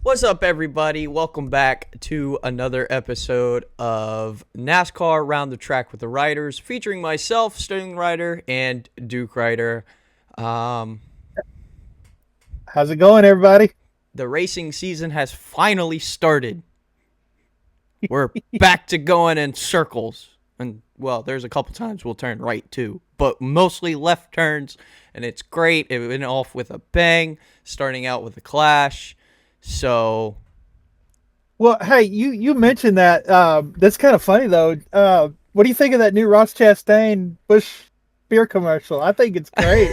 What's up, everybody? Welcome back to another episode of NASCAR Around the Track with the Riders, featuring myself, SterlingRider, and DukeRider. How's it going, everybody? The racing season has finally started. We're back to going in circles. And, well, there's a couple times we'll turn right, too. But mostly left turns, and it's great. It went off with a bang, starting out with a clash. So, Well, hey, you mentioned that. That's kind of funny though. What do you think of that new Ross Chastain Bush beer commercial? I think it's great.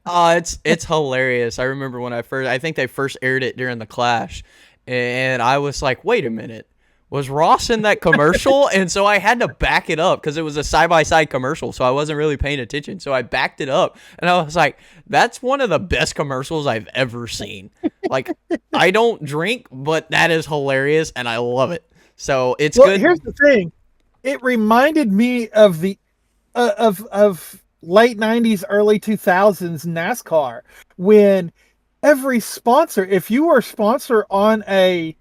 it's hilarious. I remember when I think they first aired it during the clash, and I was like, wait a minute, was Ross in that commercial? And so I had to back it up because it was a side-by-side commercial, so I wasn't really paying attention. So I backed it up, and I was like, that's one of the best commercials I've ever seen. Like, I don't drink, but that is hilarious, and I love it. So it's good. Here's the thing. It reminded me of the of late 90s, early 2000s NASCAR, when every sponsor, if you were a sponsor on a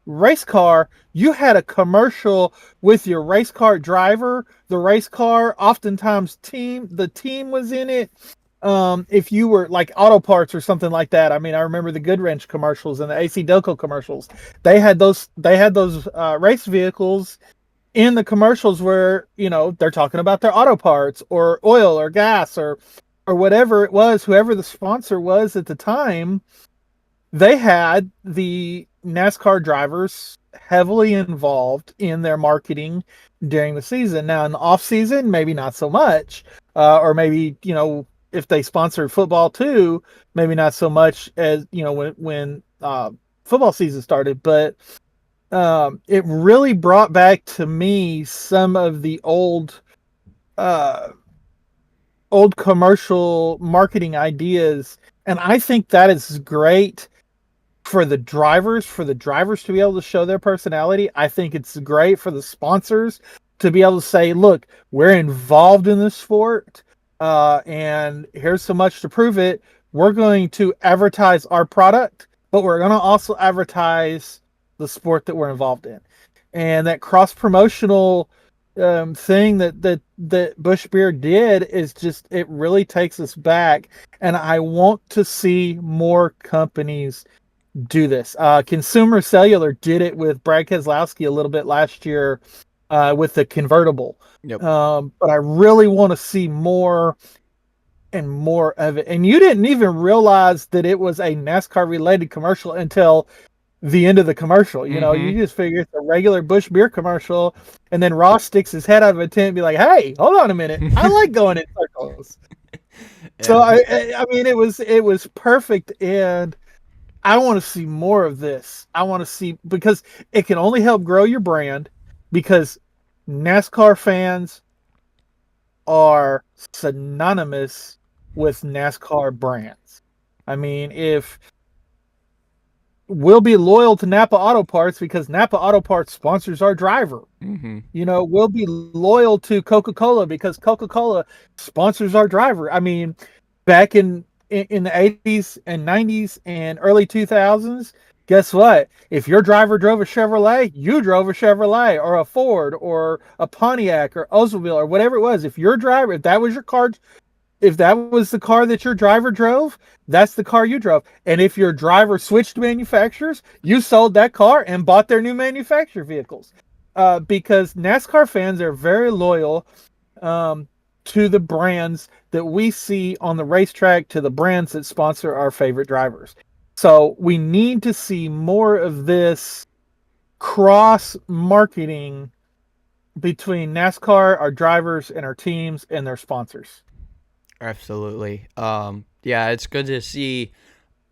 race car, you had a commercial with your race car driver, the race car, oftentimes the team was in it. If you were like auto parts or something like that. I mean, I remember the Good Wrench commercials and the AC Delco commercials. They had those race vehicles in the commercials where, they're talking about their auto parts or oil or gas or whatever it was, whoever the sponsor was at the time. They had the NASCAR drivers heavily involved in their marketing during the season. Now, in the off season, maybe not so much, or maybe, if they sponsored football too, maybe not so much as, when football season started, but it really brought back to me some of the old commercial marketing ideas. And I think that is great for the drivers to be able to show their personality. I think it's great for the sponsors to be able to say, look, we're involved in this sport, and here's so much to prove it. We're going to advertise our product, but we're going to also advertise the sport that we're involved in. And that cross-promotional thing that Busch Beer did is just, it really takes us back. And I want to see more companies do this. Consumer Cellular did it with Brad Keselowski a little bit last year with the convertible. Yep. But I really want to see more and more of it. And you didn't even realize that it was a NASCAR related commercial until the end of the commercial. You just figure it's a regular Busch Beer commercial, and then Ross sticks his head out of a tent and be like, hey, hold on a minute, I like going in circles. Yeah. So I mean, it was perfect, and I want to see more of this. I want to see, because it can only help grow your brand, because NASCAR fans are synonymous with NASCAR brands. I mean, if we'll be loyal to Napa Auto Parts because Napa Auto Parts sponsors our driver. We'll be loyal to Coca-Cola because Coca-Cola sponsors our driver. I mean, back in the 80s and 90s and early 2000s, guess what? If your driver drove a Chevrolet, you drove a Chevrolet or a Ford or a Pontiac or Oldsmobile or whatever it was. If that was your car, if that was the car that your driver drove, that's the car you drove. And if your driver switched manufacturers, you sold that car and bought their new manufacturer vehicles. Because NASCAR fans are very loyal to the brands that we see on the racetrack, to the brands that sponsor our favorite drivers. So we need to see more of this cross-marketing between NASCAR, our drivers, and our teams and their sponsors. Absolutely. Yeah, it's good to see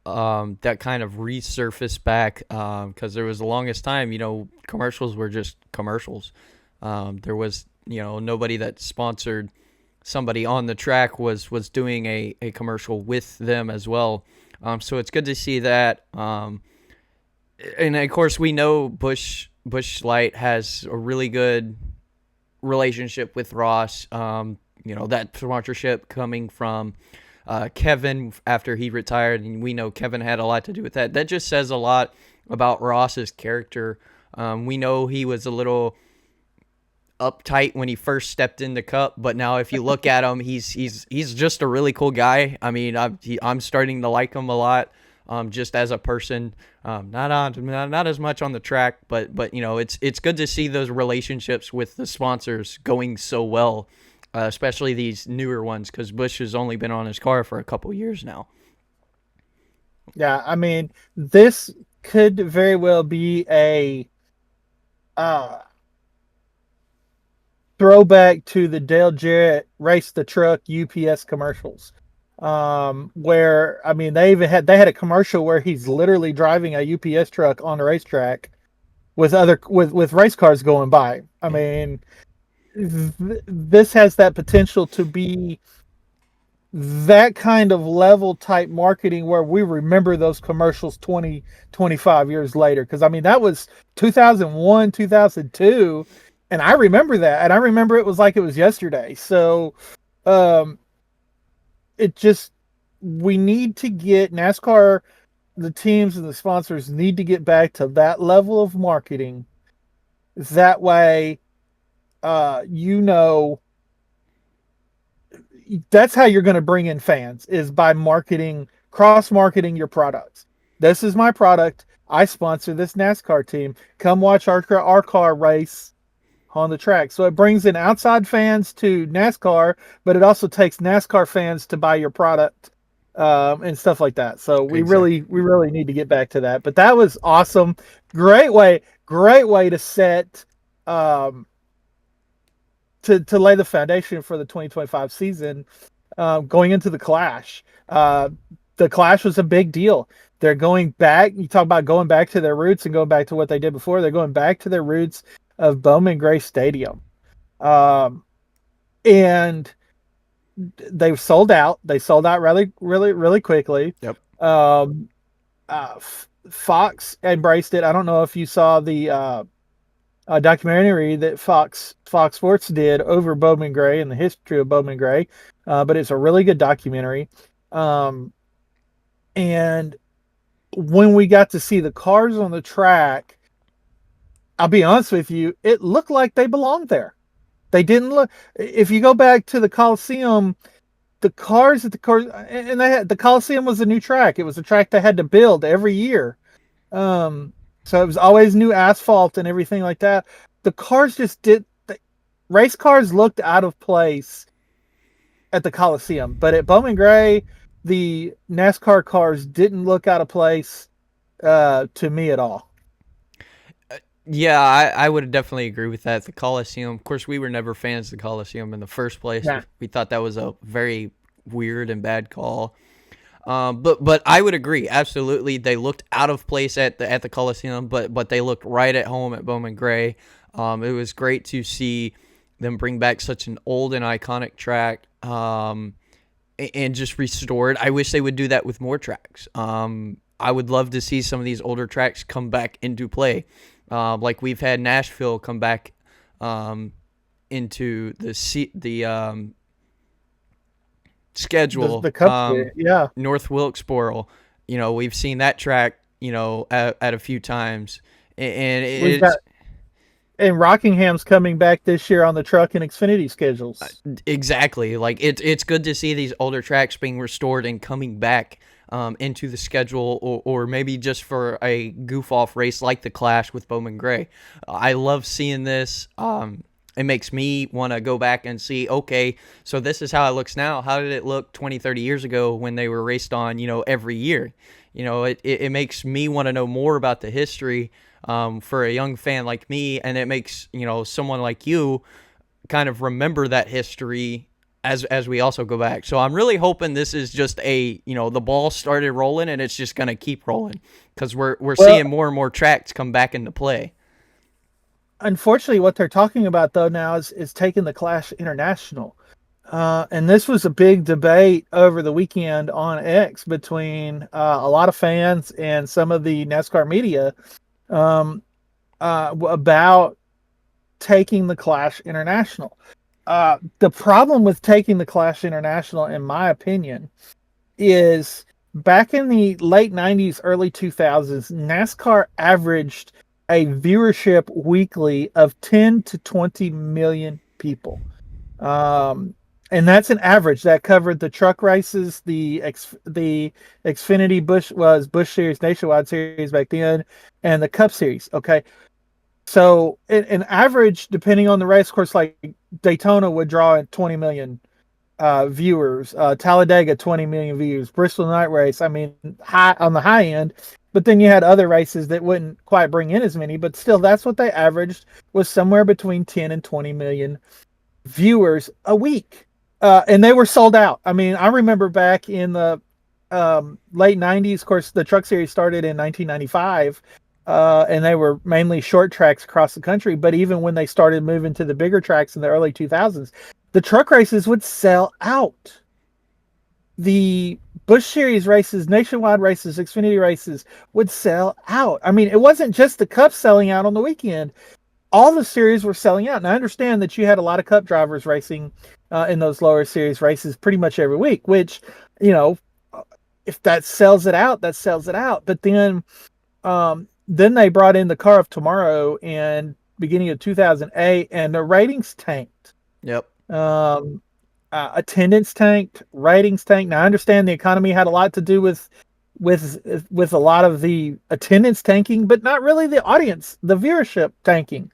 that kind of resurface back, because there was the longest time, commercials were just commercials. There was, nobody that sponsored somebody on the track was doing a commercial with them as well. So it's good to see that. And of course, we know Busch Light has a really good relationship with Ross. That sponsorship coming from Kevin after he retired, and we know Kevin had a lot to do with that. That just says a lot about Ross's character. We know he was a little uptight when he first stepped in the Cup, but now if you look at him, he's just a really cool guy. I mean, I'm starting to like him a lot, just as a person. Not as much on the track, but you know, it's good to see those relationships with the sponsors going so well, especially these newer ones, because Busch has only been on his car for a couple years now. Yeah, I mean, this could very well be a throwback to the Dale Jarrett Race the Truck UPS commercials. Where, I mean, they had a commercial where he's literally driving a UPS truck on the racetrack with race cars going by. I mean, this has that potential to be that kind of level type marketing where we remember those commercials 20, 25 years later. Because, I mean, that was 2001, 2002, and I remember that. And I remember it was like it was yesterday. So we need to get NASCAR, the teams and the sponsors need to get back to that level of marketing. That way, that's how you're going to bring in fans, is by cross-marketing your products. This is my product. I sponsor this NASCAR team. Come watch our car race on the track. So it brings in outside fans to NASCAR, but it also takes NASCAR fans to buy your product, and stuff like that. So we really need to get back to that. But that was awesome. Great way to set, to lay the foundation for the 2025 season, going into the Clash. The Clash was a big deal. They're going back. You talk about going back to their roots and going back to what they did before. They're going back to their roots of Bowman Gray Stadium. And they've sold out. They sold out really, really, really quickly. Yep. Fox embraced it. I don't know if you saw the documentary that Fox Sports did over Bowman Gray and the history of Bowman Gray, but it's a really good documentary. And when we got to see the cars on the track, I'll be honest with you, it looked like they belonged there. They didn't look. If you go back to the Coliseum, the cars at the Coliseum was a new track. It was a track they had to build every year. So it was always new asphalt and everything like that. The cars race cars looked out of place at the Coliseum, but at Bowman Gray, the NASCAR cars didn't look out of place to me at all. Yeah, I would definitely agree with that. The Coliseum, of course, we were never fans of the Coliseum in the first place. Yeah. We thought that was a very weird and bad call. But I would agree, absolutely. They looked out of place at the Coliseum, but they looked right at home at Bowman Gray. It was great to see them bring back such an old and iconic track, and just restore it. I wish they would do that with more tracks. I would love to see some of these older tracks come back into play. Like we've had Nashville come back into the schedule. The Cup, yeah. North Wilkesboro, we've seen that track, at a few times, and Rockingham's coming back this year on the Truck and Xfinity schedules. Exactly. Like it's good to see these older tracks being restored and coming back into the schedule, or maybe just for a goof-off race like the Clash with Bowman Gray. I love seeing this. It makes me want to go back and see, okay, so this is how it looks now. How did it look 20, 30 years ago when they were raced on, every year? It makes me want to know more about the history for a young fan like me, and it makes, someone like you kind of remember that history as we also go back. So I'm really hoping this is just the ball started rolling and it's just going to keep rolling, because we're seeing more and more tracks come back into play. Unfortunately, what they're talking about though now is taking the Clash international. And this was a big debate over the weekend on X between a lot of fans and some of the NASCAR media about taking the Clash international. The problem with taking the Clash international, in my opinion, is back in the late 90s, early 2000s, NASCAR averaged a viewership weekly of 10 to 20 million people. Um, and that's an average that covered the truck races, the Xfinity Busch Series, Nationwide Series back then, and the Cup Series. Okay, so an average, depending on the race course, like Daytona would draw in 20 million viewers, Talladega 20 million views, Bristol Night Race, I mean, high on the high end. But then you had other races that wouldn't quite bring in as many, but still, that's what they averaged, was somewhere between 10 and 20 million viewers a week. And they were sold out. I mean, I remember back in the late 90s, of course, the Truck Series started in 1995, and they were mainly short tracks across the country. But even when they started moving to the bigger tracks in the early 2000s, the truck races would sell out. The Busch Series races, Nationwide races, Xfinity races would sell out. I mean, it wasn't just the Cup selling out on the weekend. All the series were selling out. And I understand that you had a lot of Cup drivers racing in those lower series races pretty much every week, which, you know, if that sells it out, that sells it out. But then they brought in the Car of Tomorrow in beginning of 2008, and the ratings tanked. Yep. Attendance tanked, ratings tanked. Now I understand the economy had a lot to do with a lot of the attendance tanking, but not really the audience, the viewership tanking.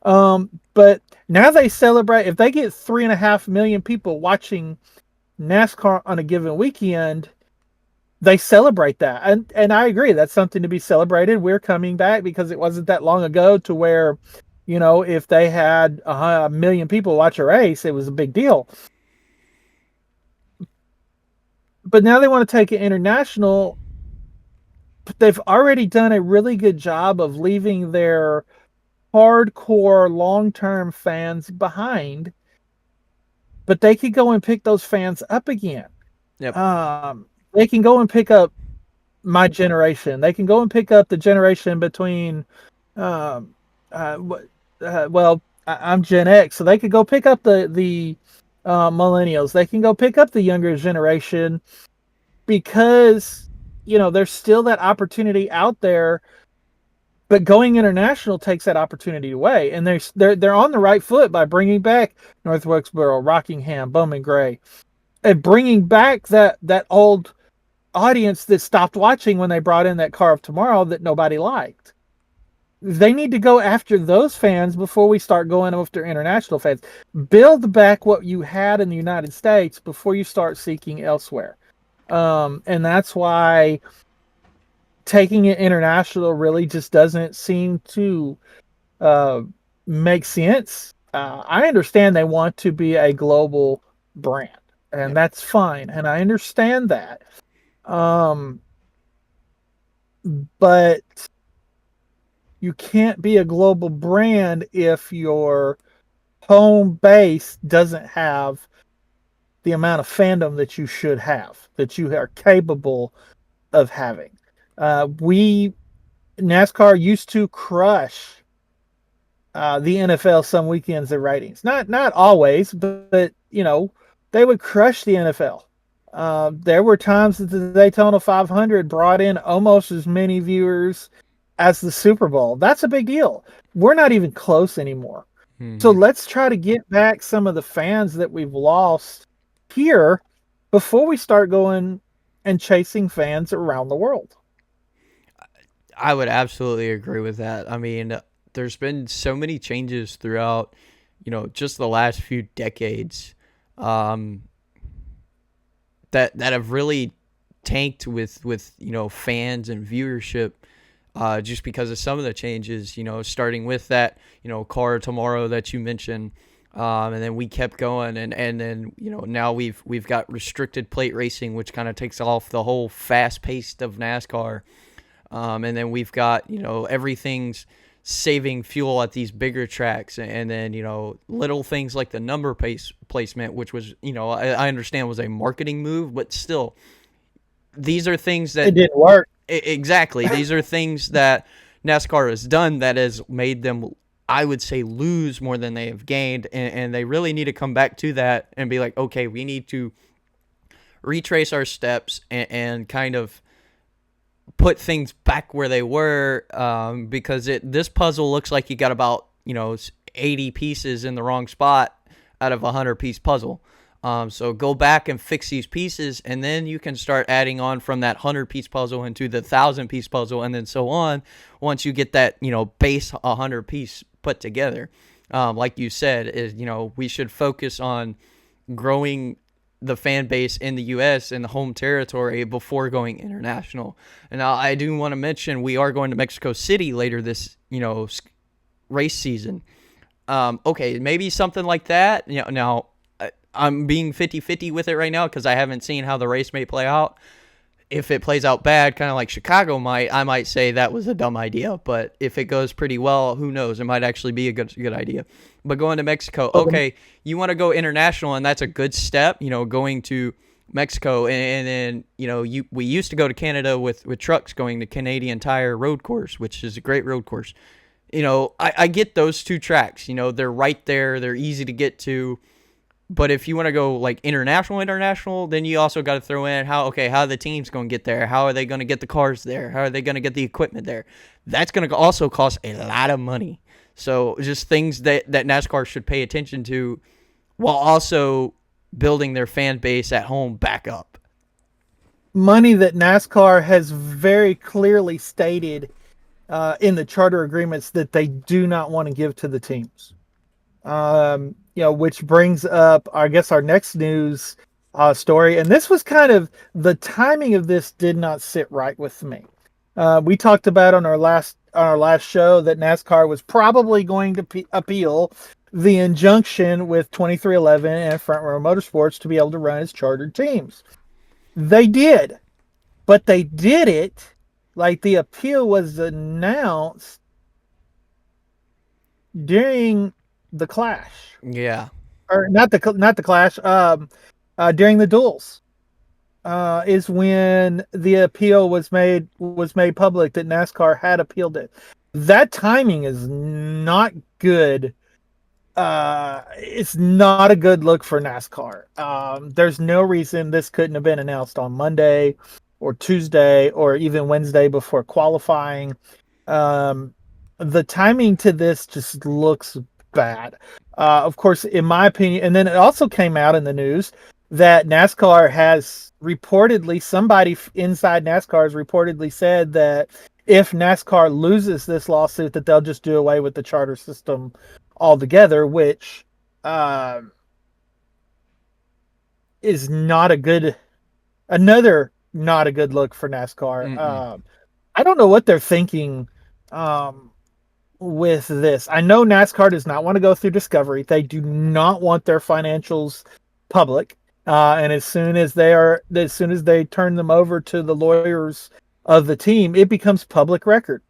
But now they celebrate, if they get 3.5 million people watching NASCAR on a given weekend, they celebrate that. And I agree, that's something to be celebrated. We're coming back because it wasn't that long ago to where, you know, if they had 1 million people watch a race, it was a big deal. But now they want to take it international. But they've already done a really good job of leaving their hardcore long-term fans behind. But they could go and pick those fans up again. Yep. They can go and pick up my generation. They can go and pick up the generation between, I'm Gen X, so they could go pick up the millennials. They can go pick up the younger generation because, you know, there's still that opportunity out there. But going international takes that opportunity away, and they're on the right foot by bringing back North Wilkesboro, Rockingham, Bowman Gray, and bringing back that old audience that stopped watching when they brought in that Car of Tomorrow that nobody liked. They need to go after those fans before we start going after international fans. Build back what you had in the United States before you start seeking elsewhere. And that's why taking it international really just doesn't seem to make sense. I understand they want to be a global brand, and that's fine, and I understand that. But you can't be a global brand if your home base doesn't have the amount of fandom that you should have, that you are capable of having. NASCAR used to crush the NFL some weekends in ratings. Not always, but you know, they would crush the NFL. There were times that the Daytona 500 brought in almost as many viewers as the Super Bowl. That's a big deal. We're not even close anymore. Mm-hmm. So let's try to get back some of the fans that we've lost here before we start going and chasing fans around the world. I would absolutely agree with that. I mean, there's been so many changes throughout, you know, just the last few decades that have really tanked with you know, fans and viewership just because of some of the changes, you know, starting with that, you know, Car Tomorrow that you mentioned. And then we kept going, and then, you know, now we've got restricted plate racing, which kind of takes off the whole fast paced of NASCAR. And then we've got, you know, everything's saving fuel at these bigger tracks, and then, you know, little things like the number placement, which was, you know, I understand was a marketing move, but still, these are things that it didn't work. Exactly. These are things that NASCAR has done that has made them, I would say, lose more than they have gained, and they really need to come back to that and be like, okay, we need to retrace our steps and kind of put things back where they were, because this puzzle looks like you got about 80 pieces in the wrong spot out of a 100-piece puzzle. So go back and fix these pieces, and then you can start adding on from that 100-piece puzzle into the 1,000-piece puzzle, and then so on. Once you get that base 100-piece put together, like you said, is we should focus on growing the fan base in the U.S. and the home territory before going international. And now I do want to mention we are going to Mexico City later this race season. Okay, maybe something like that. Now I'm being 50-50 with it right now because I haven't seen how the race may play out. If it plays out bad, kind of like Chicago I might say that was a dumb idea. But if it goes pretty well, who knows? It might actually be a good idea. But going to Mexico, okay, you want to go international, and that's a good step. Going to Mexico, and then we used to go to Canada with trucks going to Canadian Tire Road Course, which is a great road course. I get those two tracks. They're right there. They're easy to get to. But if you want to go like international, then you also got to throw in how are the teams going to get there? How are they going to get the cars there? How are they going to get the equipment there? That's going to also cost a lot of money. So just things that NASCAR should pay attention to while also building their fan base at home back up. Money that NASCAR has very clearly stated in the charter agreements that they do not want to give to the teams. Which brings up, I guess, our next news story. And this was kind of, the timing of this did not sit right with me. We talked about on our last show that NASCAR was probably going to appeal the injunction with 2311 and Front Row Motorsports to be able to run as chartered teams. They did, but they did it like the appeal was announced during the Clash. Yeah. Or not the Clash. During the duels, is when the appeal was made public that NASCAR had appealed it. That timing is not good. It's not a good look for NASCAR. There's no reason this couldn't have been announced on Monday or Tuesday or even Wednesday before qualifying. The timing to this just looks bad. Of course, in my opinion, and then it also came out in the news that NASCAR has reportedly, somebody inside NASCAR has reportedly said that if NASCAR loses this lawsuit, that they'll just do away with the charter system altogether, which is not a good look for NASCAR. I don't know what they're thinking with this. I know NASCAR does not want to go through discovery. They do not want their financials public. And as soon as they turn them over to the lawyers of the team, it becomes public record,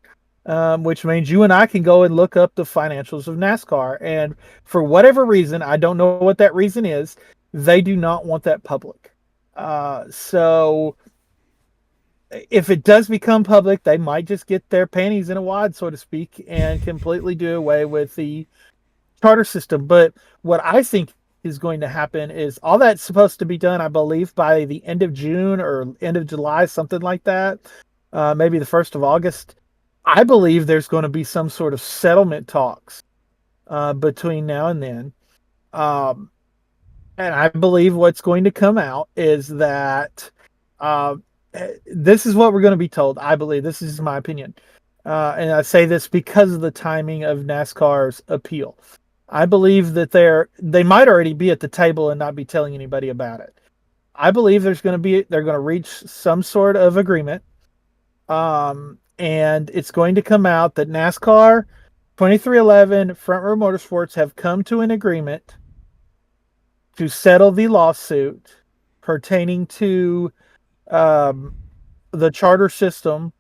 which means you and I can go and look up the financials of NASCAR. And for whatever reason, I don't know what that reason is, they do not want that public. So if it does become public, they might just get their panties in a wad, so to speak, and completely do away with the charter system. But what I think is going to happen is all that's supposed to be done, I believe, by the end of June or end of July, something like that. Maybe the 1st of August. I believe there's going to be some sort of settlement talks between now and then. And I believe what's going to come out is that this is what we're going to be told. I believe this is my opinion. And I say this because of the timing of NASCAR's appeal. I believe that they might already be at the table and not be telling anybody about it. I believe they're going to reach some sort of agreement. And it's going to come out that NASCAR, 2311, Front Row Motorsports have come to an agreement to settle the lawsuit pertaining to the charter system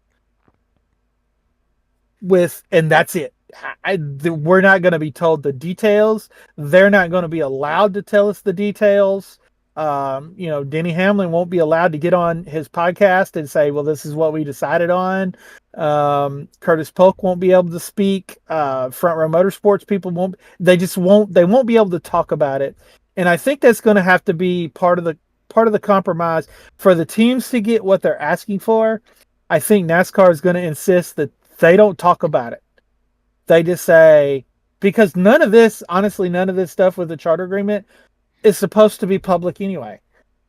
and that's it. We're not going to be told the details. They're not going to be allowed to tell us the details. Denny Hamlin won't be allowed to get on his podcast and say, well, this is what we decided on. Curtis Polk won't be able to speak. Front Row Motorsports people won't be able to talk about it. And I think that's going to have to be part of part of the compromise for the teams to get what they're asking for. I think NASCAR is going to insist that they don't talk about it. They just say, because none of this stuff with the charter agreement is supposed to be public anyway.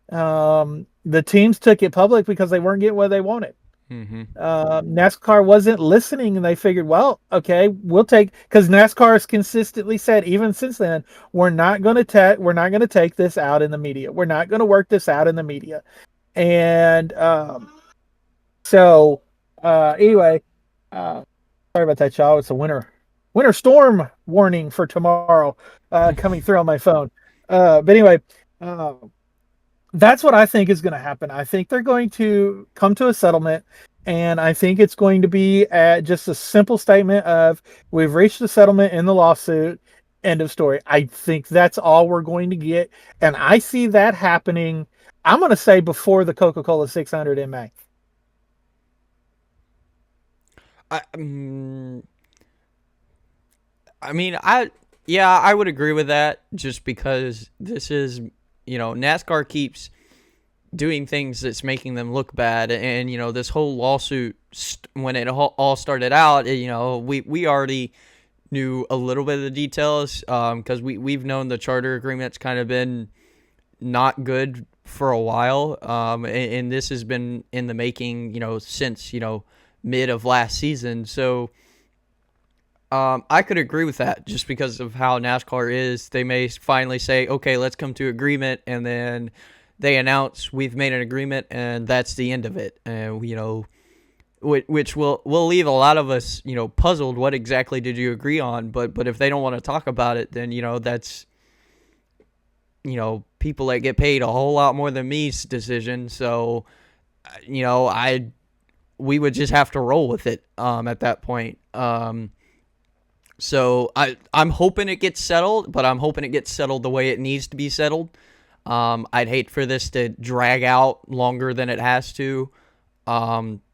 The teams took it public because they weren't getting what they wanted. Mm-hmm. NASCAR wasn't listening, and they figured, well, okay, we'll take, because NASCAR has consistently said, even since then, we're not going to take this out in the media. We're not going to work this out in the media. And anyway, sorry about that, y'all. It's a winter storm warning for tomorrow coming through on my phone. But anyway, that's what I think is going to happen. I think they're going to come to a settlement, and I think it's going to be just a simple statement of, we've reached a settlement in the lawsuit, end of story. I think that's all we're going to get, and I see that happening, I'm going to say, before the Coca-Cola 600 in May. I would agree with that, just because this is, NASCAR keeps doing things that's making them look bad. And, this whole lawsuit, when it all started out, we already knew a little bit of the details, because we've known the charter agreement's kind of been not good for a while. And this has been in the making, since, mid of last season. So I could agree with that, just because of how NASCAR is. They may finally say, okay, let's come to agreement, and then they announce we've made an agreement, and that's the end of it. Which will leave a lot of us, puzzled. What exactly did you agree on? But if they don't want to talk about it, then that's people that get paid a whole lot more than me's decision. So we would just have to roll with it at that point. So I'm hoping it gets settled, but I'm hoping it gets settled the way it needs to be settled. I'd hate for this to drag out longer than it has to,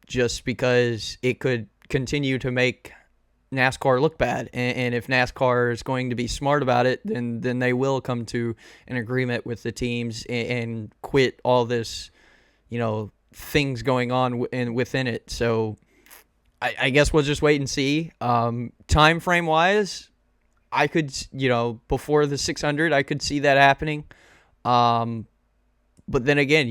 just because it could continue to make NASCAR look bad. And if NASCAR is going to be smart about it, then they will come to an agreement with the teams and quit all this, things going on within it. So I guess we'll just wait and see. Time frame wise, I could, before the 600, I could see that happening. But then again,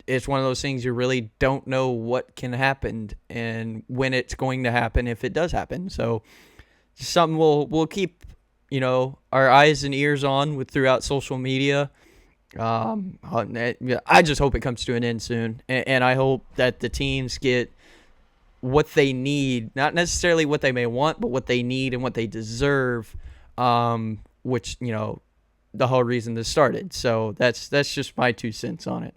it's one of those things you really don't know what can happen and when it's going to happen, if it does happen. So something we'll keep, our eyes and ears on throughout social media. I just hope it comes to an end soon, and I hope that the teams get what they need, not necessarily what they may want, but what they need and what they deserve, which, the whole reason this started. So that's just my 2 cents on it.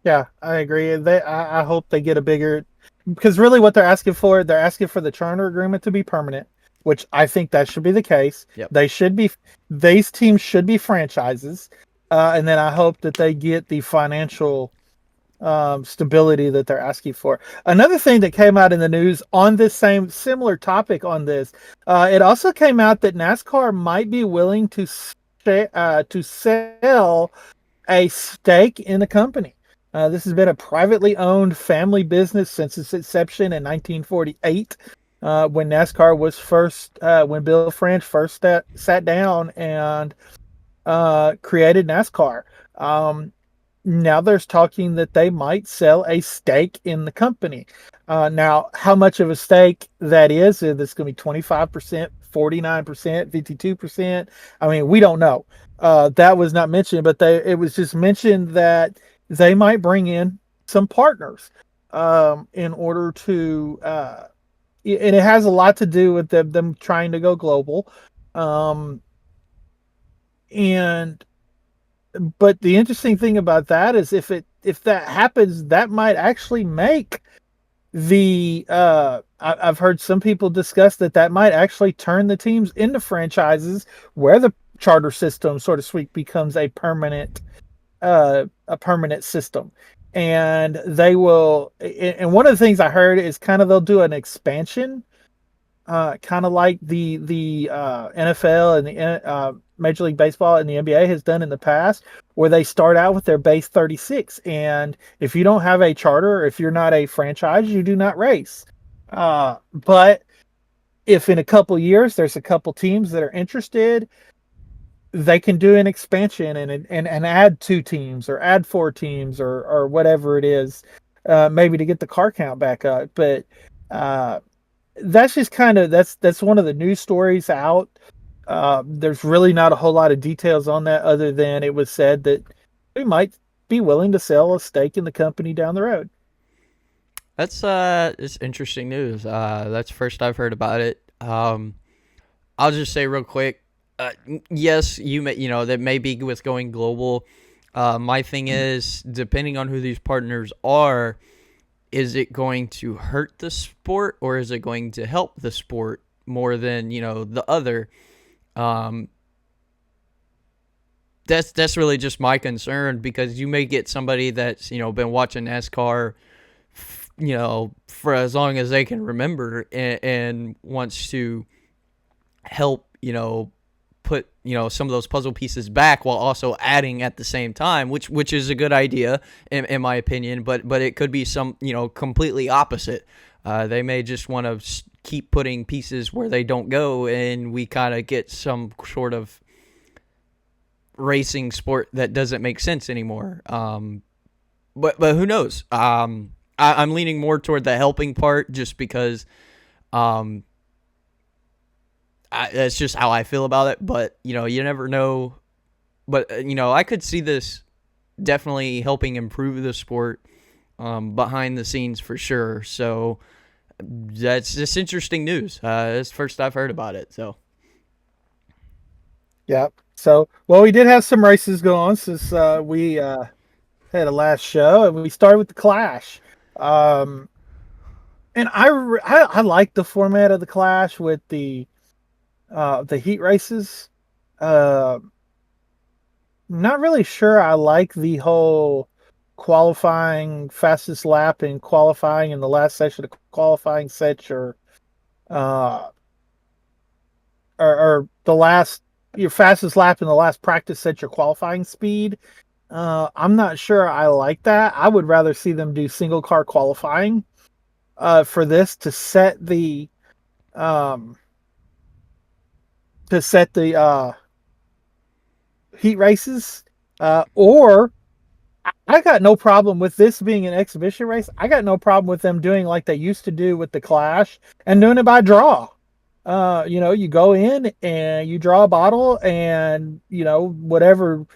Yeah, I agree. I hope they get a bigger, because really what they're asking for the charter agreement to be permanent, which I think that should be the case. Yep. These teams should be franchises. And then I hope that they get the financial stability that they're asking for. Another thing that came out in the news on this similar topic on this, it also came out that NASCAR might be willing to sell a stake in the company. This has been a privately owned family business since its inception in 1948, when NASCAR was when Bill French first sat down and created NASCAR. Now there's talking that they might sell a stake in the company. Now, how much of a stake that is, if it's going to be 25%, 49%, 52%, I mean, we don't know. That was not mentioned, but it was just mentioned that they might bring in some partners in order to, and it has a lot to do with them trying to go global. But the interesting thing about that is if that happens, that might actually make I've heard some people discuss that might actually turn the teams into franchises, where the charter system, so to speak, becomes a permanent system. And they will, and one of the things I heard is kind of they'll do an expansion kind of like the NFL and the Major League Baseball and the NBA has done in the past, where they start out with their base 36, and if you don't have a charter, if you're not a franchise, you do not race. But if in a couple years there's a couple teams that are interested, they can do an expansion and add 2 teams or add 4 teams or whatever it is, maybe to get the car count back up. But that's just kind of that's one of the news stories out. There's really not a whole lot of details on that, other than it was said that we might be willing to sell a stake in the company down the road. It's interesting news. That's first I've heard about it. I'll just say real quick. Yes, that may be with going global. My thing is, depending on who these partners are, is it going to hurt the sport or is it going to help the sport more than, the other? That's really just my concern, because you may get somebody that's, been watching NASCAR, for as long as they can remember, and wants to help, put some of those puzzle pieces back while also adding at the same time, which is a good idea in my opinion, but it could be some completely opposite. They may just want to keep putting pieces where they don't go, and we kind of get some sort of racing sport that doesn't make sense anymore. But who knows? I'm leaning more toward the helping part, just because that's just how I feel about it. But, you never know. But, I could see this definitely helping improve the sport behind the scenes for sure. So that's just interesting news. It's first I've heard about it. So. Yeah. So, well, we did have some races go on since we had a last show, and we started with the Clash. And I like the format of the Clash with the heat races. Not really sure I like the whole qualifying fastest lap and qualifying in the last section of qualifying set your your fastest lap in the last practice set your qualifying speed. I'm not sure I like that. I would rather see them do single car qualifying for this to set the heat races, or I got no problem with this being an exhibition race. I got no problem with them doing like they used to do with the Clash and doing it by draw. You go in and you draw a bottle, and whatever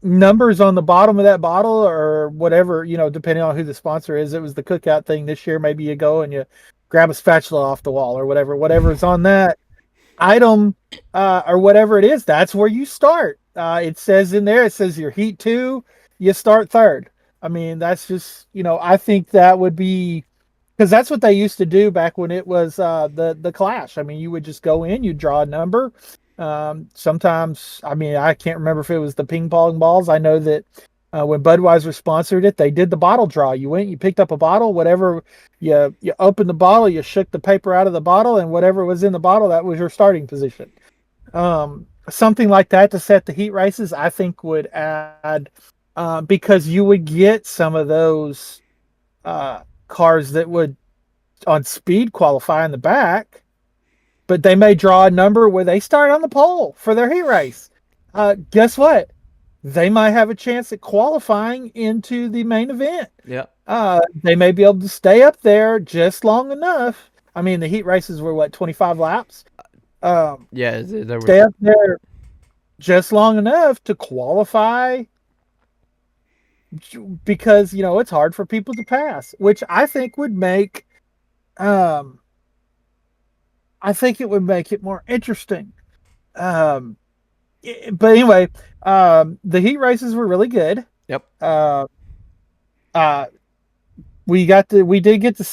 numbers on the bottom of that bottle or whatever, depending on who the sponsor is. It was the cookout thing this year. Maybe you go and you grab a spatula off the wall or whatever's on that item, or whatever it is. That's where you start. It says in there, it says your heat 2, you start third. I mean, that's just, I think that would be, because that's what they used to do back when it was the Clash. I mean, you would just go in, you draw a number. Sometimes, I mean, I can't remember if it was the ping pong balls. I know that when Budweiser sponsored it, they did the bottle draw. You went, you picked up a bottle, whatever, you opened the bottle, you shook the paper out of the bottle, and whatever was in the bottle, that was your starting position. Something like that to set the heat races, I think would add, because you would get some of those cars that would on speed qualify in the back, but they may draw a number where they start on the pole for their heat race. Guess what? They might have a chance at qualifying into the main event. Yeah. They may be able to stay up there just long enough. I mean, the heat races were 25 laps? Yeah, there stay up there just long enough to qualify, because it's hard for people to pass, which I think would make it more interesting. But anyway, the heat races were really good. Yep. We did get to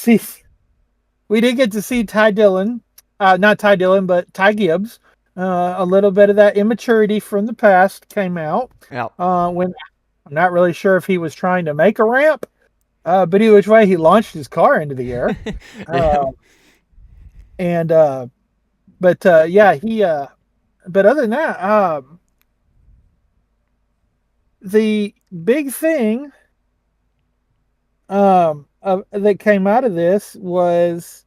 see Ty Dillon, not Ty Dillon, but Ty Gibbs. A little bit of that immaturity from the past came out. Yeah. When I'm not really sure if he was trying to make a ramp, but either which way, he launched his car into the air. Yeah. And yeah, he but other than that, the big thing that came out of this was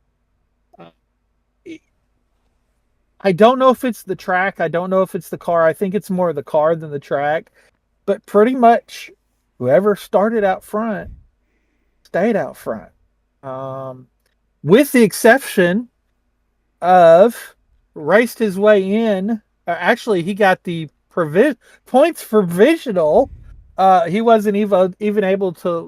uh, I don't know if it's the track, I don't know if it's the car. I think it's more the car than the track. But pretty much whoever started out front stayed out front. Um, with the exception of raced his way in. Actually, he got the points provisional. He wasn't even able to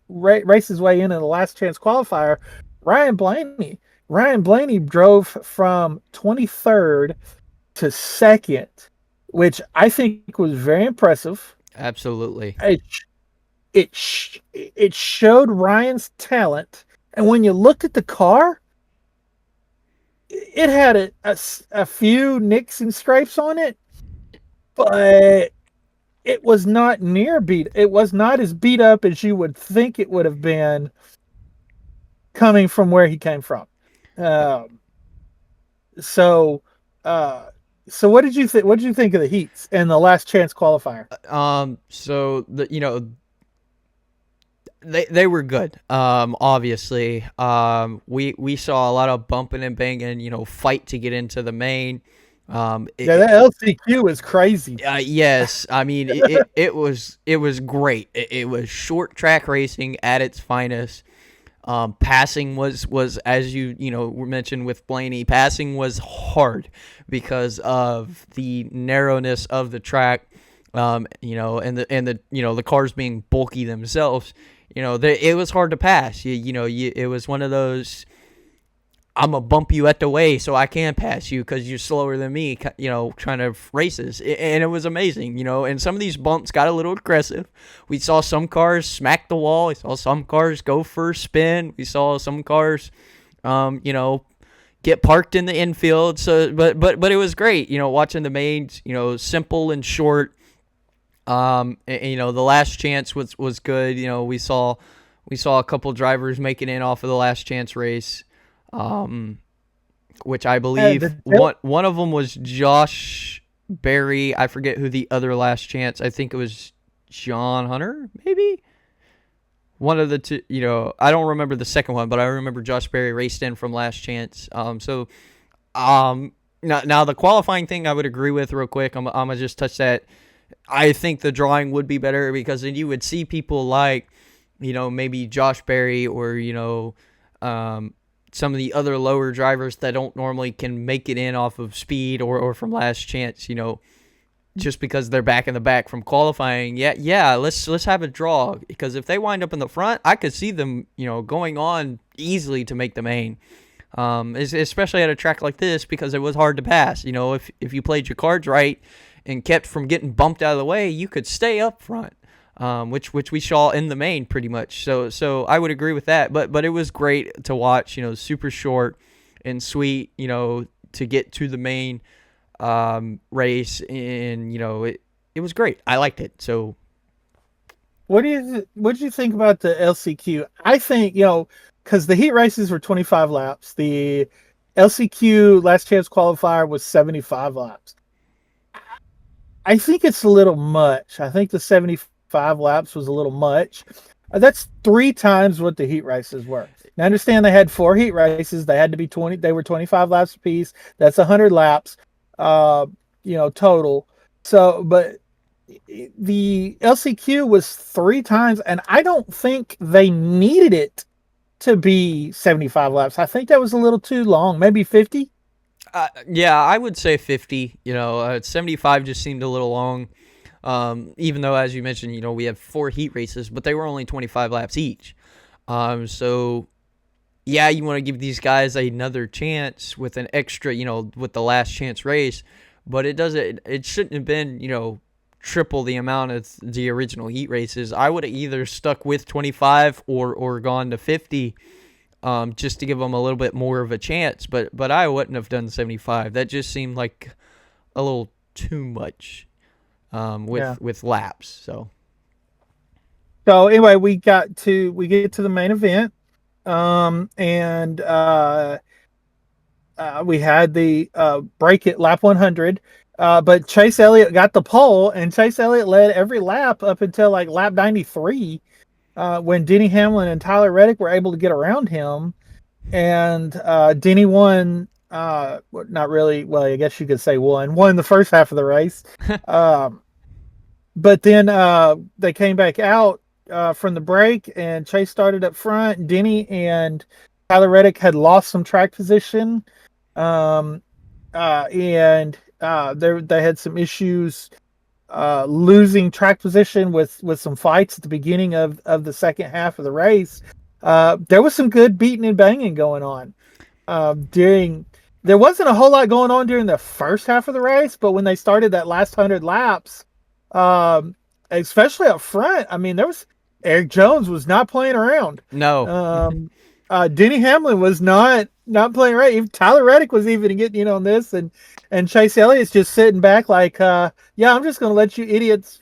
race his way in the last chance qualifier. Ryan Blaney. Ryan Blaney drove from 23rd to second, which I think was very impressive. Absolutely. It showed Ryan's talent, and when you looked at the car, it had a few nicks and scrapes on it, but it was not near beat. It was not as beat up as you would think it would have been coming from where he came from. Um, so, uh, so what did you think? What did you think of the heats and the last chance qualifier? So they were good. Obviously, we saw a lot of bumping and banging. Fight to get into the main. Yeah, that LCQ was crazy. Yes, I mean it was great. It was short track racing at its finest. Passing was as you mentioned with Blaney. Passing was hard because of the narrowness of the track. And the cars being bulky themselves. It was hard to pass. It was one of those. I'm gonna bump you at the way so I can pass you because you're slower than me. Trying to races, and it was amazing. And some of these bumps got a little aggressive. We saw some cars smack the wall. We saw some cars go for a spin. We saw some cars, get parked in the infield. So, but it was great. Watching the mains. Simple and short. The last chance was good. We saw a couple drivers making in off of the last chance race. Which I believe one of them was Josh Berry. I forget who the other last chance. I think it was John Hunter, maybe. One of the two. I don't remember the second one, but I remember Josh Berry raced in from last chance. Now the qualifying thing I would agree with real quick. I'm gonna just touch that. I think the drawing would be better because then you would see people like, maybe Josh Berry or some of the other lower drivers that don't normally can make it in off of speed or from last chance, just because they're back in the back from qualifying. Yeah, let's have a draw, because if they wind up in the front, I could see them, going on easily to make the main. Especially at a track like this, because it was hard to pass. If you played your cards right and kept from getting bumped out of the way, you could stay up front. Which we saw in the main pretty much. So I would agree with that. But it was great to watch. Super short and sweet. To get to the main race, and it was great. I liked it. So, what did you think about the LCQ? I think because the heat races were 25 laps. The LCQ last chance qualifier was 75 laps. I think it's a little much. I think the 75 laps was a little much. That's 3 times what the heat races were. Now, I understand they had 4 heat races. They had to be 20. They were 25 laps apiece. That's 100 laps, total. So, but the LCQ was 3 times, and I don't think they needed it to be 75 laps. I think that was a little too long. Maybe 50. Yeah, I would say 50. 75 just seemed a little long. Even though, as you mentioned, we have 4 heat races, but they were only 25 laps each. So, yeah, you want to give these guys another chance with an extra, with the last chance race, but it shouldn't have been, triple the amount of the original heat races. I would have either stuck with 25 or gone to 50, just to give them a little bit more of a chance, but I wouldn't have done 75. That just seemed like a little too much. With laps. So anyway, we get to the main event, and we had the break at lap 100, but Chase Elliott got the pole, and Chase Elliott led every lap up until like lap 93, when Denny Hamlin and Tyler Reddick were able to get around him, and Denny won. Not really. Well, I guess you could say won the first half of the race, but then they came back out from the break, and Chase started up front. Denny and Tyler Reddick had lost some track position, and they had some issues losing track position with some fights at the beginning of the second half of the race. There was some good beating and banging going on there wasn't a whole lot going on during the first half of the race, but when they started that last 100 laps, especially up front, I mean, Eric Jones was not playing around. No. Denny Hamlin was not playing around. Even Tyler Reddick was even getting in on this, and Chase Elliott's just sitting back like, yeah, I'm just going to let you idiots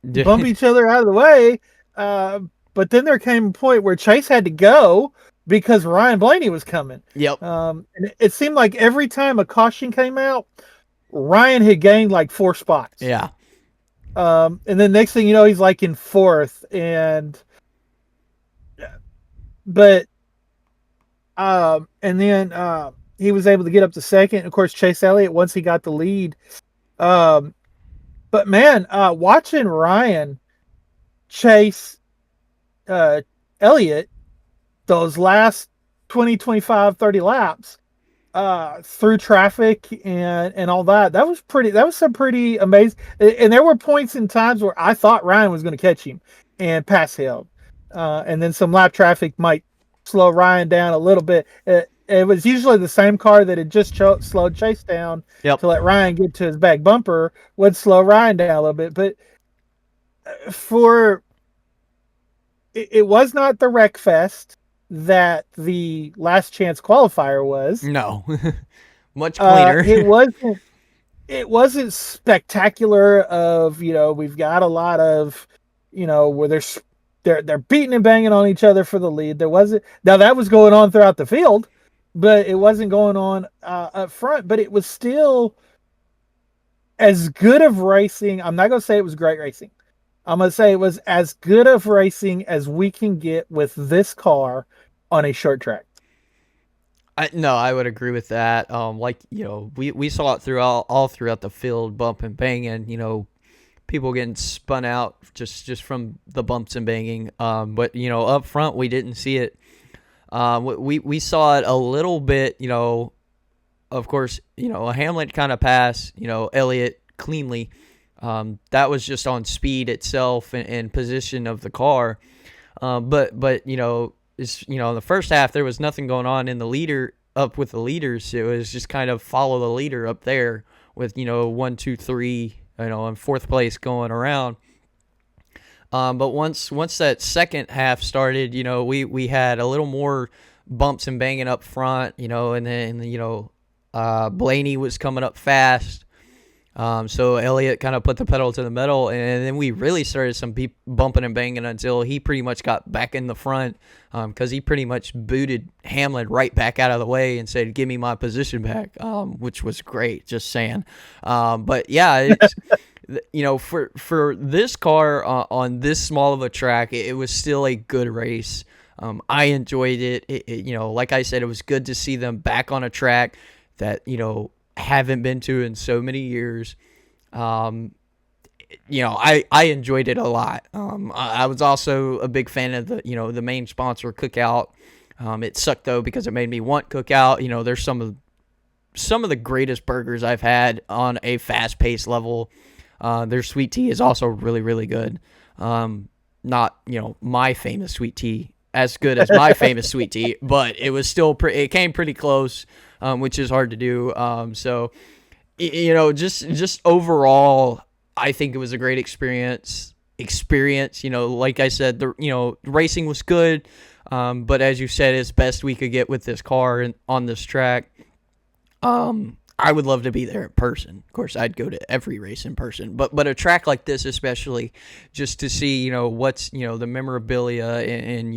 bump each other out of the way. But then there came a point where Chase had to go because Ryan Blaney was coming. Yep. And it seemed like every time a caution came out, Ryan had gained like 4 spots. Yeah. And then next thing you know, he's like in 4th, and then he was able to get up to 2nd. Of course, Chase Elliott once he got the lead. But man, watching Ryan chase Elliott those last 20, 25, 30 laps through traffic and all that was some pretty amazing. And there were points in times where I thought Ryan was going to catch him and pass him, and then some lap traffic might slow Ryan down a little bit. It was usually the same car that had just slowed Chase down to let Ryan get to his back bumper would slow Ryan down a little bit. But it was not the wreck fest that the last chance qualifier was. No. Much cleaner. It wasn't spectacular of, we've got a lot of, where they're beating and banging on each other for the lead. There wasn't. Now that was going on throughout the field, but it wasn't going on up front. But it was still as good of racing. I'm not going to say it was great racing. I'm going to say it was as good of racing as we can get with this car on a short track. I would agree with that. We saw it all throughout the field, bump and banging, people getting spun out just from the bumps and banging. But up front, we didn't see it. We saw it a little bit, of course, a Hamlin kind of pass, Elliott cleanly. That was just on speed itself and position of the car. But in the first half, there was nothing going on in the leader up with the leaders. It was just kind of follow the leader up there with, 1, 2, 3, in 4th place going around. But once that second half started, we had a little more bumps and banging up front, and then, Blaney was coming up fast. So Elliott kind of put the pedal to the metal, and then we really started some bumping and banging until he pretty much got back in the front, because he pretty much booted Hamlin right back out of the way and said, "Give me my position back," which was great. Just saying. But yeah, it's, for this car on this small of a track, it was still a good race. I enjoyed it. Like I said, it was good to see them back on a track that haven't been to in so many years. I enjoyed it a lot. I was also a big fan of the main sponsor, Cookout. It sucked though because it made me want Cookout. There's some of the greatest burgers I've had on a fast-paced level. Their sweet tea is also really, really good. Not my famous sweet tea as good as my famous sweet tea, but it was still it came pretty close. Which is hard to do. So, just overall, I think it was a great experience. Like I said, the racing was good. But as you said, it's best we could get with this car and on this track. I would love to be there in person. Of course, I'd go to every race in person. But a track like this, especially, just to see, what's, the memorabilia and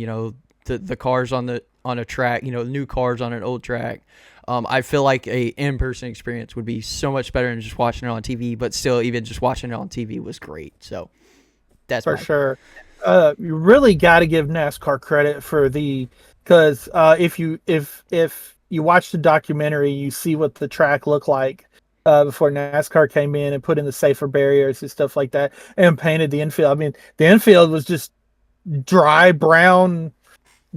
the cars on a track, new cars on an old track. I feel like a in-person experience would be so much better than just watching it on TV, but still, even just watching it on TV was great. So that's For sure. You really got to give NASCAR credit for because if you watch the documentary, you see what the track looked like before NASCAR came in and put in the safer barriers and stuff like that and painted the infield. I mean, the infield was just dry brown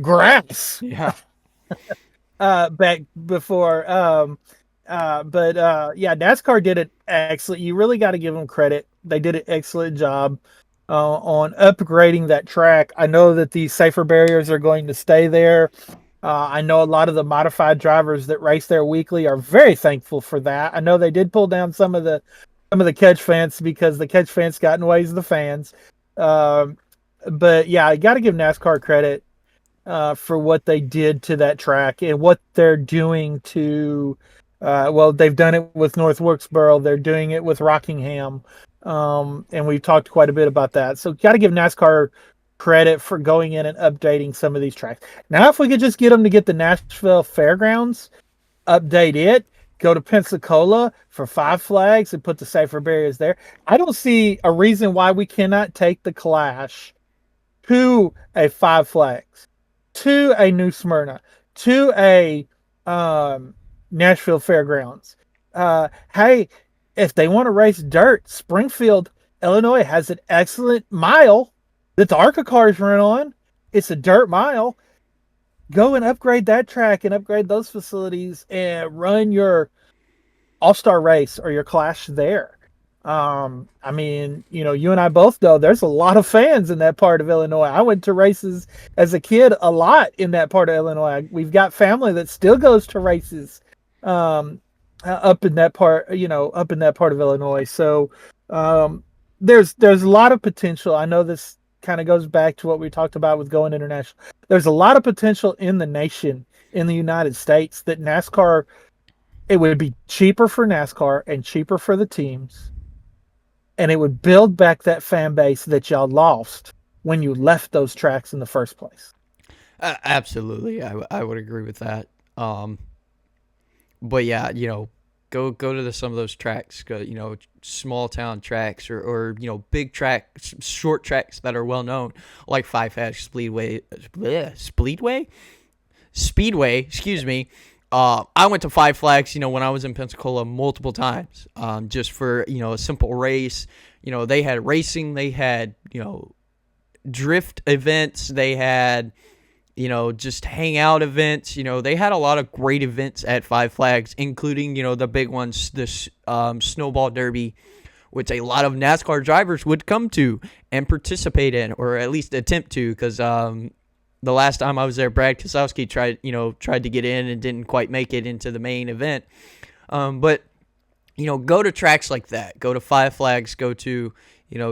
grass. Yeah. Back before. But NASCAR did it excellent. You really got to give them credit. They did an excellent job on upgrading that track. I know that the safer barriers are going to stay there. I know a lot of the modified drivers that race there weekly are very thankful for that. I know they did pull down some of the catch fence because the catch fence got in the ways of the fans. But yeah, I got to give NASCAR credit for what they did to that track and what they're doing to. They've done it with North Wilkesboro. They're doing it with Rockingham. And we've talked quite a bit about that. So got to give NASCAR credit for going in and updating some of these tracks. Now, if we could just get them to get the Nashville Fairgrounds, update it, go to Pensacola for Five Flags and put the safer barriers there. I don't see a reason why we cannot take the Clash to a Five Flags, to a New Smyrna, to a Nashville Fairgrounds. Hey, if they want to race dirt, Springfield, Illinois has an excellent mile that the ARCA cars run on. It's a dirt mile. Go and upgrade that track and upgrade those facilities and run your all-star race or your Clash there. I mean, you and I both know there's a lot of fans in that part of Illinois. I went to races as a kid a lot in that part of Illinois. We've got family that still goes to races up in that part, up in that part of Illinois. So there's a lot of potential. I know this kind of goes back to what we talked about with going international. There's a lot of potential in the nation, in the United States, that NASCAR, it would be cheaper for NASCAR and cheaper for the teams. And it would build back that fan base that y'all lost when you left those tracks in the first place. Absolutely. I would agree with that. But yeah, go to some of those tracks, go, small town tracks or big tracks, short tracks that are well known, like Five Flags Speedway, excuse me. I went to Five Flags, when I was in Pensacola multiple times, just for, a simple race. They had racing, they had, drift events, they had, just hangout events. They had a lot of great events at Five Flags, including, the big ones, this Snowball Derby, which a lot of NASCAR drivers would come to and participate in, or at least attempt to, because the last time I was there, Brad Keselowski tried to get in and didn't quite make it into the main event. But go to tracks like that. Go to Five Flags. Go to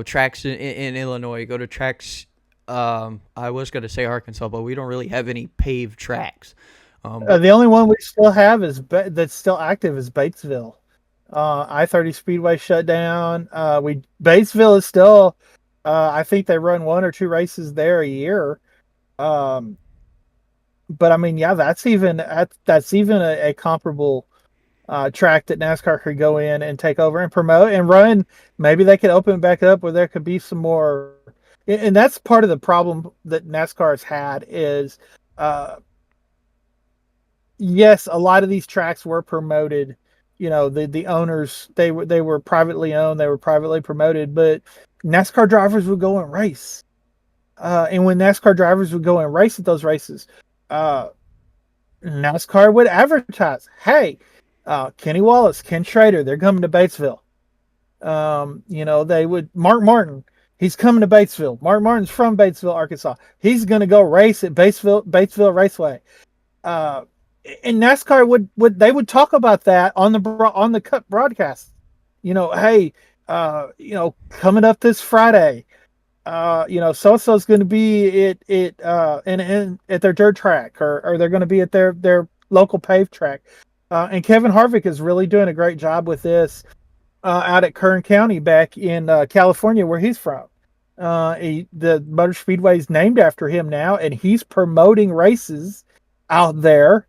tracks in Illinois. Go to tracks. I was going to say Arkansas, but we don't really have any paved tracks. The only one we still have that's still active is Batesville. I-30 Speedway shut down. Batesville is still. I think they run one or two races there a year. But I mean, yeah, that's even a comparable track that NASCAR could go in and take over and promote and run. Maybe they could open it back up where there could be some more. And that's part of the problem that NASCAR has had is, yes, a lot of these tracks were promoted. The owners, they were privately owned, they were privately promoted, but NASCAR drivers would go and race. And when NASCAR drivers would go and race at those races, NASCAR would advertise, hey, Kenny Wallace, Ken Schrader, they're coming to Batesville. They would, Mark Martin, he's coming to Batesville. Mark Martin's from Batesville, Arkansas. He's going to go race at Batesville Raceway. And NASCAR would talk about that on the cut broadcast. Hey, coming up this Friday, so-and-so is going to be at their dirt track, or they're going to be at their local paved track. And Kevin Harvick is really doing a great job with this out at Kern County back in California, where he's from. The Motor Speedway is named after him now, and he's promoting races out there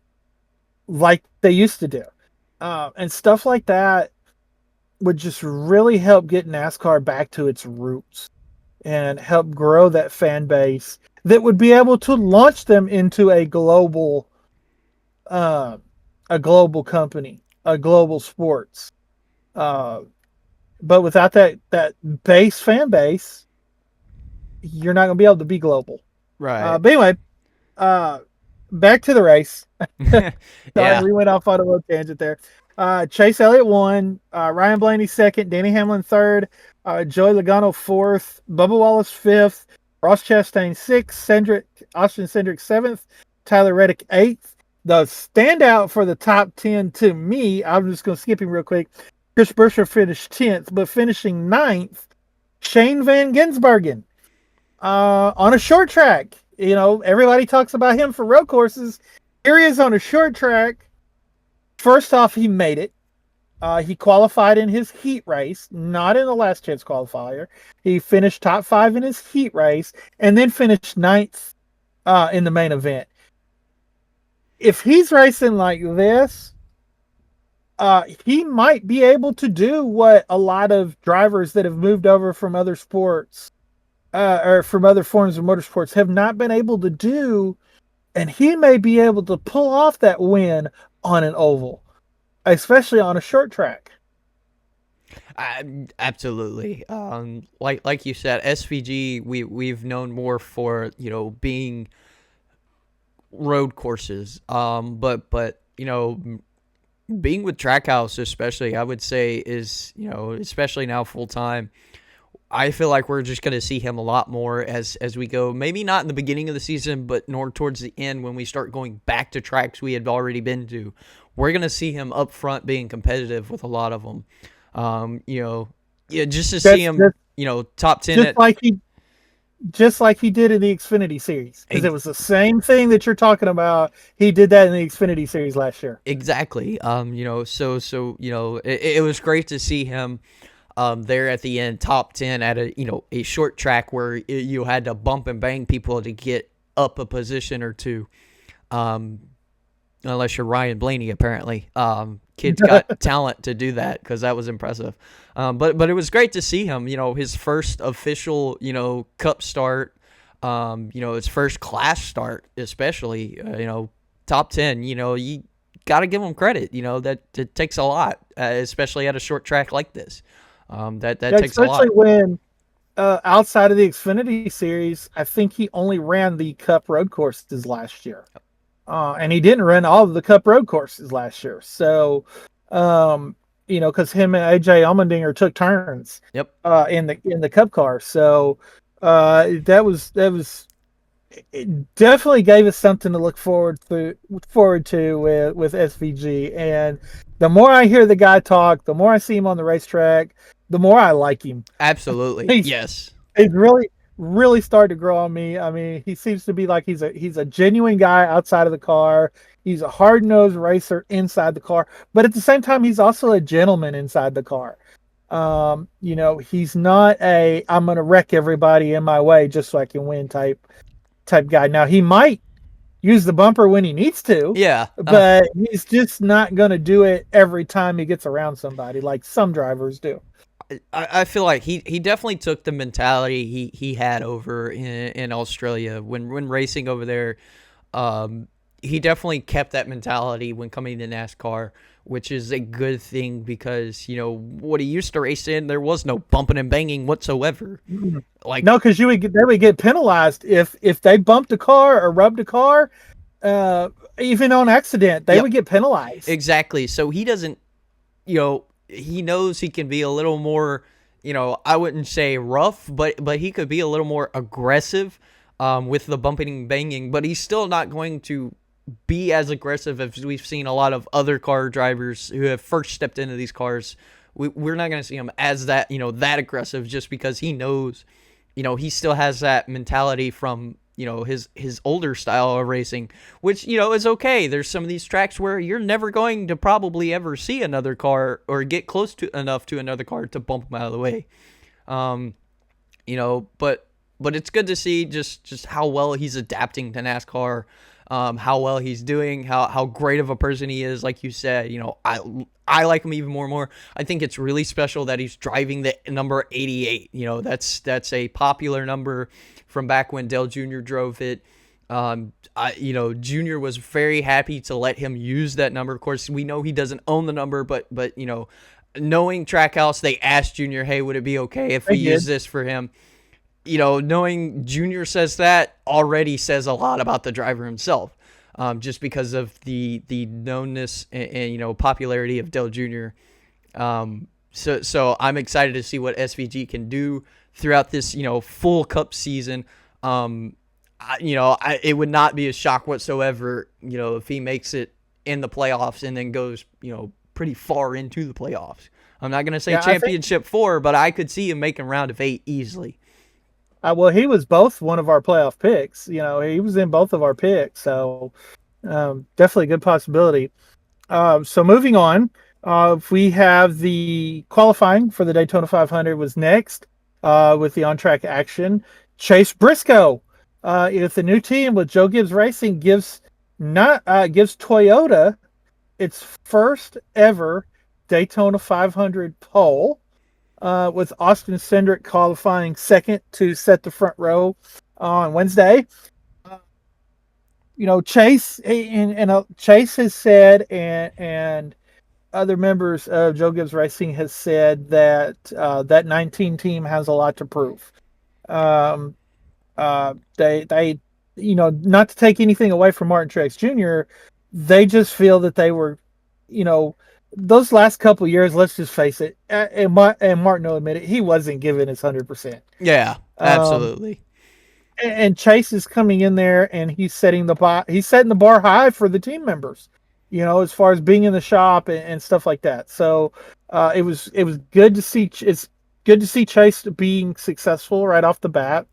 like they used to do. And stuff like that would just really help get NASCAR back to its roots and help grow that fan base that would be able to launch them into uh, a global company, a global sports. Uh, but without that base fan base, you're not going to be able to be global. Right. But anyway, back to the race. Sorry, Yeah. we went off on a little tangent there. Chase Elliott won. Ryan Blaney second. Denny Hamlin third. Joey Logano fourth. Bubba Wallace fifth. Ross Chastain sixth. Austin Cindric seventh. Tyler Reddick eighth. The standout for the top 10 to me, I'm just going to skip him real quick. Chris Buescher finished 10th, but finishing 9th, Shane Van Gisbergen on a short track. Everybody talks about him for road courses. Here he is on a short track. First off, he made it. He qualified in his heat race, not in the last chance qualifier. He finished top 5 in his heat race and then finished 9th in the main event. If he's racing like this, he might be able to do what a lot of drivers that have moved over from other sports or from other forms of motorsports have not been able to do. And he may be able to pull off that win on an oval, especially on a short track. Absolutely. Like you said, SVG we've known more for being road courses. But being with Trackhouse especially, I would say is especially now full time. I feel like we're just going to see him a lot more as we go. Maybe not in the beginning of the season, but more towards the end when we start going back to tracks we had already been to. We're going to see him up front being competitive with a lot of them. Just to see him, top 10 just like he did in the Xfinity Series, because it was the same thing that you're talking about. He did that in the Xfinity Series last year. Exactly. It was great to see him there at the end, top 10 at a short track where you had to bump and bang people to get up a position or two. Unless you're Ryan Blaney, apparently. Kid's got talent to do that because that was impressive. But it was great to see him, his first official, cup start, his first class start, especially, top 10, you got to give him credit, that it takes a lot, especially at a short track like this. That takes a lot. Especially when outside of the Xfinity Series, I think he only ran the Cup road courses last year. And he didn't run all of the Cup road courses last year. So, because him and AJ Allmendinger took turns. Yep. In the Cup car. So, that was it definitely gave us something to look forward to with SVG. And the more I hear the guy talk, the more I see him on the racetrack, the more I like him. Absolutely. Yes. He's really started to grow on me. I mean, he seems to be like he's a genuine guy outside of the car. He's a hard-nosed racer inside the car, but at the same time, he's also a gentleman inside the car. He's not I'm going to wreck everybody in my way just so I can win type guy. Now, he might use the bumper when he needs to. Yeah. But he's just not going to do it every time he gets around somebody like some drivers do. I feel like he definitely took the mentality he had over in Australia when racing over there. He definitely kept that mentality when coming to NASCAR, which is a good thing because what he used to race in, there was no bumping and banging whatsoever. Like no, because they would get penalized if they bumped a car or rubbed a car, even on accident. They would get penalized. Exactly. So he doesn't, he knows he can be a little more, I wouldn't say rough, but he could be a little more aggressive with the bumping and banging, but he's still not going to be as aggressive as we've seen a lot of other car drivers who have first stepped into these cars. We're not going to see him as that, that aggressive just because he knows, he still has that mentality from, his older style of racing, which, is okay. There's some of these tracks where you're never going to probably ever see another car or get close to enough to another car to bump them out of the way. But it's good to see just how well he's adapting to NASCAR, how well he's doing, how great of a person he is. Like you said, I like him even more and more. I think it's really special that he's driving the number 88. That's a popular number from back when Dale Jr. drove it. Junior was very happy to let him use that number. Of course, we know he doesn't own the number, but knowing Trackhouse, they asked Junior, hey, would it be okay if we use this for him? Knowing Junior says that already says a lot about the driver himself, just because of the knownness and popularity of Dale Jr. So I'm excited to see what SVG can do throughout this full Cup season. It would not be a shock whatsoever, if he makes it in the playoffs and then goes, pretty far into the playoffs. I'm not going to say championship 4, but I could see him making round of 8 easily. Well, he was both one of our playoff picks. He was in both of our picks. So definitely a good possibility. So moving on, we have the qualifying for the Daytona 500 was next with the on-track action. Chase Briscoe, with the new team with Joe Gibbs Racing, gives Toyota its first ever Daytona 500 pole, with Austin Cindric qualifying second to set the front row on Wednesday. Chase Chase has said, and other members of Joe Gibbs Racing has said that that 19 team has a lot to prove. They not to take anything away from Martin Truex Jr., they just feel that they were, those last couple years, let's just face it, and Martin will admit it, he wasn't giving his 100%. Yeah, absolutely. And Chase is coming in there and he's setting the bar high for the team members, as far as being in the shop and stuff like that. So it was good to see. It's good to see Chase being successful right off the bat.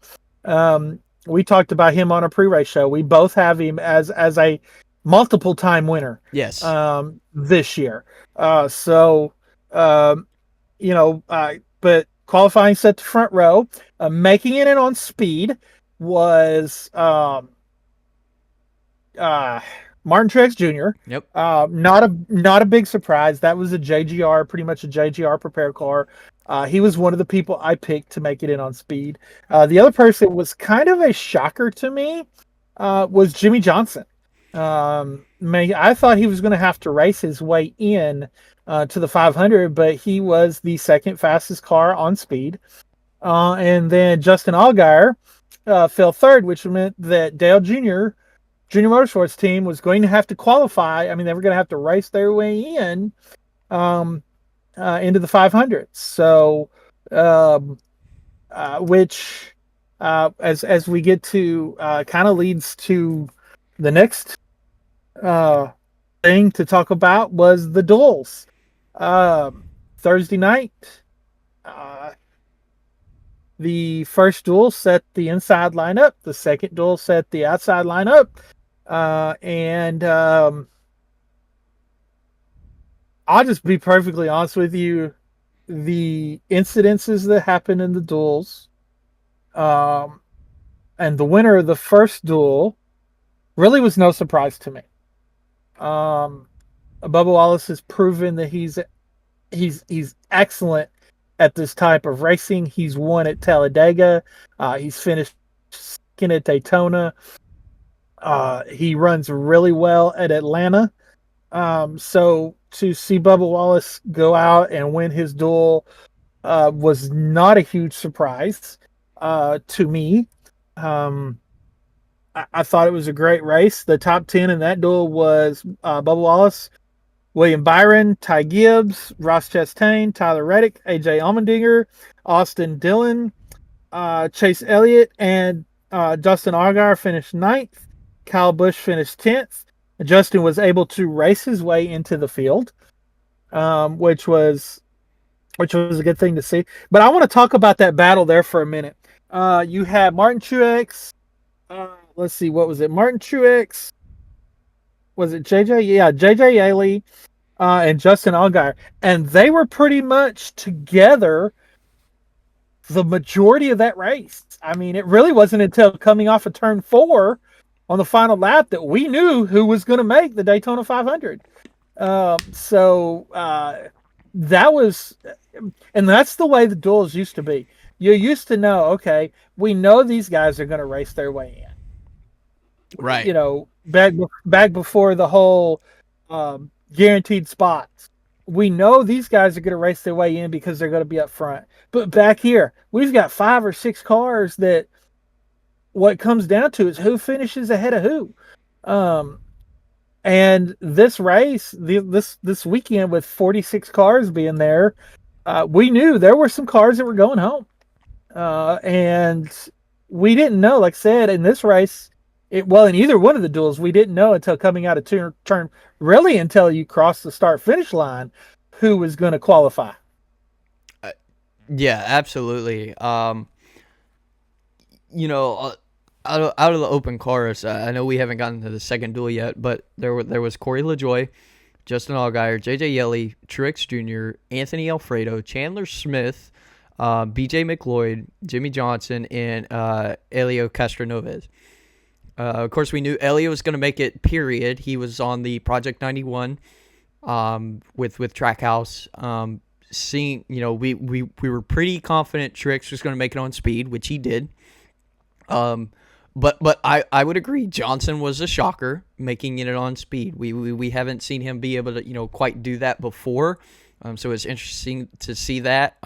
We talked about him on a pre-race show. We both have him as a multiple time winner. Yes. This year. But qualifying set to front row, making it in on speed was Martin Truex Jr. Yep. Not a big surprise. That was pretty much a JGR prepared car. He was one of the people I picked to make it in on speed. The other person was kind of a shocker to me, was Jimmy Johnson. I thought he was going to have to race his way in to the 500, but he was the second fastest car on speed. And then Justin Allgaier fell third, which meant that Dale Jr. Motorsports team was going to have to qualify. I mean, they were going to have to race their way in into the 500. So, which as we get to kind of leads to the next thing to talk about was the duels. Thursday night, the first duel set the inside lineup. The second duel set the outside lineup. And I'll just be perfectly honest with you. The incidences that happened in the duels, and the winner of the first duel really was no surprise to me. Bubba Wallace has proven that he's excellent at this type of racing. He's won at Talladega. He's finished second at Daytona. He runs really well at Atlanta. So to see Bubba Wallace go out and win his duel was not a huge surprise to me. I thought it was a great race. The top 10 in that duel was Bubba Wallace, William Byron, Ty Gibbs, Ross Chastain, Tyler Reddick, AJ Allmendinger, Austin Dillon, Chase Elliott, and Justin Allgaier finished 9th. Kyle Busch finished 10th. Justin was able to race his way into the field, which was a good thing to see. But I want to talk about that battle there for a minute. You had Martin Truex. Let's see, what was it? Martin Truex. Was it JJ? Yeah, JJ Yaley and Justin Allgaier. And they were pretty much together the majority of that race. I mean, it really wasn't until coming off of turn 4 on the final lap that we knew who was going to make the Daytona 500. That was, and that's the way the duels used to be. You used to know, okay, we know these guys are going to race their way in. Right. You know, back before the whole guaranteed spots. We know these guys are going to race their way in because they're going to be up front. But back here, we've got 5 or 6 cars that what it comes down to is who finishes ahead of who. And this race, this weekend with 46 cars being there, we knew there were some cars that were going home. And we didn't know, like I said, in this race, in either one of the duels, we didn't know until coming out of turn, really until you cross the start-finish line, who was going to qualify. Yeah, absolutely. You know, out of the open cars, I know we haven't gotten to the second duel yet, but there was Corey LaJoie, Justin Allgaier, JJ Yeley, Truex Jr., Anthony Alfredo, Chandler Smith, BJ McLeod, Jimmy Johnson, and Elio Castroneves. Of course, we knew Elio was going to make it, period. He was on the Project 91 with Trackhouse. Seeing, you know, we were pretty confident Truex was going to make it on speed, which he did. But I would agree, Johnson was a shocker making it on speed. We haven't seen him be able to, you know, quite do that before. So it's interesting to see that.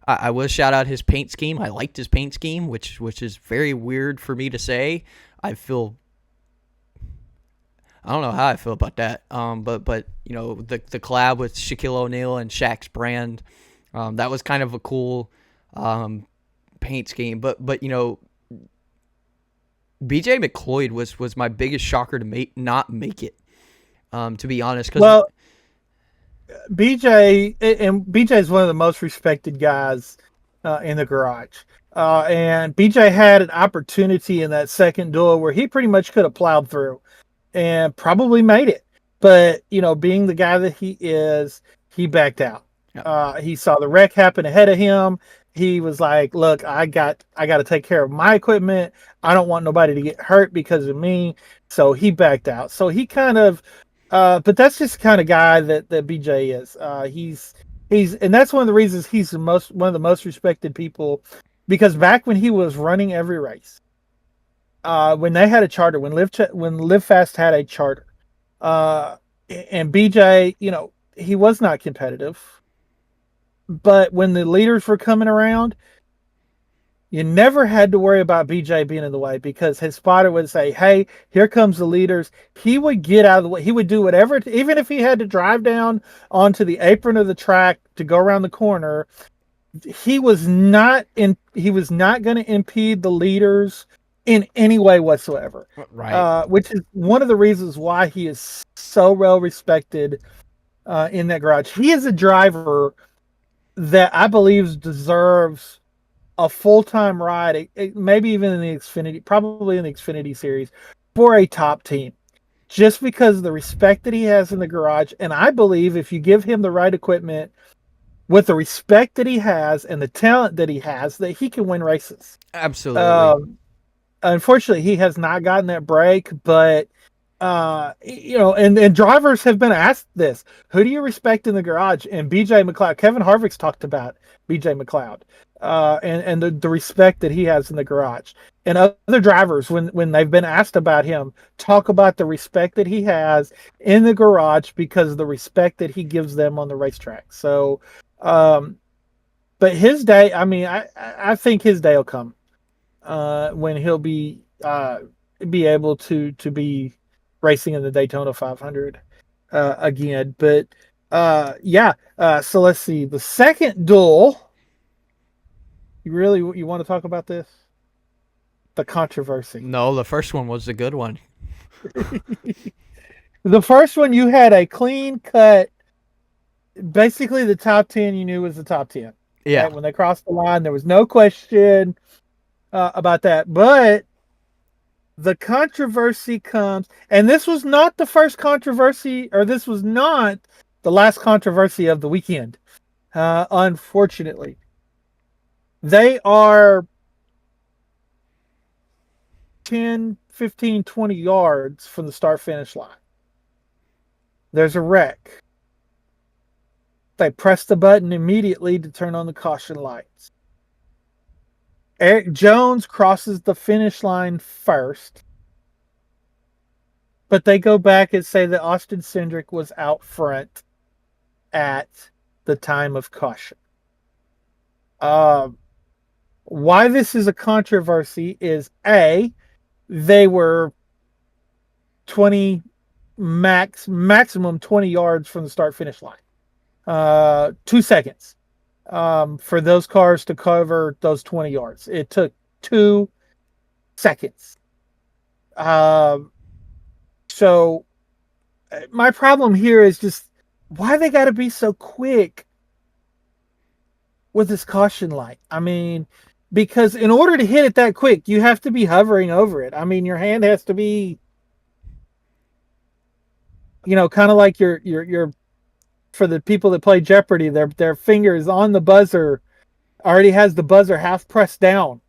I will shout out his paint scheme. I liked his paint scheme, which is very weird for me to say. I don't know how I feel about that. But you know, the collab with Shaquille O'Neal and Shaq's brand, that was kind of a cool paint scheme. But you know, BJ McLeod was my biggest shocker to not make it. To be honest, well, BJ is one of the most respected guys in the garage. And BJ had an opportunity in that second duel where he pretty much could have plowed through and probably made it. But, you know, being the guy that he is, he backed out. Yep. He saw the wreck happen ahead of him. He was like, look, I got to take care of my equipment. I don't want nobody to get hurt because of me. So he backed out. So he kind of, but that's just the kind of guy that BJ is. He's, and that's one of the reasons he's one of the most respected people. Because back when he was running every race, when they had a charter, when Live Fast had a charter, and BJ, you know, he was not competitive. But when the leaders were coming around, you never had to worry about BJ being in the way because his spotter would say, hey, here comes the leaders. He would get out of the way. He would do whatever, even if he had to drive down onto the apron of the track to go around the corner. He was not going to impede the leaders in any way whatsoever. Right. Which is one of the reasons why he is so well respected in that garage. He is a driver that I believe deserves a full-time ride, maybe even in the probably in the Xfinity series, for a top team. Just because of the respect that he has in the garage. And I believe if you give him the right equipment, with the respect that he has and the talent that he has, that he can win races. Absolutely. Unfortunately, he has not gotten that break, but you know, and drivers have been asked this: who do you respect in the garage? And BJ McLeod, Kevin Harvick's talked about BJ McLeod, and the respect that he has in the garage. And other drivers, when they've been asked about him, talk about the respect that he has in the garage because of the respect that he gives them on the racetrack. So, but his day, I mean, I think his day will come when he'll be able to be racing in the Daytona 500 again. But so let's see. The second duel, you want to talk about this? The controversy. No, the first one was the good one. The first one, you had a clean cut. Basically, the top 10 you knew was the top 10. Yeah. Right? When they crossed the line, there was no question about that. But the controversy comes, and this was not the first controversy, or this was not the last controversy of the weekend, unfortunately. They are 10, 15, 20 yards from the start finish line. There's a wreck. They press the button immediately to turn on the caution lights. Eric Jones crosses the finish line first, but they go back and say that Austin Cindric was out front at the time of caution. Why this is a controversy is A, they were 20 maximum 20 yards from the start finish line. 2 seconds for those cars to cover those 20 yards. It took 2 seconds. So my problem here is just why they got to be so quick with this caution light. I mean, because in order to hit it that quick, you have to be hovering over it. I mean, your hand has to be, kind of like your for the people that play Jeopardy, their fingers on the buzzer already has the buzzer half pressed down,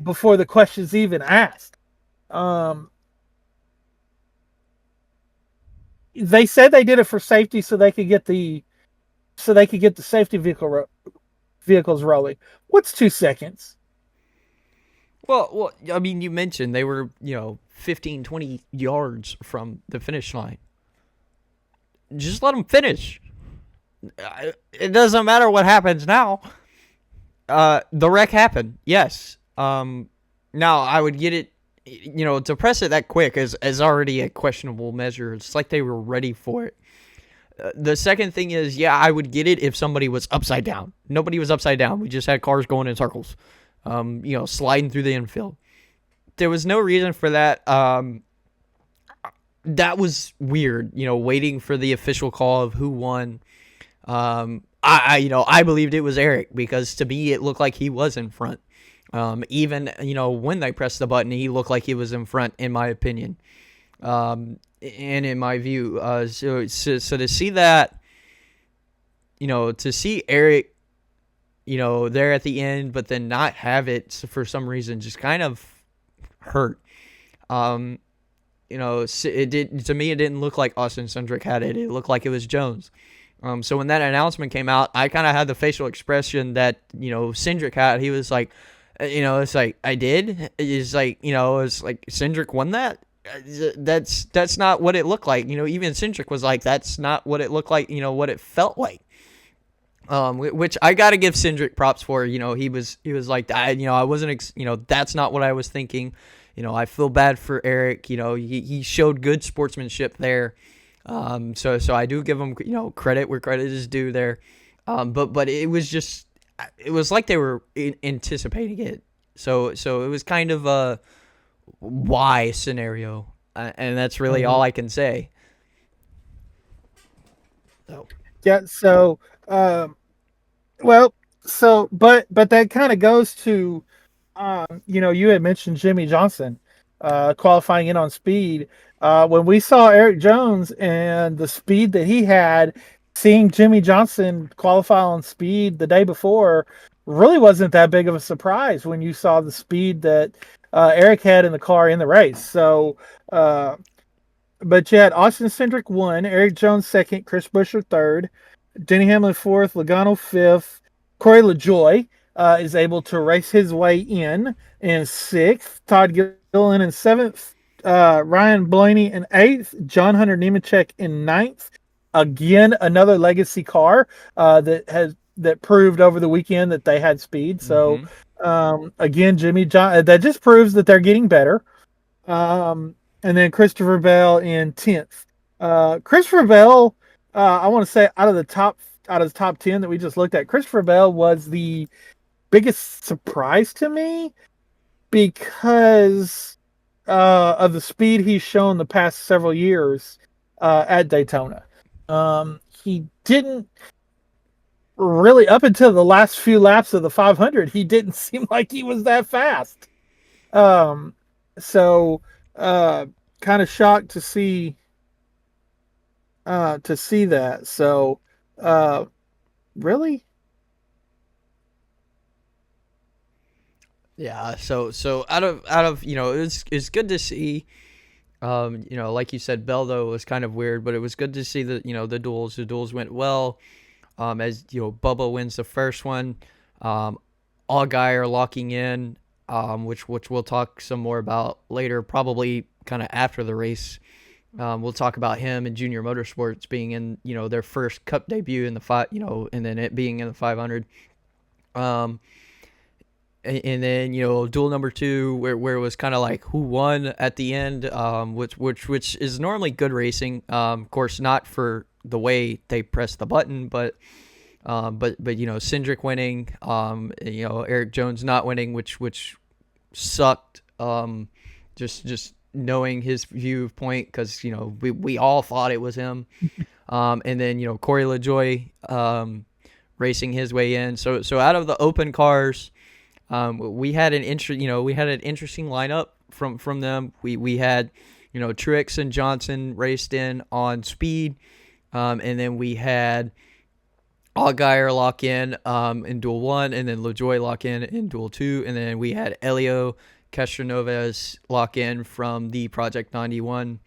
before the question's even asked. They said they did it for safety so they could get the safety vehicles rolling. What's 2 seconds? Well, I mean, you mentioned they were, 15, 20 yards from the finish line. Just let them finish. It doesn't matter what happens now. The wreck happened, yes. Now, I would get it, to press it that quick is already a questionable measure. It's like they were ready for it. The second thing is, I would get it if somebody was upside down. Nobody was upside down. We just had cars going in circles, sliding through the infield. There was no reason for that. That was weird, waiting for the official call of who won. I believed it was Eric because to me it looked like he was in front. Even when they pressed the button, he looked like he was in front, in my opinion. And in my view, so to see that, to see Eric, there at the end, but then not have it for some reason, just kind of hurt. It did to me. It didn't look like Austin Cindric had it. It looked like it was Jones. So when that announcement came out, I kind of had the facial expression that Cindric had. He was like, it's like I did. It's like it's like Cindric won that. That's not what it looked like. Even Cindric was like, that's not what it looked like. What it felt like. Which I got to give Cindric props for. He was like, I wasn't. That's not what I was thinking. I feel bad for Eric. He showed good sportsmanship there. So I do give him credit where credit is due there. But it was like they were anticipating it. So it was kind of a why scenario, and that's really all I can say. So. Yeah. So, but that kind of goes to, you had mentioned Jimmie Johnson, qualifying in on speed. When we saw Eric Jones and the speed that he had, seeing Jimmie Johnson qualify on speed the day before really wasn't that big of a surprise when you saw the speed that Eric had in the car in the race. So, but you had Austin Cindric 1, Eric Jones 2nd, Chris Buescher 3rd, Denny Hamlin 4th, Logano 5th, Corey LaJoie is able to race his way in 6th, Todd Gilliland in 7th, Ryan Blaney in 8th, John Hunter Nemechek in 9th. Again, another legacy car that proved over the weekend that they had speed. So again, that just proves that they're getting better. And then Christopher Bell in 10th. Christopher Bell, I want to say out of the top 10 that we just looked at, Christopher Bell was the biggest surprise to me because of the speed he's shown the past several years at Daytona. He didn't really, up until the last few laps of the 500, he didn't seem like he was that fast. So kind of shocked to see that. So really, Yeah. So out of it's good to see. Like you said, Beldo was kind of weird, but it was good to see that the duels. The duels went well. As Bubba wins the first one. Allgaier locking in, which we'll talk some more about later, probably kind of after the race. We'll talk about him and Junior Motorsports being in their first Cup debut in the and then it being in the 500. And then duel number 2 where it was kind of like who won at the end, which is normally good racing. Of course, not for the way they press the button, but Cindric winning, Eric Jones not winning, which sucked. Just knowing his viewpoint, because we all thought it was him. And then Corey LaJoie racing his way in. So out of the open cars, we had an interesting lineup from them. We had Truex and Johnson raced in on speed, and then we had Allgaier lock in Duel 1, and then LaJoie lock in Duel 2, and then we had Elio Castroneves lock in from the Project 91.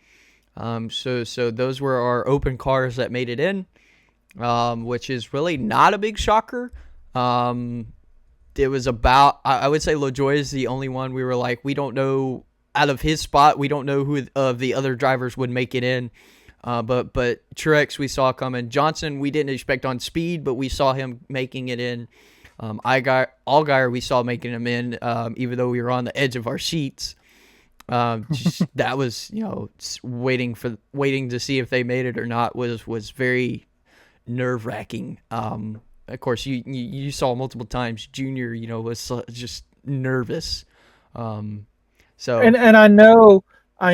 So those were our open cars that made it in, which is really not a big shocker. It was about, I would say LaJoie is the only one we were like, we don't know, out of his spot, we don't know who of the other drivers would make it in. But Truex we saw coming. Johnson we didn't expect on speed, but we saw him making it in. Allgaier we saw making him in, even though we were on the edge of our seats. That was waiting to see if they made it or not was very nerve wracking. Of course, you saw multiple times Junior, was just nervous. So and I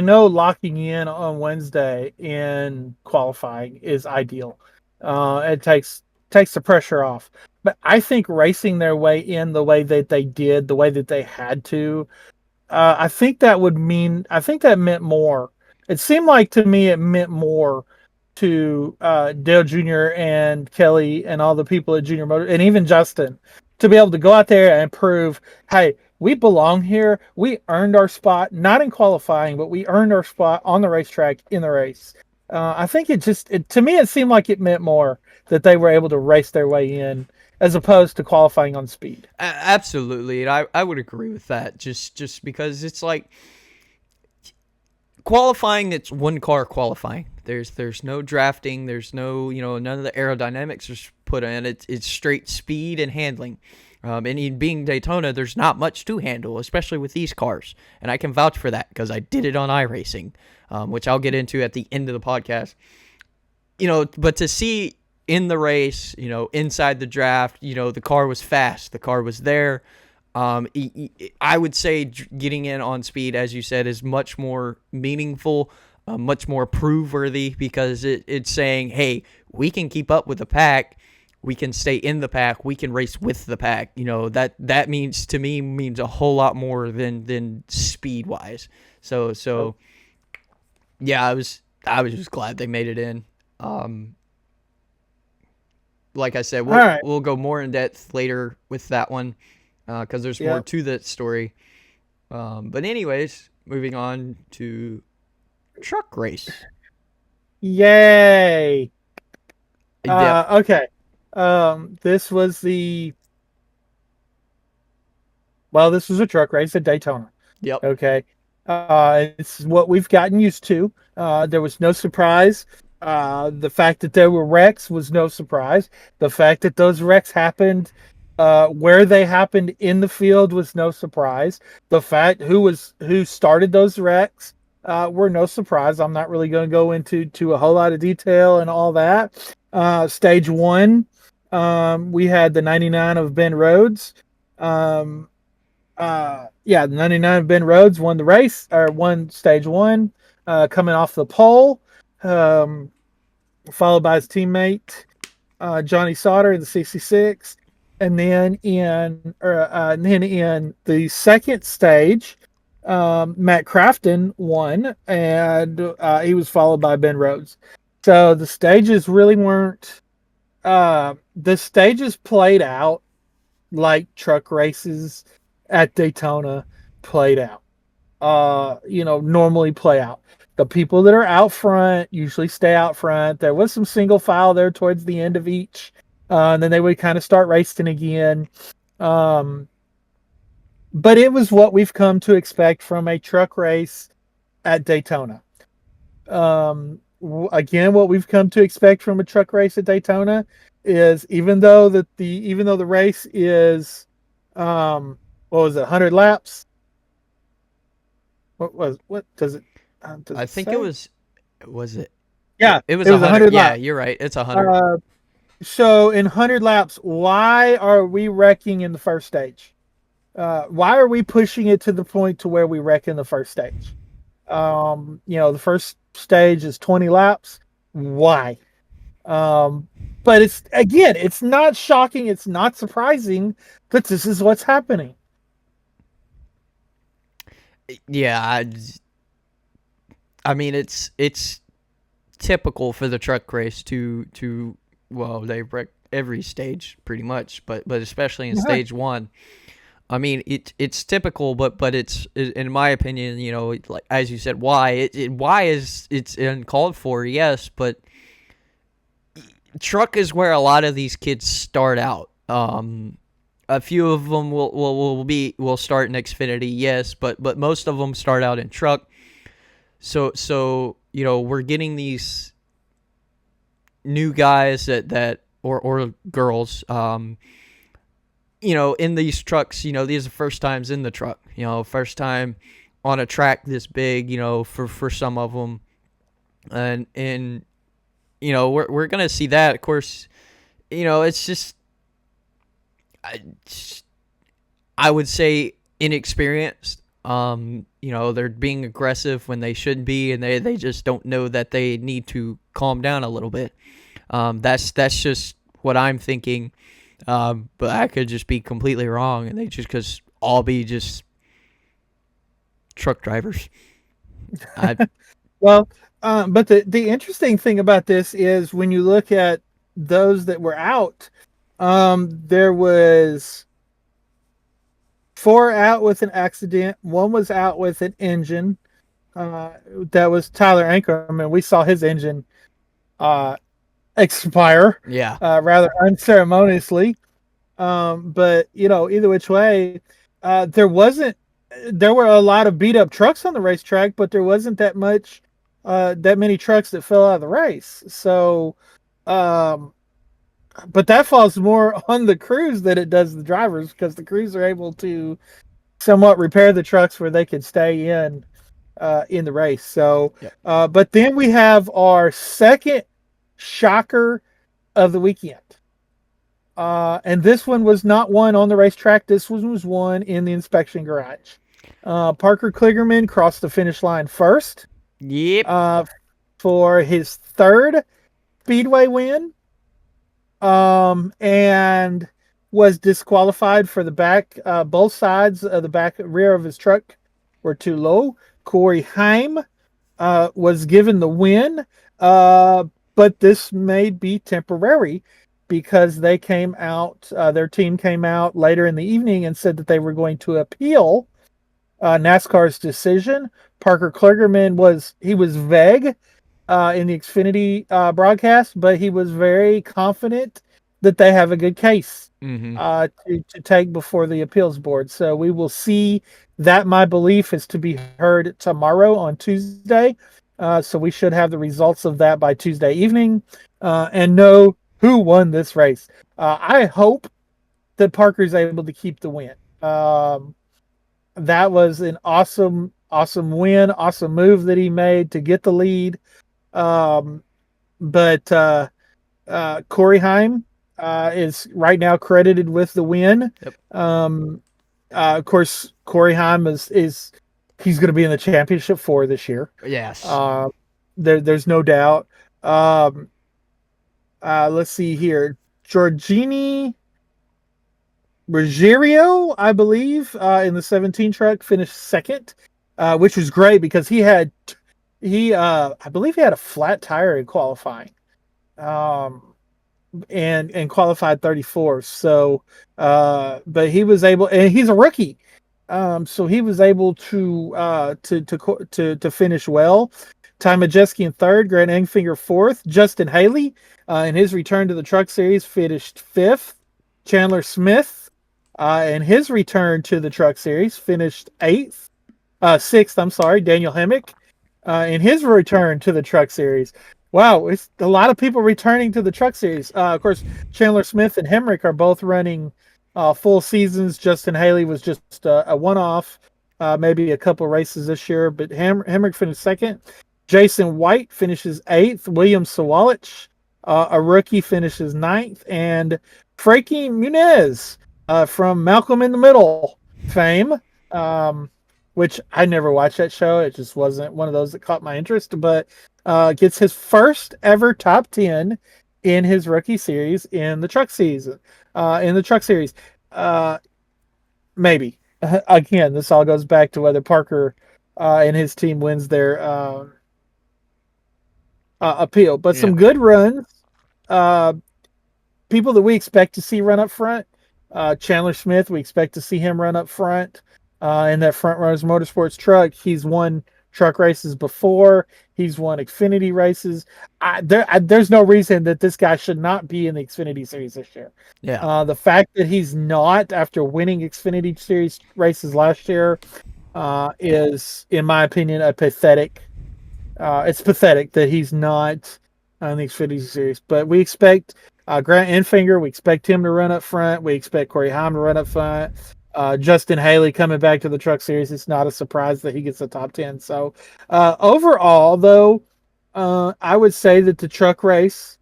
know locking in on Wednesday in qualifying is ideal. It takes the pressure off. But I think racing their way in the way that they did, the way that they had to, I think that meant more. It seemed like to me it meant more to Dale Jr. and Kelly and all the people at Junior Motor, and even Justin, to be able to go out there and prove, hey, we belong here. We earned our spot, not in qualifying, but we earned our spot on the racetrack in the race. I think to me, it seemed like it meant more that they were able to race their way in as opposed to qualifying on speed. Absolutely. And I would agree with that, just because it's like qualifying, it's one car qualifying. There's no drafting. There's no, none of the aerodynamics are put in. It's straight speed and handling. And in being Daytona, there's not much to handle, especially with these cars. And I can vouch for that because I did it on iRacing, which I'll get into at the end of the podcast. But to see in the race, inside the draft, the car was fast. The car was there. I would say getting in on speed, as you said, is much more meaningful, much more prove-worthy, because it's saying, hey, we can keep up with the pack. We can stay in the pack. We can race with the pack. That means, to me, means a whole lot more than speed-wise. So yeah, I was just glad they made it in. Like I said, we'll go more in depth later with that one, because there's more to that story. But anyways, moving on to truck race. Yay! Okay. This was this was a truck race at Daytona. Yep. Okay. It's what we've gotten used to. There was no surprise. The fact that there were wrecks was no surprise. The fact that those wrecks happened where they happened in the field was no surprise. The fact who started those wrecks were no surprise. I'm not really going to go into a whole lot of detail and all that. Stage 1, we had the 99 of Ben Rhodes. The 99 of Ben Rhodes won the race, or won stage 1, coming off the pole, followed by his teammate Johnny Sauter in the 66. And then in the second stage, Matt Crafton won, and he was followed by Ben Rhodes. So the stages really weren't. The stages played out like truck races, at Daytona played out. Normally play out. The people that are out front usually stay out front. There was some single file there towards the end of each, and then they would kind of start racing again. Um, but it was what we've come to expect from a truck race at Daytona. Again, what we've come to expect from a truck race at Daytona is even though the race is, what was it, 100 laps? What does I it think it say? was it? Yeah, It was it was 100. 100 Yeah, laps. you're right. It's 100. Uh, so in 100 laps, why are we wrecking in the first stage? Why are we pushing it to the point to where we wreck in the first stage? The first stage is 20 laps. Why? Um, but it's not shocking. It's not surprising that this is what's happening. Yeah, I mean it's typical for the truck race to well, they wreck every stage pretty much, but especially in Yeah. stage 1. I mean, it's typical, but it's, in my opinion, like as you said, why is it's uncalled for? Yes, but truck is where a lot of these kids start out. A few of them will start in Xfinity, yes, but most of them start out in truck. So we're getting these new guys that or girls, in these trucks. These are first times in the truck. First time on a track this big. For some of them, and we're gonna see that. Of course, it's just I would say inexperienced. They're being aggressive when they shouldn't be, and they just don't know that they need to calm down a little bit. That's just what I'm thinking. But I could just be completely wrong, and they just because all be just truck drivers. I Well, but the interesting thing about this is when you look at those that were out, there was 4 out with an accident. 1 was out with an engine. That was Tyler Ankerman. We saw his engine uh, expire yeah. rather unceremoniously. But either which way, there wasn't. There were a lot of beat up trucks on the racetrack, but there wasn't that many trucks that fell out of the race. So, um, but that falls more on the crews than it does the drivers because the crews are able to somewhat repair the trucks where they can stay in the race. So, Yep. but then we have our second shocker of the weekend. And this one was not won on the racetrack. This one was won in the inspection garage. Parker Kligerman crossed the finish line first Yep. for his third Speedway win, and was disqualified for the back. Both sides of the back rear of his truck were too low. Corey Heim was given the win, but this may be temporary because they came out, their team came out later in the evening and said that they were going to appeal NASCAR's decision. Parker Kligerman was vague in the Xfinity broadcast, but he was very confident that they have a good case Mm-hmm. to take before the appeals board. So we will see that. My belief is to be heard tomorrow on Tuesday. So we should have the results of that by Tuesday evening and know who won this race. I hope that Parker's able to keep the win. That was an awesome win, awesome move that he made to get the lead. But Corey Heim is right now credited with the win. Yep. Of course, Corey Heim is he's going to be in the championship for this year. Yes. There's no doubt. Let's see here. Giorgini Ruggiero, I believe, in the 17 truck finished second, which was great because I believe he had a flat tire in qualifying. and qualified 34th. So, but he was able, and he's a rookie. So he was able to finish well. Ty Majeski in third, Grant Engfinger fourth, Justin Haley in his return to the Truck Series finished fifth. Chandler Smith in his return to the Truck Series finished sixth. I'm sorry, Daniel Hemmick in his return to the Truck Series. Wow, it's a lot of people returning to the Truck Series. Of course, Chandler Smith and Hemrick are both running full seasons. Justin Haley was just a one-off, maybe a couple races this year, but Hemrick finished second. Jason White finishes eighth. William Sawalich, a rookie, finishes ninth. And Frankie Muniz from Malcolm in the Middle fame, which I never watched that show. It just wasn't one of those that caught my interest, but gets his first ever top 10 in his rookie series in the truck season. Maybe. Again, this all goes back to whether Parker and his team wins their appeal. But some good runs. People that we expect to see run up front. Chandler Smith, we expect to see him run up front in that Front Runners Motorsports truck. He's won truck races before. He's won Xfinity races. There's no reason that this guy should not be in the Xfinity Series this year. Yeah. The fact that he's not, after winning Xfinity Series races last year, is, in my opinion, a pathetic. It's pathetic that he's not on the Xfinity Series. But we expect Grant Enfinger. We expect him to run up front. We expect Corey Heim to run up front. Justin Haley coming back to the Truck Series. It's not a surprise that he gets the top 10. So overall, though, I would say that the truck race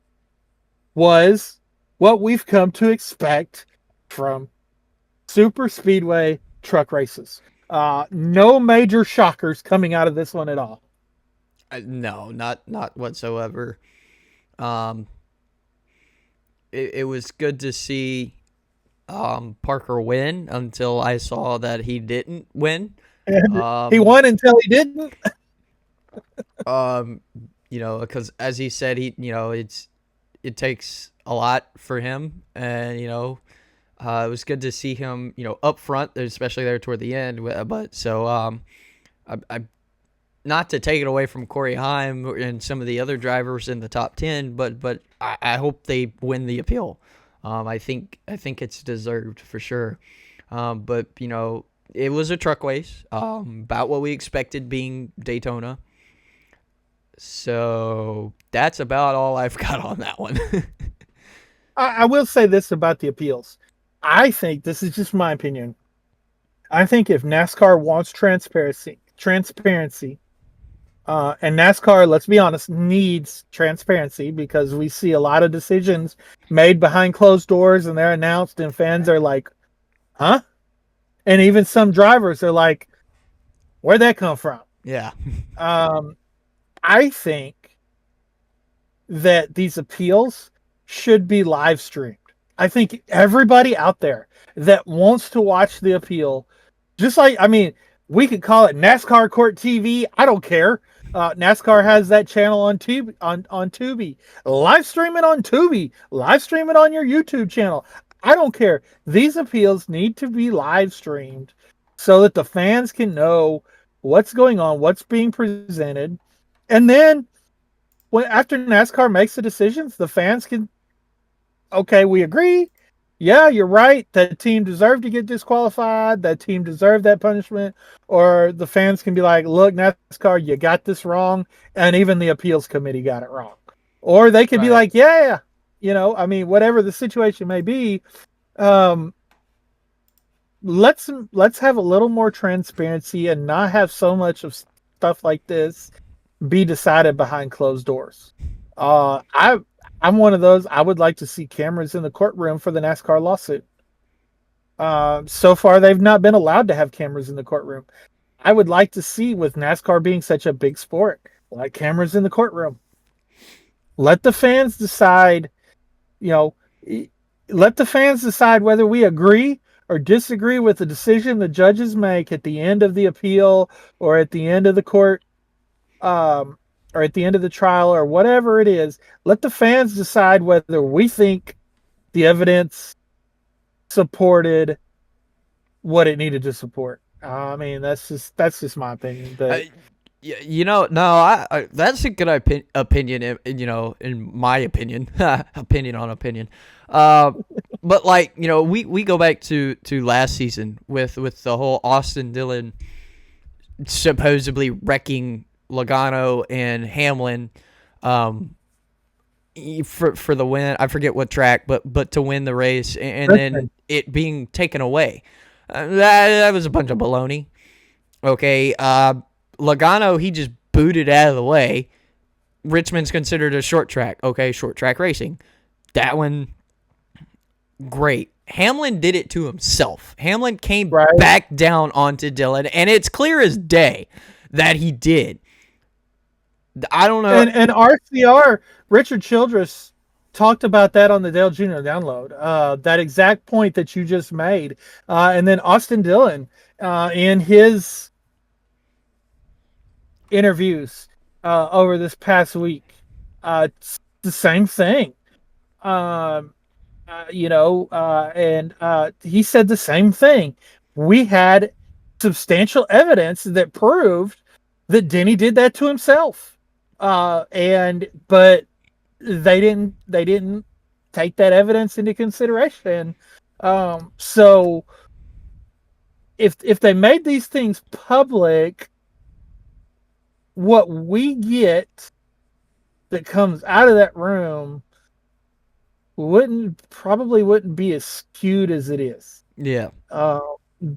was what we've come to expect from super speedway truck races. No major shockers coming out of this one at all. No, not whatsoever. It was good to see Parker win until I saw that he didn't win. He won until he didn't. Because as he said, it takes a lot for him, and it was good to see him, up front, especially there toward the end. But so I not to take it away from Corey Heim and some of the other drivers in the top 10, but I hope they win the appeal. I think it's deserved for sure. But it was a truck race, about what we expected being Daytona. So that's about all I've got on that one. I will say this about the appeals. I think, this is just my opinion, I think if NASCAR wants transparency, and NASCAR, let's be honest, needs transparency, because we see a lot of decisions made behind closed doors and they're announced and fans are like, huh? And even some drivers are like, where'd that come from? Yeah. I think that these appeals should be live streamed. I think everybody out there that wants to watch the appeal, we could call it NASCAR Court TV. I don't care. NASCAR has that channel on Tubi. On Tubi. Live stream it on Tubi. Live stream it on your YouTube channel. I don't care. These appeals need to be live streamed so that the fans can know what's going on, what's being presented. And then after NASCAR makes the decisions, the fans can, okay, we agree. Yeah, you're right. That team deserved to get disqualified. That team deserved that punishment. Or the fans can be like, look, NASCAR, you got this wrong. And even the appeals committee got it wrong. Or they could be like, yeah, whatever the situation may be. Let's have a little more transparency and not have so much of stuff like this be decided behind closed doors. I'm one of those. I would like to see cameras in the courtroom for the NASCAR lawsuit. So far, they've not been allowed to have cameras in the courtroom. I would like to see, with NASCAR being such a big sport, like cameras in the courtroom. Let the fans decide, let the fans decide whether we agree or disagree with the decision the judges make at the end of the appeal or at the end of the court or at the end of the trial or whatever it is, let the fans decide whether we think the evidence supported what it needed to support. I mean, that's just my opinion. But that's a good opinion. In my opinion, opinion on opinion. But we go back to last season with the whole Austin Dillon supposedly wrecking Logano and Hamlin, for the win. I forget what track, but to win the race, and then it being taken away. That was a bunch of baloney. Okay, Logano, he just booted out of the way. Richmond's considered a short track. Okay, short track racing. That one, great. Hamlin did it to himself. Hamlin came back down onto Dillon, and it's clear as day that he did. I don't know. And RCR, Richard Childress, talked about that on the Dale Jr. download. That exact point that you just made. And then Austin Dillon, in his interviews over this past week, it's the same thing. And he said the same thing. We had substantial evidence that proved that Denny did that to himself. But they didn't take that evidence into consideration. So if they made these things public, what we get that comes out of that room probably wouldn't be as skewed as it is. Yeah.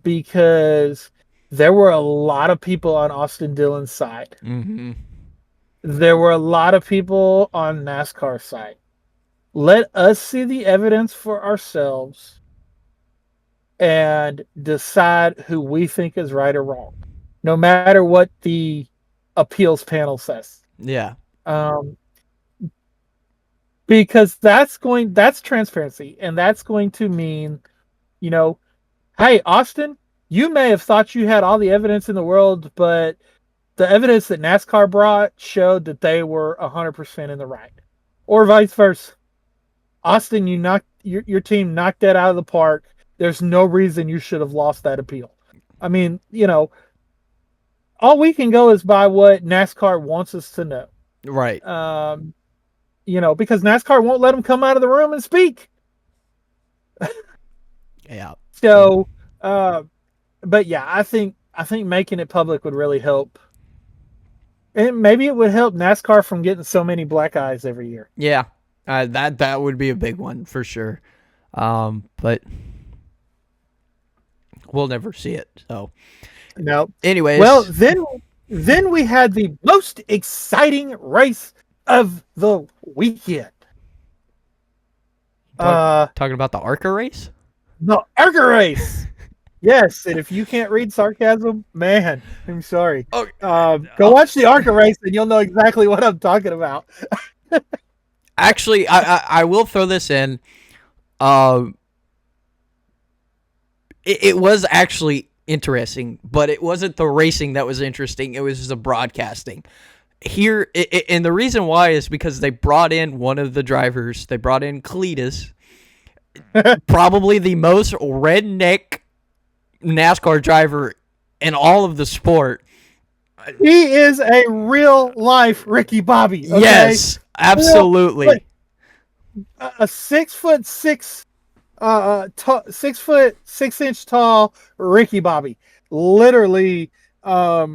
Because there were a lot of people on Austin Dillon's side. Mm-hmm. There were a lot of people on NASCAR's side. Let us see the evidence for ourselves and decide who we think is right or wrong, no matter what the appeals panel says. Yeah. Because that's transparency, and that's going to mean, hey, Austin, you may have thought you had all the evidence in the world, but the evidence that NASCAR brought showed that they were 100% in the right, or vice versa. Austin, your team knocked that out of the park. There's no reason you should have lost that appeal. I mean, all we can go is by what NASCAR wants us to know. Right. Because NASCAR won't let them come out of the room and speak. Yeah. So, but yeah, I think making it public would really help. And maybe it would help NASCAR from getting so many black eyes every year. Yeah. That would be a big one for sure. But we'll never see it. So no. Anyways. Well, then we had the most exciting race of the weekend. Talking about the ARCA race? The ARCA race. Yes, and if you can't read sarcasm, man, I'm sorry. Okay. Go watch the ARCA race and you'll know exactly what I'm talking about. Actually, I will throw this in. It was actually interesting, but it wasn't the racing that was interesting. It was the broadcasting. Here, and the reason why is because they brought in one of the drivers. They brought in Cletus, probably the most redneck NASCAR driver in all of the sport. He is a real life Ricky Bobby. Okay? Yes, absolutely. A 6'6", 6'6" tall Ricky Bobby. Literally, what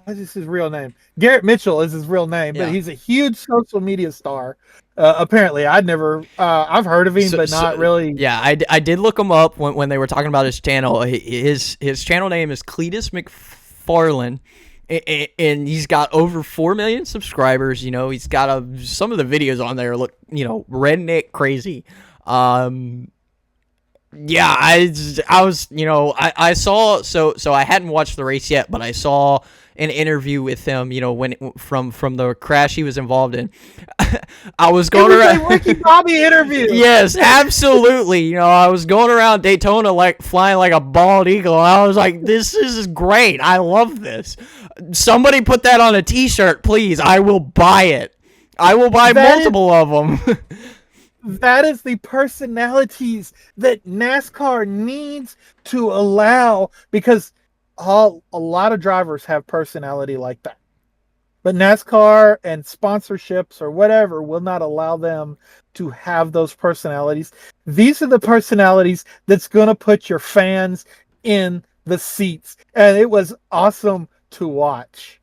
is his real name? Garrett Mitchell is his real name, but he's a huge social media star. Apparently, I've heard of him, but not really. Yeah, I did look him up when they were talking about his channel. His channel name is Cletus McFarlane, and he's got over 4 million subscribers. He's got some of the videos on there look, redneck crazy. Yeah, I was, I saw, so I hadn't watched the race yet, but I saw an interview with him, when from the crash he was involved in. I was going around a Ricky Bobby interview. Yes, absolutely. I was going around Daytona like flying like a bald eagle, and I was like, this is great. I love this. Somebody put that on a t-shirt, please. I will buy it. I will buy multiple of them. That is the personalities that NASCAR needs to allow, because a lot of drivers have personality like that. But NASCAR and sponsorships or whatever will not allow them to have those personalities. These are the personalities that's going to put your fans in the seats. And it was awesome to watch.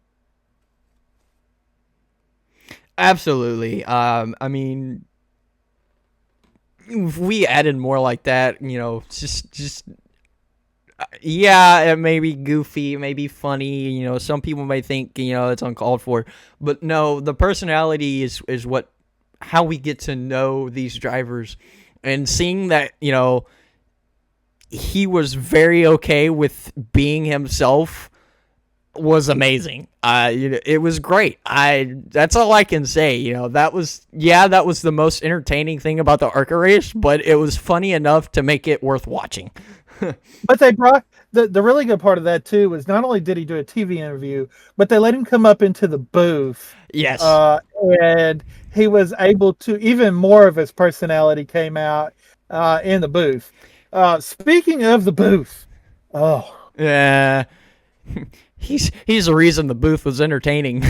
Absolutely. I mean, if we added more like that, just yeah, it may be goofy, it may be funny, some people may think, it's uncalled for, but no, the personality is how we get to know these drivers, and seeing that, he was very okay with being himself was amazing. It was great. That's all I can say. That was the most entertaining thing about the ARCA race, but it was funny enough to make it worth watching. But they brought the really good part of that too was not only did he do a TV interview, but they let him come up into the booth. Yes. And he was able to, even more of his personality came out in the booth. Speaking of the booth, yeah, he's the reason the booth was entertaining.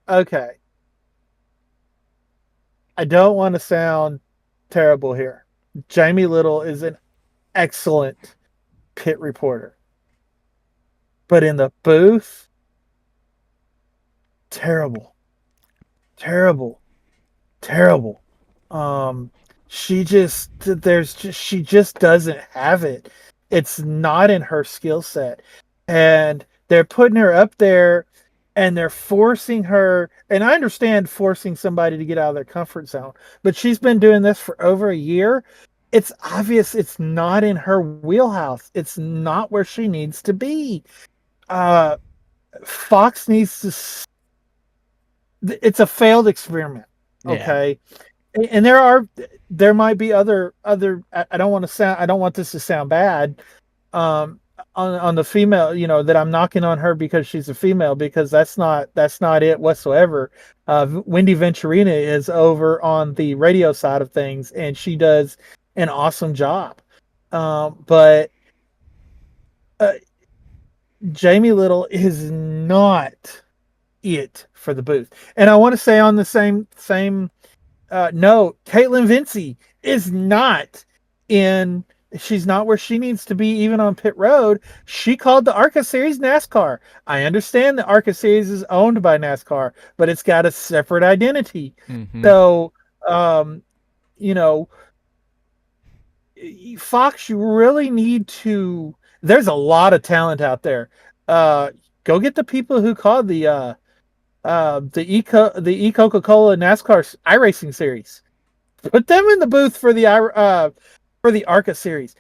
Okay. I don't want to sound terrible here. Jamie Little is an excellent pit reporter. But in the booth, terrible. She just doesn't have it. It's not in her skill set. And they're putting her up there and they're forcing her, and I understand forcing somebody to get out of their comfort zone, but she's been doing this for over a year. It's obvious it's not in her wheelhouse. It's not where she needs to be. Fox needs to. It's a failed experiment. Okay. Yeah. And there might be other. I don't want this to sound bad. On the female, that I'm knocking on her because she's a female, because that's not it whatsoever. Wendy Venturina is over on the radio side of things, and she does an awesome job. But Jamie Little is not it for the booth. And I want to say on the same note, Caitlin Vincey is not in. She's not where she needs to be, even on pit road. She called the ARCA Series NASCAR. I understand the ARCA Series is owned by NASCAR, but it's got a separate identity. Mm-hmm. So, Fox, you really need to. There's a lot of talent out there. Go get the people who called the Coca-Cola NASCAR iRacing Series. Put them in the booth for the ARCA Series,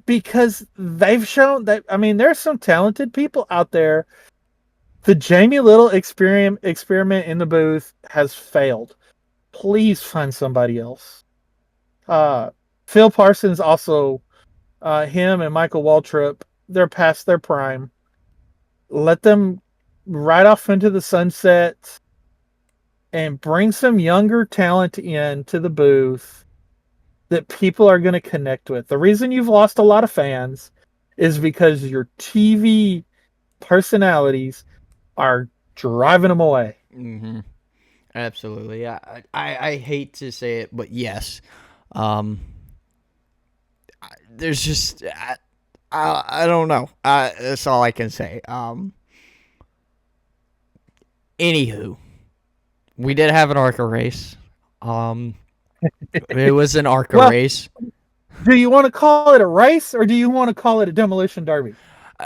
because they've shown that. I mean, there's some talented people out there. The Jamie Little experiment in the booth has failed. Please find somebody else. Phil Parsons also, him and Michael Waltrip, they're past their prime. Let them ride off into the sunset and bring some younger talent into the booth that people are going to connect with. The reason you've lost a lot of fans is because your TV personalities are driving them away. Mm-hmm. Absolutely. I hate to say it, but yes. There's just I don't know. That's all I can say. Anywho, we did have an ARCA race. It was an ARCA race. Do you want to call it a race, or do you want to call it a demolition derby?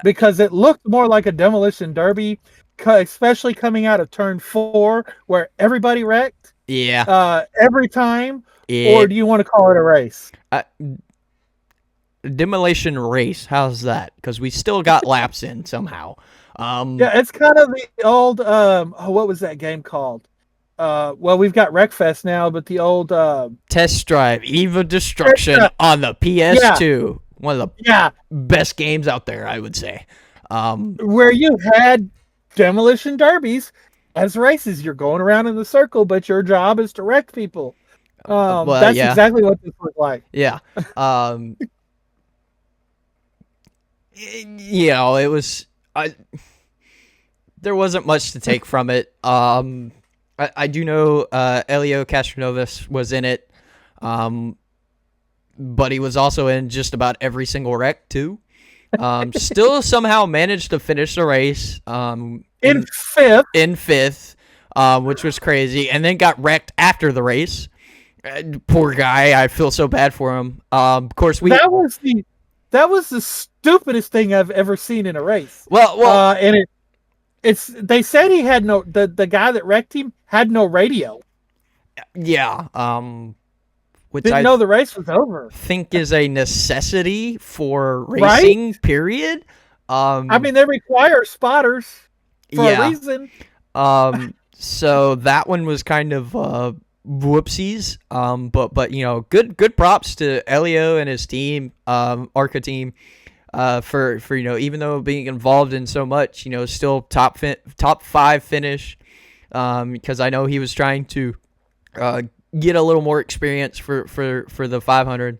Because it looked more like a demolition derby, especially coming out of turn 4 where everybody wrecked. Yeah. Every time. Or do you want to call it a race? demolition race. How's that? Because we still got laps in somehow. Yeah, it's kind of the old what was that game called? Well, we've got Wreckfest now, but the old Test Drive Eve of Destruction on the PS2. One of the best games out there, I would say. Where you had demolition derbies as races. You're going around in the circle, but your job is to wreck people. That's exactly what this was like. Yeah. It was. There wasn't much to take from it. I do know Elio Castroneves was in it, but he was also in just about every single wreck too. Still somehow managed to finish the race in fifth, which was crazy, and then got wrecked after the race. Poor guy, I feel so bad for him. Of course, that was the stupidest thing I've ever seen in a race. Well, and they said he had the guy that wrecked him had no radio. Yeah. Which didn't know the race was over. Think is a necessity for racing, right? Period. I mean, they require spotters for a reason. So that one was kind of whoopsies. But good props to Elio and his team, ARCA team, for even though being involved in so much, still top 5 finish. Because I know he was trying to get a little more experience for the 500.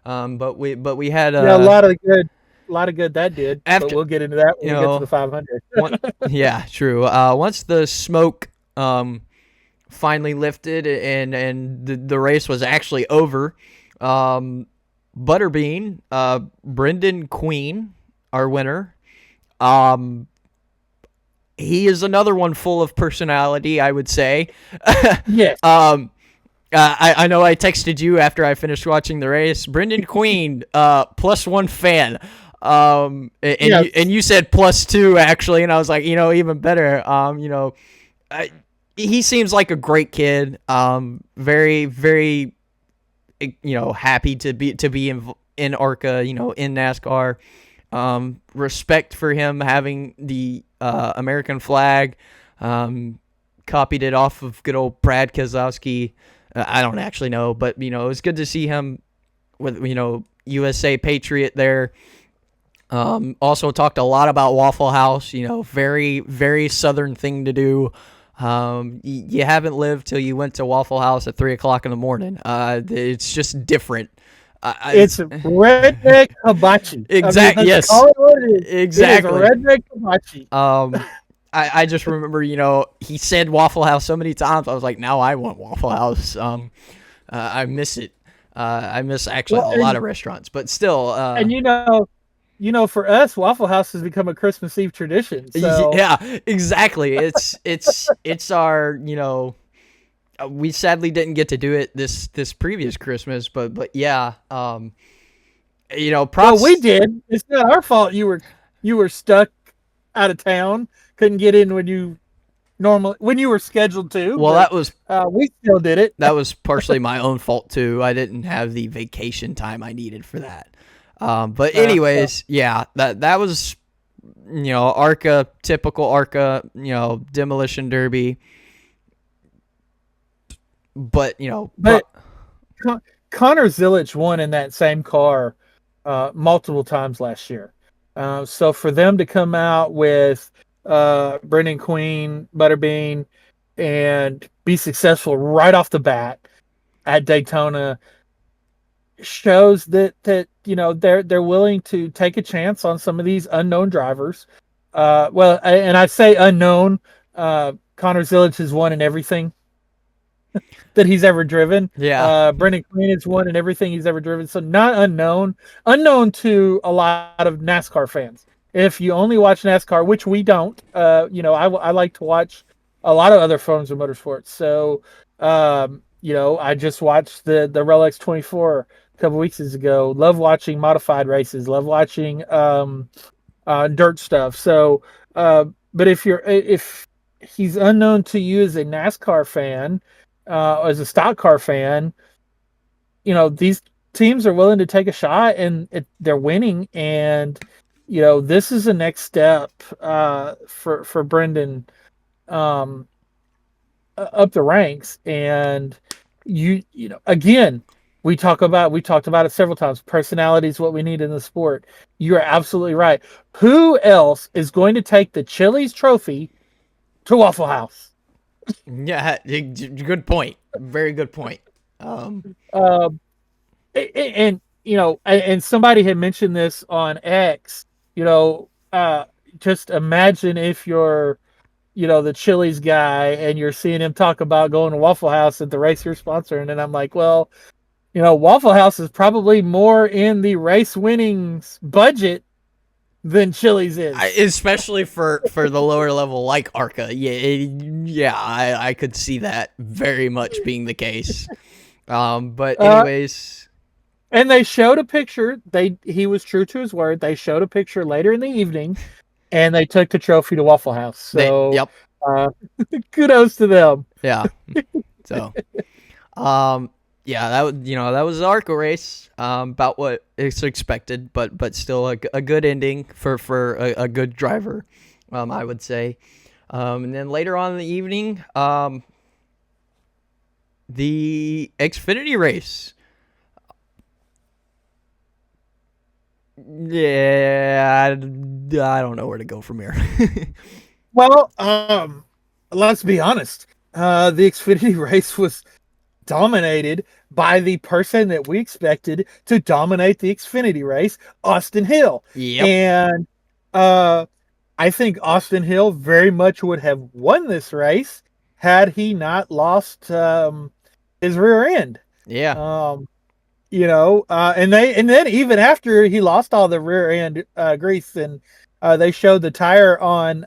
But we had a lot of good that did. But we'll get into that when we get to the 500. Yeah, true. Once the smoke finally lifted and the race was actually over, Butterbean, Brendan Queen, our winner. He is another one full of personality, I would say. Yes. I know I texted you after I finished watching the race. Brendan Queen, +1 fan. And you said +2 actually, and I was like, even better. He seems like a great kid. Very, very, happy to be in ARCA, in NASCAR. Respect for him having the American flag. Copied it off of good old Brad Keselowski. I don't actually know, but it was good to see him with USA Patriot there. Also talked a lot about Waffle House. Very, very Southern thing to do. You haven't lived till you went to Waffle House at 3:00 in the morning. It's just different. It's redneck hibachi. Exactly. Yes. Exactly. It is redneck hibachi. I just remember, he said Waffle House so many times. I was like, now I want Waffle House. I miss it. I miss actually a lot of restaurants, but still. And for us, Waffle House has become a Christmas Eve tradition. So. Yeah, exactly. It's our, we sadly didn't get to do it this previous Christmas, but yeah, props. Well, we did. It's not our fault. You were stuck out of town, couldn't get in when you were scheduled to. Well, that was we still did it. That was partially my own fault too. I didn't have the vacation time I needed for that. But anyways, that was, ARCA, typical ARCA, demolition derby. But, Connor Zilic won in that same car multiple times last year. So for them to come out with Brendan Queen, Butterbean, and be successful right off the bat at Daytona shows that they're willing to take a chance on some of these unknown drivers. And I say unknown. Connor Zilic has won in everything that he's ever driven. Yeah. Brendan Queen has won in everything he's ever driven. So not unknown to a lot of NASCAR fans. If you only watch NASCAR, which we don't, I like to watch a lot of other forms of motorsports. So, I just watched the Rolex 24 a couple weeks ago. Love watching modified races. Love watching dirt stuff. So, but if he's unknown to you as a NASCAR fan, as a stock car fan, these teams are willing to take a shot, and they're winning. And this is the next step for Brendan up the ranks. And again, we talked about it several times. Personality is what we need in the sport. You are absolutely right. Who else is going to take the Chili's trophy to Waffle House? Yeah, good point. Very good point. And and somebody had mentioned this on X. Just imagine if you're the Chili's guy and you're seeing him talk about going to Waffle House at the race you're sponsoring, and I'm like, well, Waffle House is probably more in the race winnings budget than Chili's is, especially for the lower level like ARCA. I could see that very much being the case. But anyways, and they showed a picture. He was true to his word. They showed a picture later in the evening, and they took the trophy to Waffle House. So, kudos to them. Yeah. So, that was the ARCA race. About what is expected, but still a good ending for a good driver, I would say. And then later on in the evening, the Xfinity race. Yeah, I don't know where to go from here. Well, let's be honest. The Xfinity race was dominated by the person that we expected to dominate the Xfinity race, Austin Hill. Yep. And I think Austin Hill very much would have won this race had he not lost his rear end. Yeah. And then even after he lost all the rear end grease, and they showed the tire on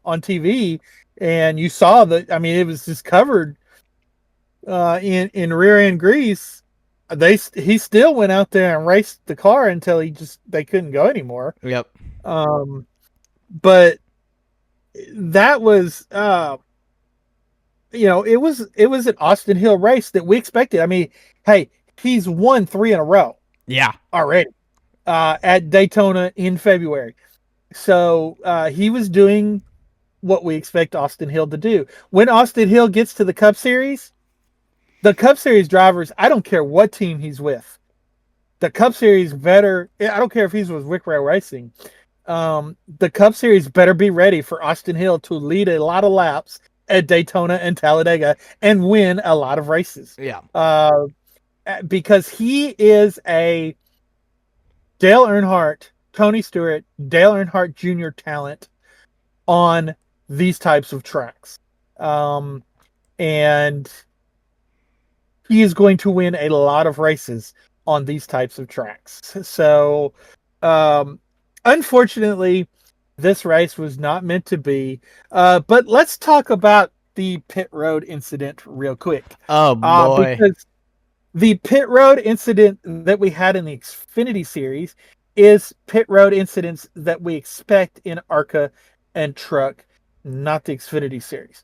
TV, and you saw that. I mean, it was just covered in rear end grease. He still went out there and raced the car until they couldn't go anymore. Yep. But that was it was an Austin Hill race that we expected. I mean, hey, he's won 3 in a row. Yeah. Already at Daytona in February. So he was doing what we expect Austin Hill to do. When Austin Hill gets to the Cup Series, the Cup Series drivers, I don't care what team he's with. The Cup Series better, I don't care if he's with Wick Rail Racing. The Cup Series better be ready for Austin Hill to lead a lot of laps at Daytona and Talladega and win a lot of races. Yeah. Because he is a Dale Earnhardt, Tony Stewart, Dale Earnhardt Jr. talent on these types of tracks. And he is going to win a lot of races on these types of tracks. So, unfortunately, this race was not meant to be. But let's talk about the pit road incident real quick. Oh, boy. Because the pit road incident that we had in the Xfinity series is pit road incidents that we expect in ARCA and Truck, not the Xfinity series.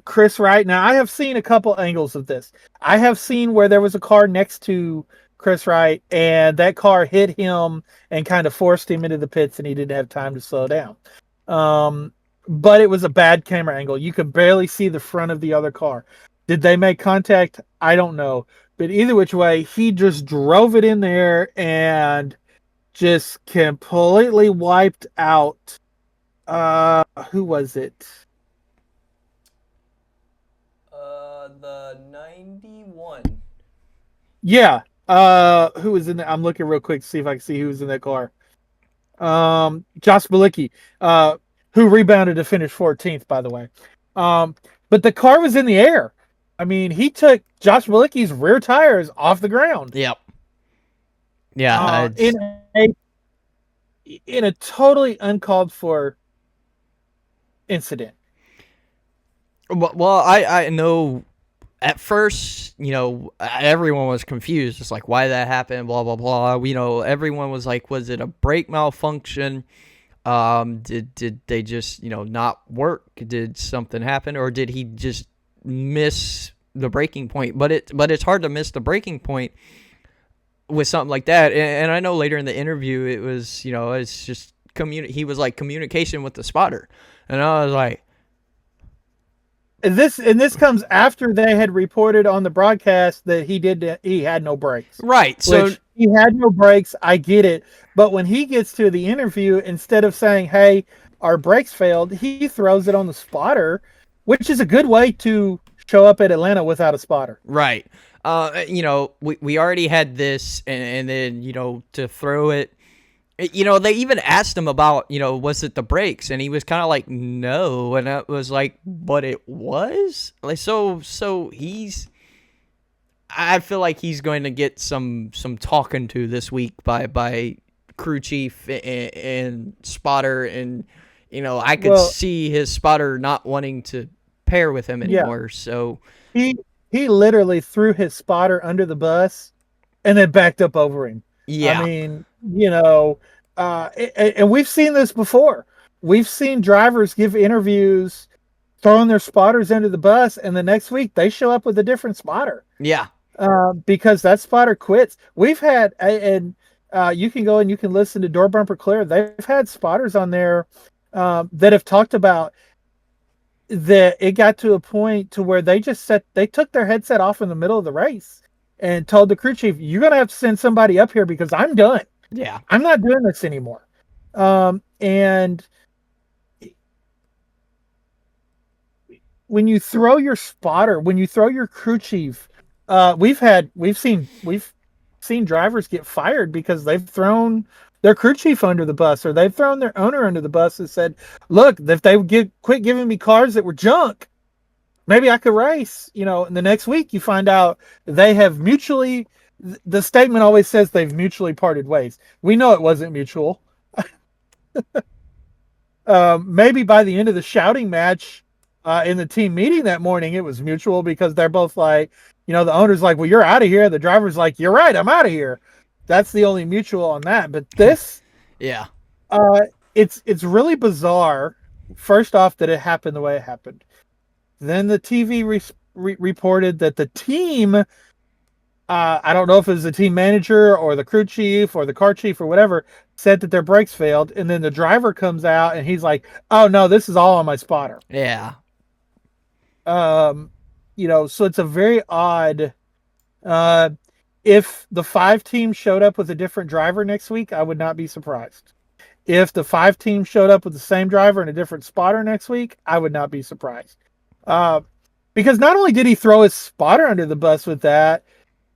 Chris Wright. Now, I have seen a couple angles of this. I have seen where there was a car next to Chris Wright, and that car hit him and kind of forced him into the pits, and he didn't have time to slow down. But it was a bad camera angle. You could barely see the front of the other car. Did they make contact? I don't know. But either which way, he just drove it in there and just completely wiped out. Who was it? The 91. Yeah. Who was in there? I'm looking real quick to see if I can see who was in that car. Josh Bilicki, who rebounded to finish 14th, by the way. But the car was in the air. I mean, he took Josh Bilicki's rear tires off the ground. Yep. Yeah. In a totally uncalled for incident. Well, I know at first, everyone was confused. It's like, why that happened, blah, blah, blah. Everyone was like, was it a brake malfunction? Did they just, not work? Did something happen? Or did he just miss the breaking point, but it's hard to miss the breaking point with something like that. And I know later in the interview it was, it's just he was like communication with the spotter, and I was like, and this comes after they had reported on the broadcast that he had no brakes. Right. So he had no brakes. I get it, but when he gets to the interview, instead of saying, "Hey, our brakes failed," he throws it on the spotter, which is a good way to show up at Atlanta without a spotter. Right. We already had this, and then, to throw it, they even asked him about, was it the brakes? And he was kind of like, no. And I was like, but it was? Like, so I feel like he's going to get some talking to this week by crew chief and spotter. And, I could see his spotter not wanting to pair with him anymore. Yeah. So he literally threw his spotter under the bus and then backed up over him. Yeah. I mean, and we've seen this before. We've seen drivers give interviews throwing their spotters under the bus, and the next week they show up with a different spotter. Yeah. Because that spotter quits. We've had, and you can go and you can listen to Door Bumper Clear. They've had spotters on there that have talked about that it got to a point to where they took their headset off in the middle of the race and told the crew chief, "You're going to have to send somebody up here because I'm done. Yeah. I'm not doing this anymore." And when you throw your spotter, when you throw your crew chief, we've seen drivers get fired because they've thrown their crew chief under the bus, or they've thrown their owner under the bus and said, "Look, if they would quit giving me cars that were junk, maybe I could race." And the next week you find out they have mutually. The statement always says they've mutually parted ways. We know it wasn't mutual. Maybe by the end of the shouting match in the team meeting that morning, it was mutual, because they're both like, the owner's like, "Well, you're out of here." The driver's like, "You're right, I'm out of here." That's the only mutual on that. But this, yeah, it's really bizarre. First off, that it happened the way it happened. Then the TV reported that the team, I don't know if it was the team manager or the crew chief or the car chief or whatever, said that their brakes failed. And then the driver comes out and he's like, "Oh no, this is all on my spotter." Yeah. So it's a very odd. If the 5 teams showed up with a different driver next week, I would not be surprised. If the 5 teams showed up with the same driver and a different spotter next week, I would not be surprised. Because not only did he throw his spotter under the bus with that,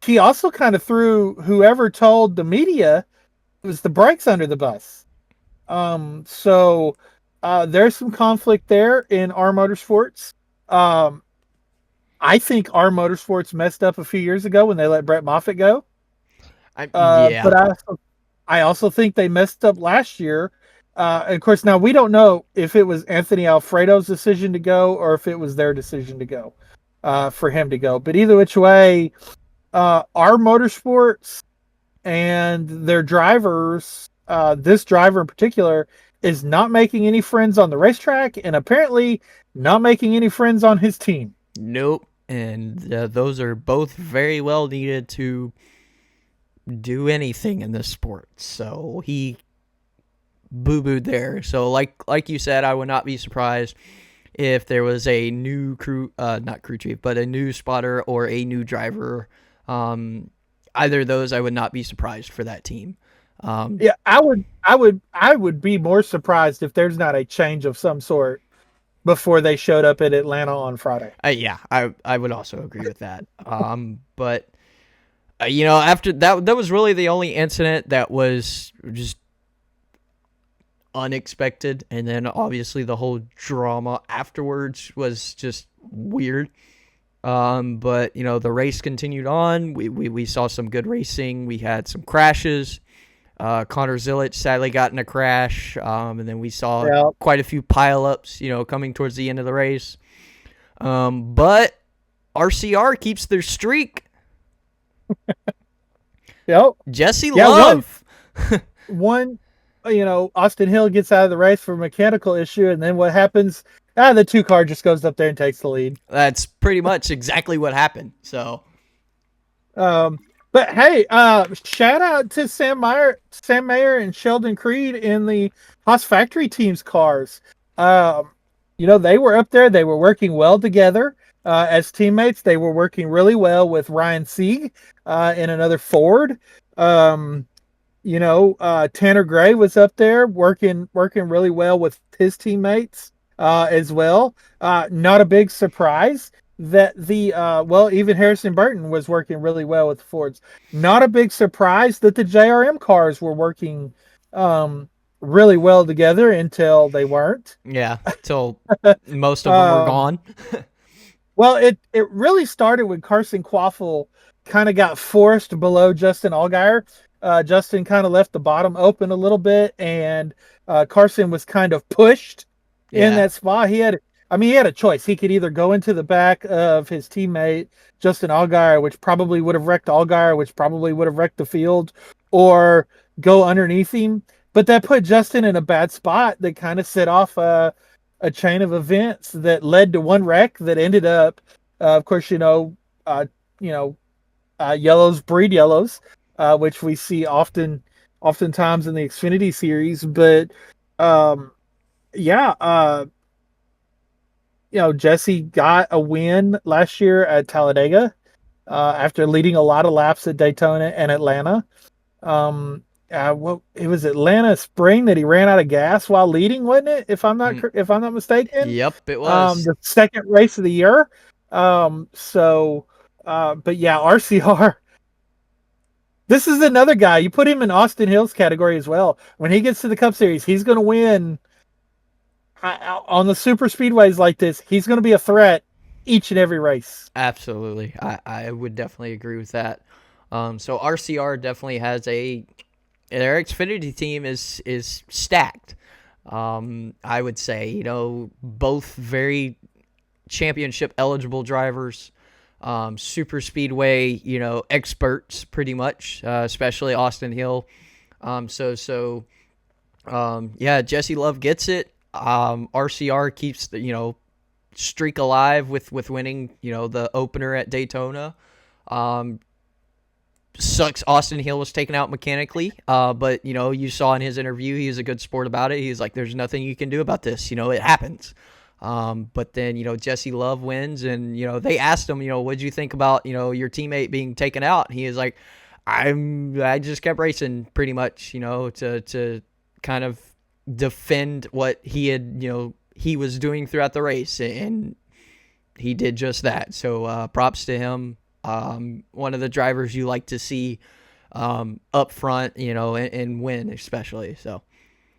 he also kind of threw whoever told the media it was the brakes under the bus. So there's some conflict there in our motorsports. I think our motorsports messed up a few years ago when they let Brett Moffitt go. Yeah. But I also think they messed up last year. And of course, now we don't know if it was Anthony Alfredo's decision to go or if it was their decision to go, for him to go. But either which way, our motorsports and their drivers, this driver in particular, is not making any friends on the racetrack, and apparently not making any friends on his team. Nope. And those are both very well needed to do anything in this sport. So he boo-booed there. So like you said, I would not be surprised if there was a new not crew chief, but a new spotter or a new driver. Either of those, I would not be surprised for that team. Yeah, I would be more surprised if there's not a change of some sort before they showed up at Atlanta on Friday. Yeah, I would also agree with that. But after that was really the only incident that was just unexpected, and then obviously the whole drama afterwards was just weird. But the race continued on. We saw some good racing. We had some crashes. Connor Zilic sadly got in a crash, and then we saw quite a few pileups, coming towards the end of the race. But RCR keeps their streak. Yep. Jesse Love. One, Austin Hill gets out of the race for a mechanical issue, and then what happens The 2 car just goes up there and takes the lead. That's pretty much exactly what happened. So, Um, but hey, shout out to Sam Mayer, and Sheldon Creed in the Haas Factory team's cars. Um, they were up there. They were working well together as teammates. They were working really well with Ryan Sieg in another Ford. Um, Tanner Gray was up there working really well with his teammates as well. Not a big surprise that even Harrison Burton was working really well with the Fords. Not a big surprise that the JRM cars were working really well together until they weren't. yeah, till most of them were gone. Well, it really started when Carson Quaffle kind of got forced below Justin Allgaier. Justin kind of left the bottom open a little bit, and Carson was kind of pushed in that spot. He had a choice. He could either go into the back of his teammate Justin Allgaier, which probably would have wrecked Allgaier, which probably would have wrecked the field, or go underneath him. But that put Justin in a bad spot that kind of set off a chain of events that led to one wreck that ended up, of course, yellows breed yellows, which we see oftentimes in the Xfinity series. But Jesse got a win last year at Talladega after leading a lot of laps at Daytona and Atlanta. It was Atlanta Spring that he ran out of gas while leading, wasn't it? If I'm not mistaken. Yep, it was the second race of the year. But yeah, RCR. This is another guy. You put him in Austin Hill's category as well. When he gets to the Cup Series, he's going to win on the super speedways like this. He's going to be a threat each and every race. Absolutely. I would definitely agree with that. So RCR definitely has their Xfinity team is stacked. I would say, both very championship eligible drivers, super speedway, experts pretty much, especially Austin Hill. Jesse Love gets it. RCR keeps the, streak alive with winning, the opener at Daytona. Sucks Austin Hill was taken out mechanically, but you saw in his interview he was a good sport about it. He's like, there's nothing you can do about this, it happens. But then Jesse Love wins, and they asked him, what'd you think about your teammate being taken out? And he is like, I just kept racing pretty much, to kind of defend what he had he was doing throughout the race, and he did just that. So props to him. One of the drivers you like to see up front, and win especially. So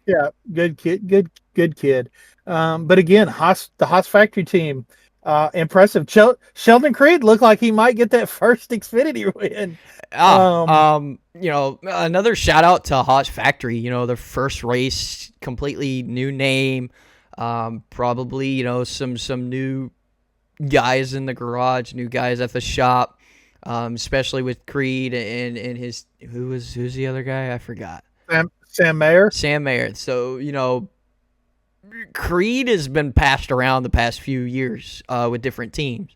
yeah, good kid. But again, the Haas Factory team, impressive. Sheldon Creed looked like he might get that first Xfinity win. Another shout out to Haas Factory. The first race, completely new name. Probably some new guys in the garage, new guys at the shop, especially with Creed and his who's the other guy? I forgot. Sam Mayer. So Creed has been passed around the past few years with different teams,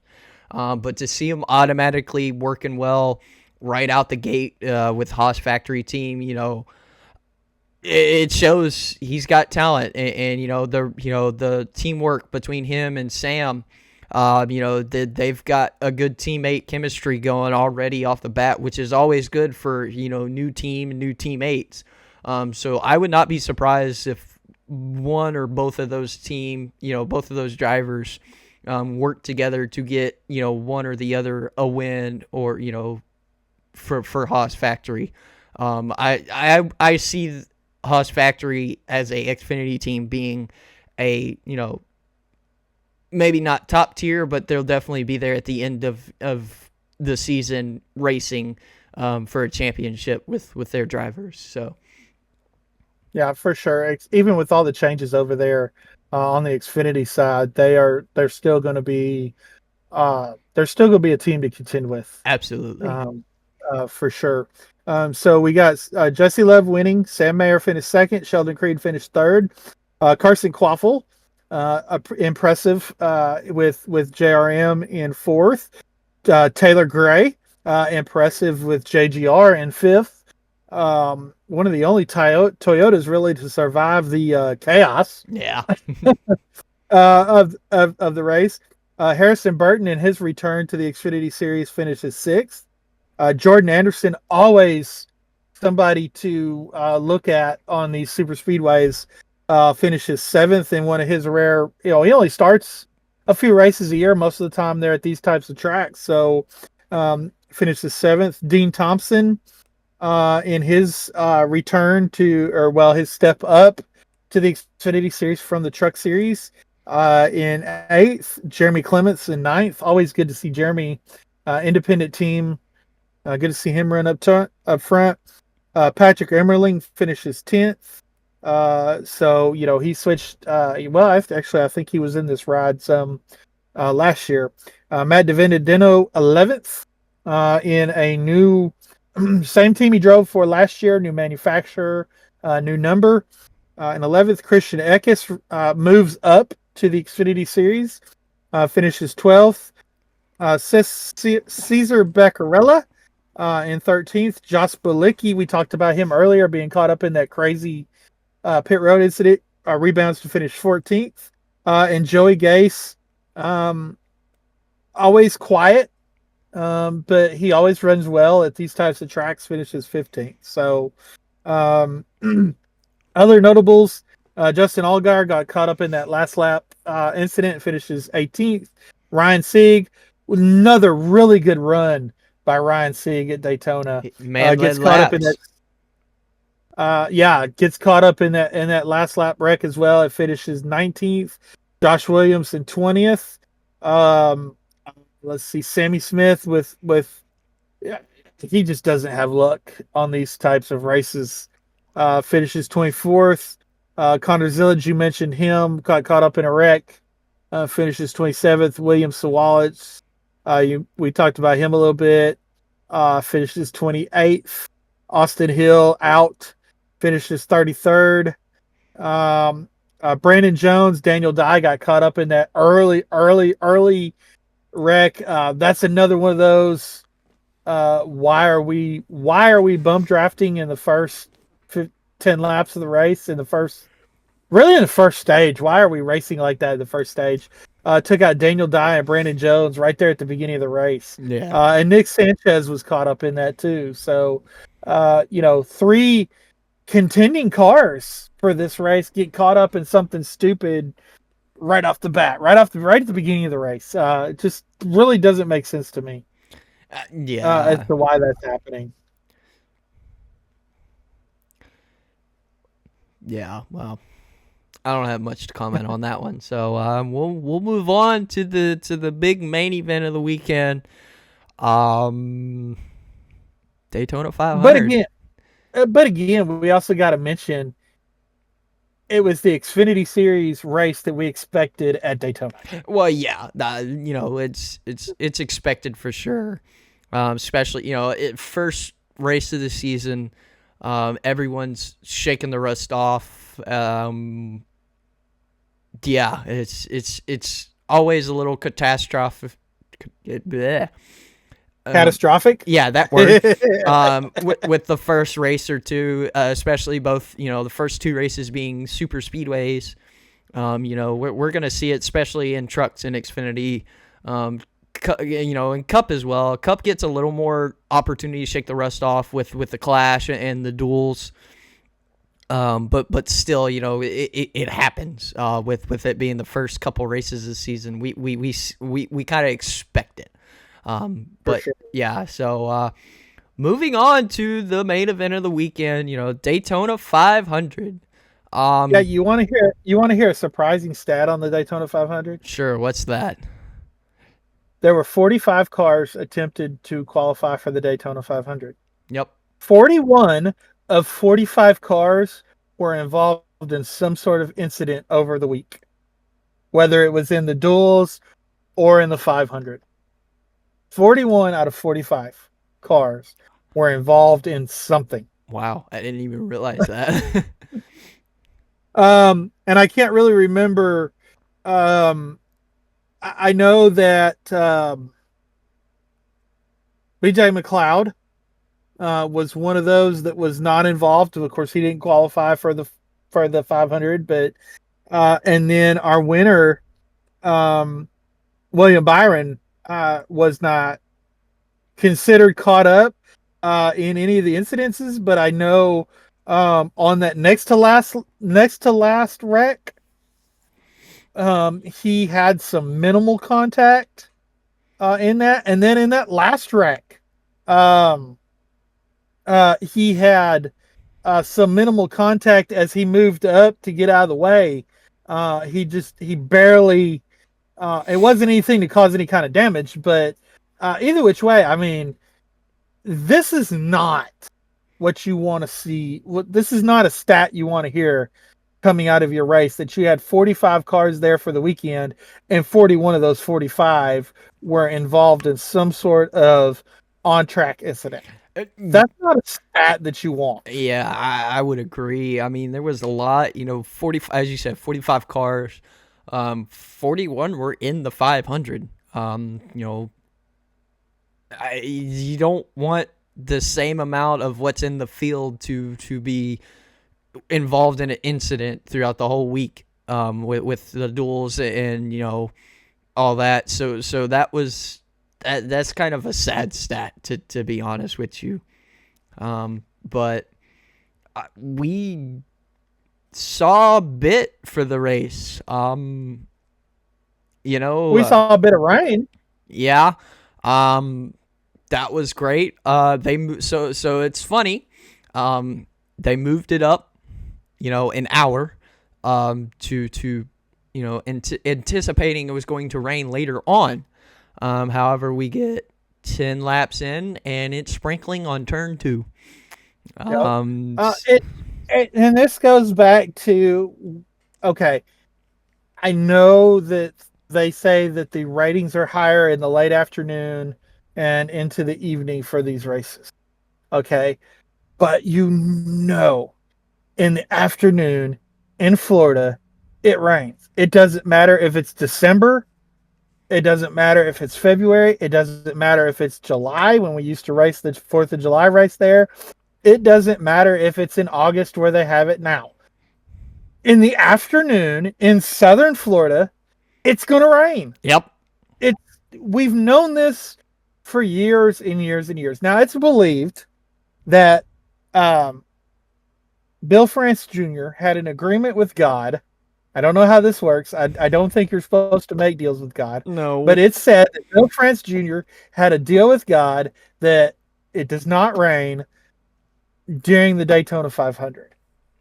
but to see him automatically working well right out the gate with Haas Factory team, it shows he's got talent, and the teamwork between him and Sam. They've got a good teammate chemistry going already off the bat, which is always good for new team and new teammates. So I would not be surprised if one or both of those both of those drivers work together to get one or the other a win, or for Haas Factory. I see Haas Factory as a Xfinity team being a maybe not top tier, but they'll definitely be there at the end of the season racing for a championship with their drivers. So yeah, for sure. Even with all the changes over there on the Xfinity side, they're still going to be a team to contend with. Absolutely. For sure. So we got Jesse Love winning. Sam Mayer finished second. Sheldon Creed finished third. Carson Quaffle impressive with JRM in fourth. Taylor Gray, impressive with JGR in fifth. One of the only Toyotas really to survive the chaos Yeah. of the race. Harrison Burton in his return to the Xfinity Series finishes sixth. Jordan Anderson, always somebody to look at on these super speedways, finishes seventh in one of his rare. He only starts a few races a year. Most of the time, they're at these types of tracks. So, finishes seventh. Dean Thompson, in his return his step up to the Xfinity Series from the Truck Series, in eighth. Jeremy Clements in ninth. Always good to see Jeremy, independent team. Good to see him run up front. Patrick Emmerling finishes 10th. So, he switched. I think he was in this ride some last year. Matt DiVenedino 11th, in a new same team he drove for last year, new manufacturer, new number. In 11th, Christian Eckes moves up to the Xfinity Series, finishes 12th. Cesar Beccarella in 13th. Josh Bilicki, we talked about him earlier, being caught up in that crazy pit road incident, rebounds to finish 14th. And Joey Gase, always quiet, but he always runs well at these types of tracks, finishes 15th. So, other notables, Justin Allgaier got caught up in that last lap incident, finishes 18th. Ryan Sieg, another really good run by Ryan Sieg at Daytona. Gets caught up in that. Gets caught up in that last lap wreck as well. It finishes 19th. Josh Williamson 20th. Let's see, Sammy Smith with he just doesn't have luck on these types of races. Finishes 24th. Connor Zillage, you mentioned him, got caught up in a wreck. Finishes 27th. William Sawalitz, we talked about him a little bit. Finishes 28th. Austin Hill out, finishes 33rd. Brandon Jones, Daniel Dye got caught up in that early wreck. That's another one of those. Why are we bump drafting in the first 10 laps of the race in the first stage? Why are we racing like that in the first stage? Took out Daniel Dye and Brandon Jones right there at the beginning of the race. Yeah. And Nick Sanchez was caught up in that too. So, 3 contending cars for this race get caught up in something stupid right off the bat, right at the beginning of the race. It just really doesn't make sense to me. As to why that's happening. Yeah, well, I don't have much to comment on that one. So we'll move on to the big main event of the weekend. Daytona 500. But again, we also got to mention it was the Xfinity Series race that we expected at Daytona. Well, yeah, it's expected for sure. Especially, first race of the season. Everyone's shaking the rust off. It's always a little catastrophic. Catastrophic? Yeah, that word. With the first race or two, especially both, the first 2 races being super speedways. We're going to see it, especially in trucks and Xfinity, and Cup as well. Cup gets a little more opportunity to shake the rust off with the Clash and the duels. But still, it happens. With it being the first couple races of the season, we kind of expect it. But sure. Yeah. So moving on to the main event of the weekend, Daytona 500. You want to hear a surprising stat on the Daytona 500? Sure. What's that? There were 45 cars attempted to qualify for the Daytona 500. Yep. 41 of 45 cars were involved in some sort of incident over the week, whether it was in the duels or in the 500. 41 out of 45 cars were involved in something. Wow, I didn't even realize that. And I can't really remember I know that BJ McLeod was one of those that was not involved. Of course, he didn't qualify for the 500, but and then our winner, William Byron, was not considered caught up in any of the incidences. But I know on that next to last wreck, he had some minimal contact in that, and then in that last wreck, he had some minimal contact as he moved up to get out of the way. He barely. It wasn't anything to cause any kind of damage, but either which way, I mean, this is not what you want to see. This is not a stat you want to hear coming out of your race, that you had 45 cars there for the weekend and 41 of those 45 were involved in some sort of on-track incident. That's not a stat that you want. Yeah, I would agree. I mean, there was a lot, 40, as you said, 45 cars. 41 were in the 500. You don't want the same amount of what's in the field to be involved in an incident throughout the whole week, with the duels and all that. So that's kind of a sad stat to be honest with you. But we saw a bit for the race. We saw a bit of rain. Yeah. That was great. So it's funny. They moved it up, an hour, to anticipating it was going to rain later on. However, we get 10 laps in and it's sprinkling on turn 2. And this goes back to, okay, I know that they say that the ratings are higher in the late afternoon and into the evening for these races. Okay. But in the afternoon in Florida, it rains. It doesn't matter if it's December. It doesn't matter if it's February. It doesn't matter if it's July, when we used to race the 4th of July race there. It doesn't matter if it's in August where they have it now. In the afternoon in southern Florida, it's going to rain. Yep. We've known this for years and years and years. Now, it's believed that Bill France Jr. had an agreement with God. I don't know how this works. I don't think you're supposed to make deals with God. No. But it's said that Bill France Jr. had a deal with God that it does not rain during the Daytona 500.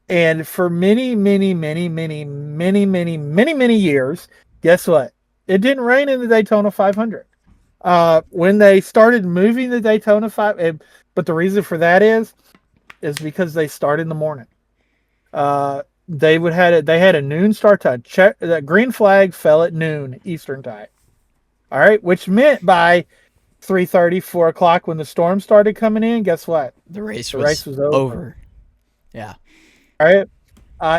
And for many, many, many, many, many, many, many, many years, guess what? It didn't rain in the Daytona 500. When they started moving the Daytona 500, but the reason for that is because they start in the morning. They had a noon start time. The green flag fell at noon Eastern time. All right, which meant by 3:30, 4 o'clock, when the storm started coming in, guess what? The race was over. Yeah. All right.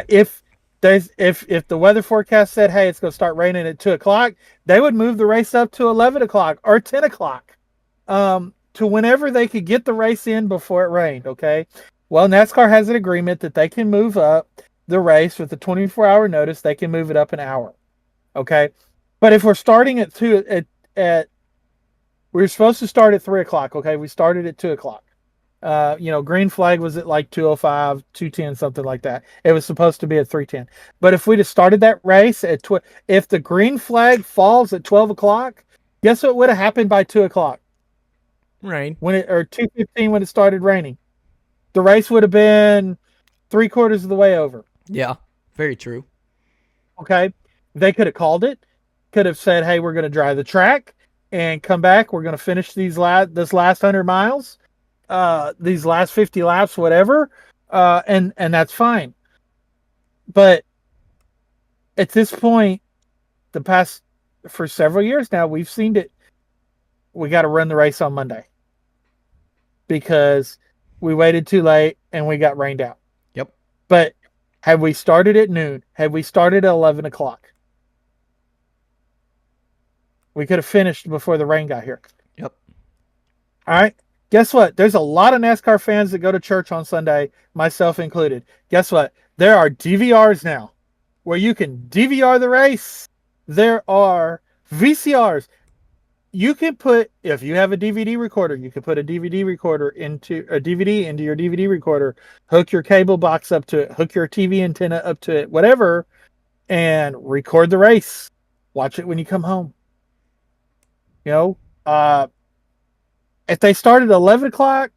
If the weather forecast said, hey, it's going to start raining at 2 o'clock, they would move the race up to 11 o'clock or 10 o'clock, to whenever they could get the race in before it rained. Okay. Well, NASCAR has an agreement that they can move up the race with a 24-hour notice. They can move it up an hour. Okay. But if we're starting at we were supposed to start at 3 o'clock. Okay. We started at 2 o'clock. Green flag was at like 2:05, 2:10, something like that. It was supposed to be at 3:10. But if we'd have started that race at if the green flag falls at 12 o'clock, guess what would have happened by 2 o'clock? Rain. Or 2:15 when it started raining. The race would have been 3/4 of the way over. Yeah, very true. Okay. They could have called it, could have said, hey, we're going to drive the track and come back. We're going to finish this last 100 miles. These last 50 laps, whatever, and that's fine. But at this point, for several years now, we've seen it. We got to run the race on Monday because we waited too late and we got rained out. Yep. But had we started at noon, had we started at 11 o'clock, We could have finished before the rain got here. Yep. All right. Guess what? There's a lot of NASCAR fans that go to church on Sunday, myself included. Guess what? There are DVRs now where you can DVR the race. There are VCRs. You can put, if you have a DVD recorder, you can put a DVD recorder into a DVD into your DVD recorder, hook your cable box up to it, hook your TV antenna up to it, whatever, and record the race. Watch it when you come home. You know, if they start at 11 o'clock,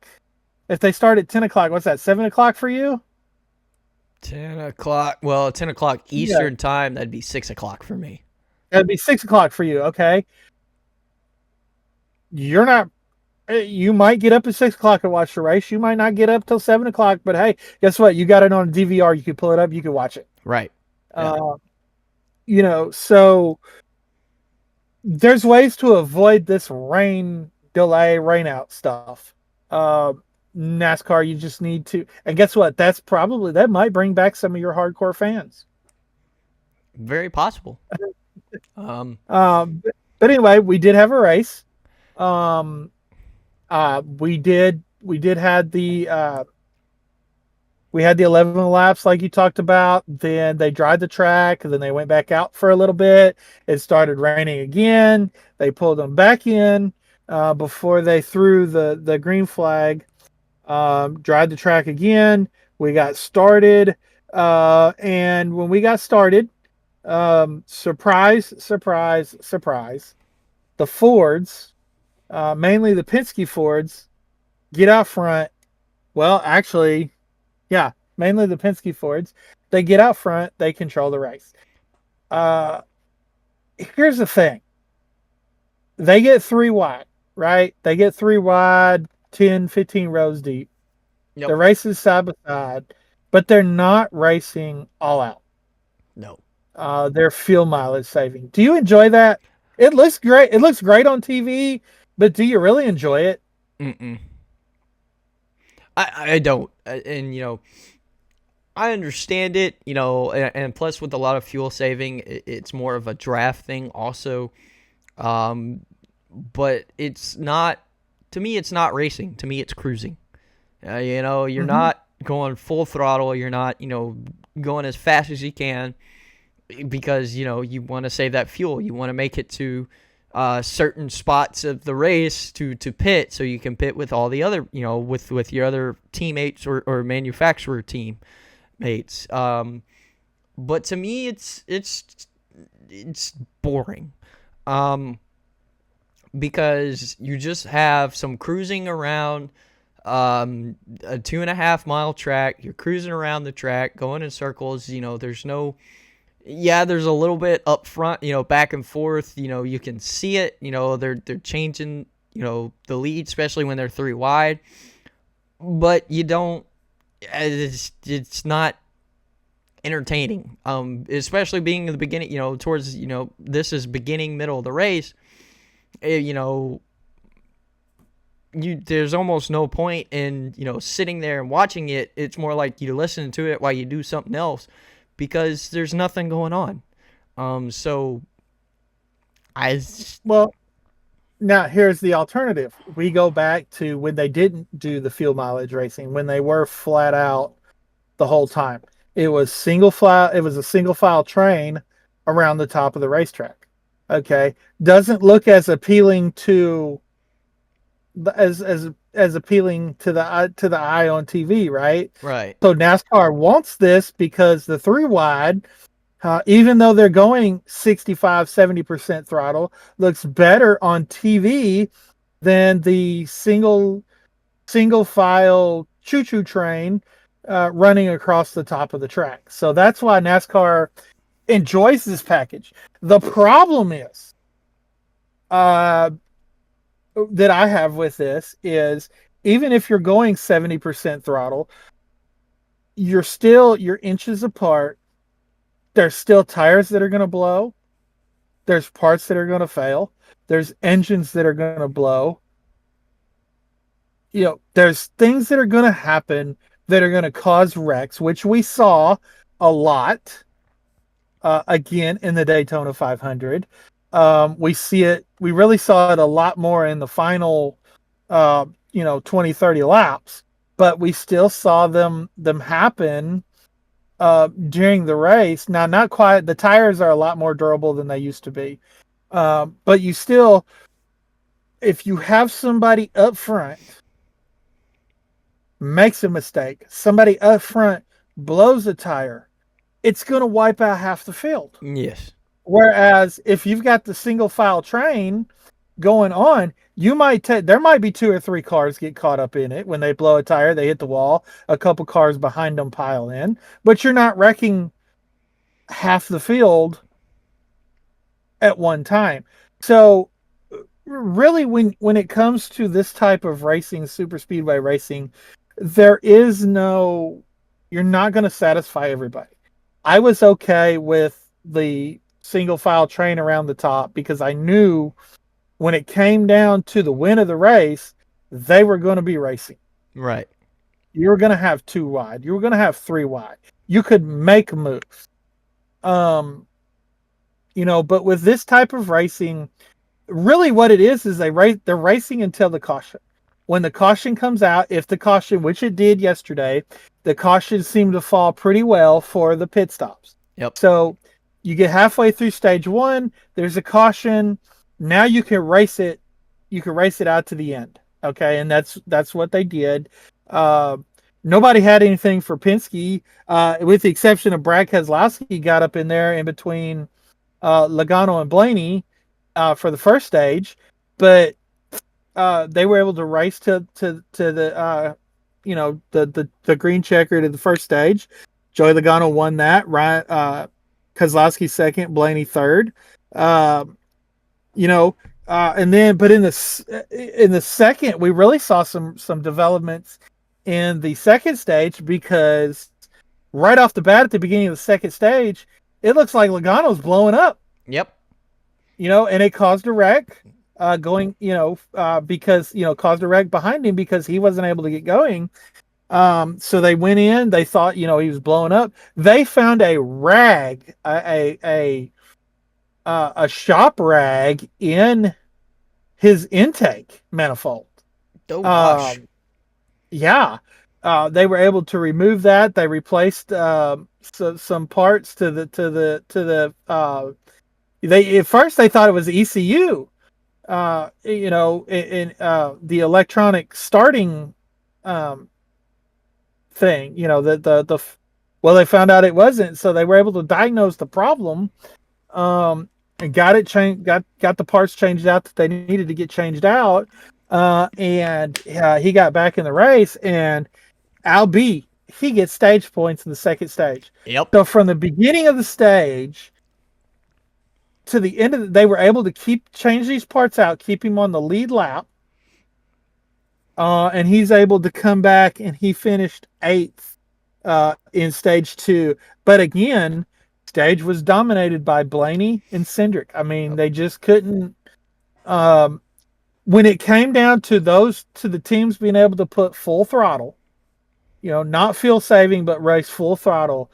if they start at 10 o'clock, what's that, 7 o'clock for you? 10 o'clock. Well, 10 o'clock Eastern time, that'd be 6 o'clock for me. That'd be 6 o'clock for you, okay? You're not, you might get up at 6 o'clock and watch the race. You might not get up till 7 o'clock, but hey, guess what? You got it on DVR. You can pull it up. You can watch it. Right. Yeah. You know, so there's ways to avoid this rain delay, rain out stuff. NASCAR, you just need to, and guess what? That might bring back some of your hardcore fans. Very possible. But anyway, we did have a race. We did had the we had the 11 laps like you talked about. Then they dried the track, and then they went back out for a little bit. It started raining again. They pulled them back in before they threw the green flag. Dried the track again. We got started, and when we got started, surprise, surprise, surprise, the Fords, mainly the Penske Fords, get out front. Well, actually, yeah, mainly the Penske Fords. They get out front. They control the race. Here's the thing. They get 3 wide, right? They get 3 wide, 10, 15 rows deep. Yep. The race is side by side, but they're not racing all out. No. They're fuel mileage saving. Do you enjoy that? It looks great. It looks great on TV, but do you really enjoy it? Mm-mm. I don't. And, you know, I understand it, you know, and plus with a lot of fuel saving, it's more of a draft thing also. But it's not, to me, it's not racing. To me, it's cruising. You know, you're not going full throttle. You're not, you know, going as fast as you can because, you know, you want to save that fuel. You want to make it to certain spots of the race to pit so you can pit with all the other, you know, with your other teammates or manufacturer teammates. But to me, it's boring. Because you just have some cruising around a 2.5 mile track. You're cruising around the track, going in circles. You know, there's a little bit up front, you know, back and forth. You know, you can see it. You know, they're changing, you know, the lead, especially when they're 3 wide. But you don't. It's not entertaining. Especially being in the beginning. You know, towards, you know, this is beginning, middle of the race. You know, there's almost no point in, you know, sitting there and watching it. It's more like you listen to it while you do something else because there's nothing going on. Well, now here's the alternative. We go back to when they didn't do the fuel mileage racing, when they were flat out the whole time. It was a single file train around the top of the racetrack. Okay, doesn't look as appealing to as appealing to the eye on TV, right? Right. So NASCAR wants this because the 3 wide, even though they're going 65-70% throttle, looks better on TV than the single file choo-choo train running across the top of the track. So that's why NASCAR enjoys this package. The problem is that I have with this is even if you're going 70% throttle, you're inches apart. There's still tires that are going to blow. There's parts that are going to fail. There's engines that are going to blow. You know, there's things that are going to happen that are going to cause wrecks, which we saw a lot. Again, in the Daytona 500, we see it We really saw it a lot more in the final, 20, 30 laps, but we still saw them happen during the race. Now, not quite. The tires are a lot more durable than they used to be, but you still, if you have somebody up front makes a mistake, somebody up front blows a tire, it's going to wipe out half the field. Yes. Whereas if you've got the single file train going on, there might be 2 or 3 cars get caught up in it. When they blow a tire, they hit the wall, a couple cars behind them pile in, but you're not wrecking half the field at one time. So really, when it comes to this type of racing, super speedway racing, you're not going to satisfy everybody. I was okay with the single file train around the top because I knew when it came down to the win of the race, they were going to be racing. Right. You were going to have 2 wide. You were going to have 3 wide. You could make moves. But with this type of racing, really what it is they're racing until the caution. When the caution comes out, if the caution, which it did yesterday, the caution seemed to fall pretty well for the pit stops. Yep. So you get halfway through stage 1, there's a caution. Now you can race it. You can race it out to the end. Okay. And that's what they did. Nobody had anything for Penske, with the exception of Brad Keselowski got up in there in between Logano and Blaney for the first stage, but they were able to race to the the green checker to the first stage. Joey Logano won that. Ryan Keselowski second, Blaney third. And then, but in the second, we really saw some developments in the second stage, because right off the bat at the beginning of the second stage, it looks like Logano's blowing up. Yep. And it caused a wreck. Caused a wreck behind him because he wasn't able to get going. So they went in. They thought, he was blowing up. They found a rag, a shop rag in his intake manifold. Oh gosh. They were able to remove that. They replaced some parts to the. At first they thought it was ECU. In the electronic starting thing. They found out it wasn't, so they were able to diagnose the problem. And got it changed, got the parts changed out that they needed to get changed out. And he got back in the race, and he gets stage points in the second stage. Yep. So from the beginning of the stage to the end of they were able to change these parts out, keep him on the lead lap. And he's able to come back, and he finished 8th in stage 2. But again, stage was dominated by Blaney and Cindric. I mean, they just couldn't. When it came down to the teams being able to put full throttle, not fuel saving, but race full throttle,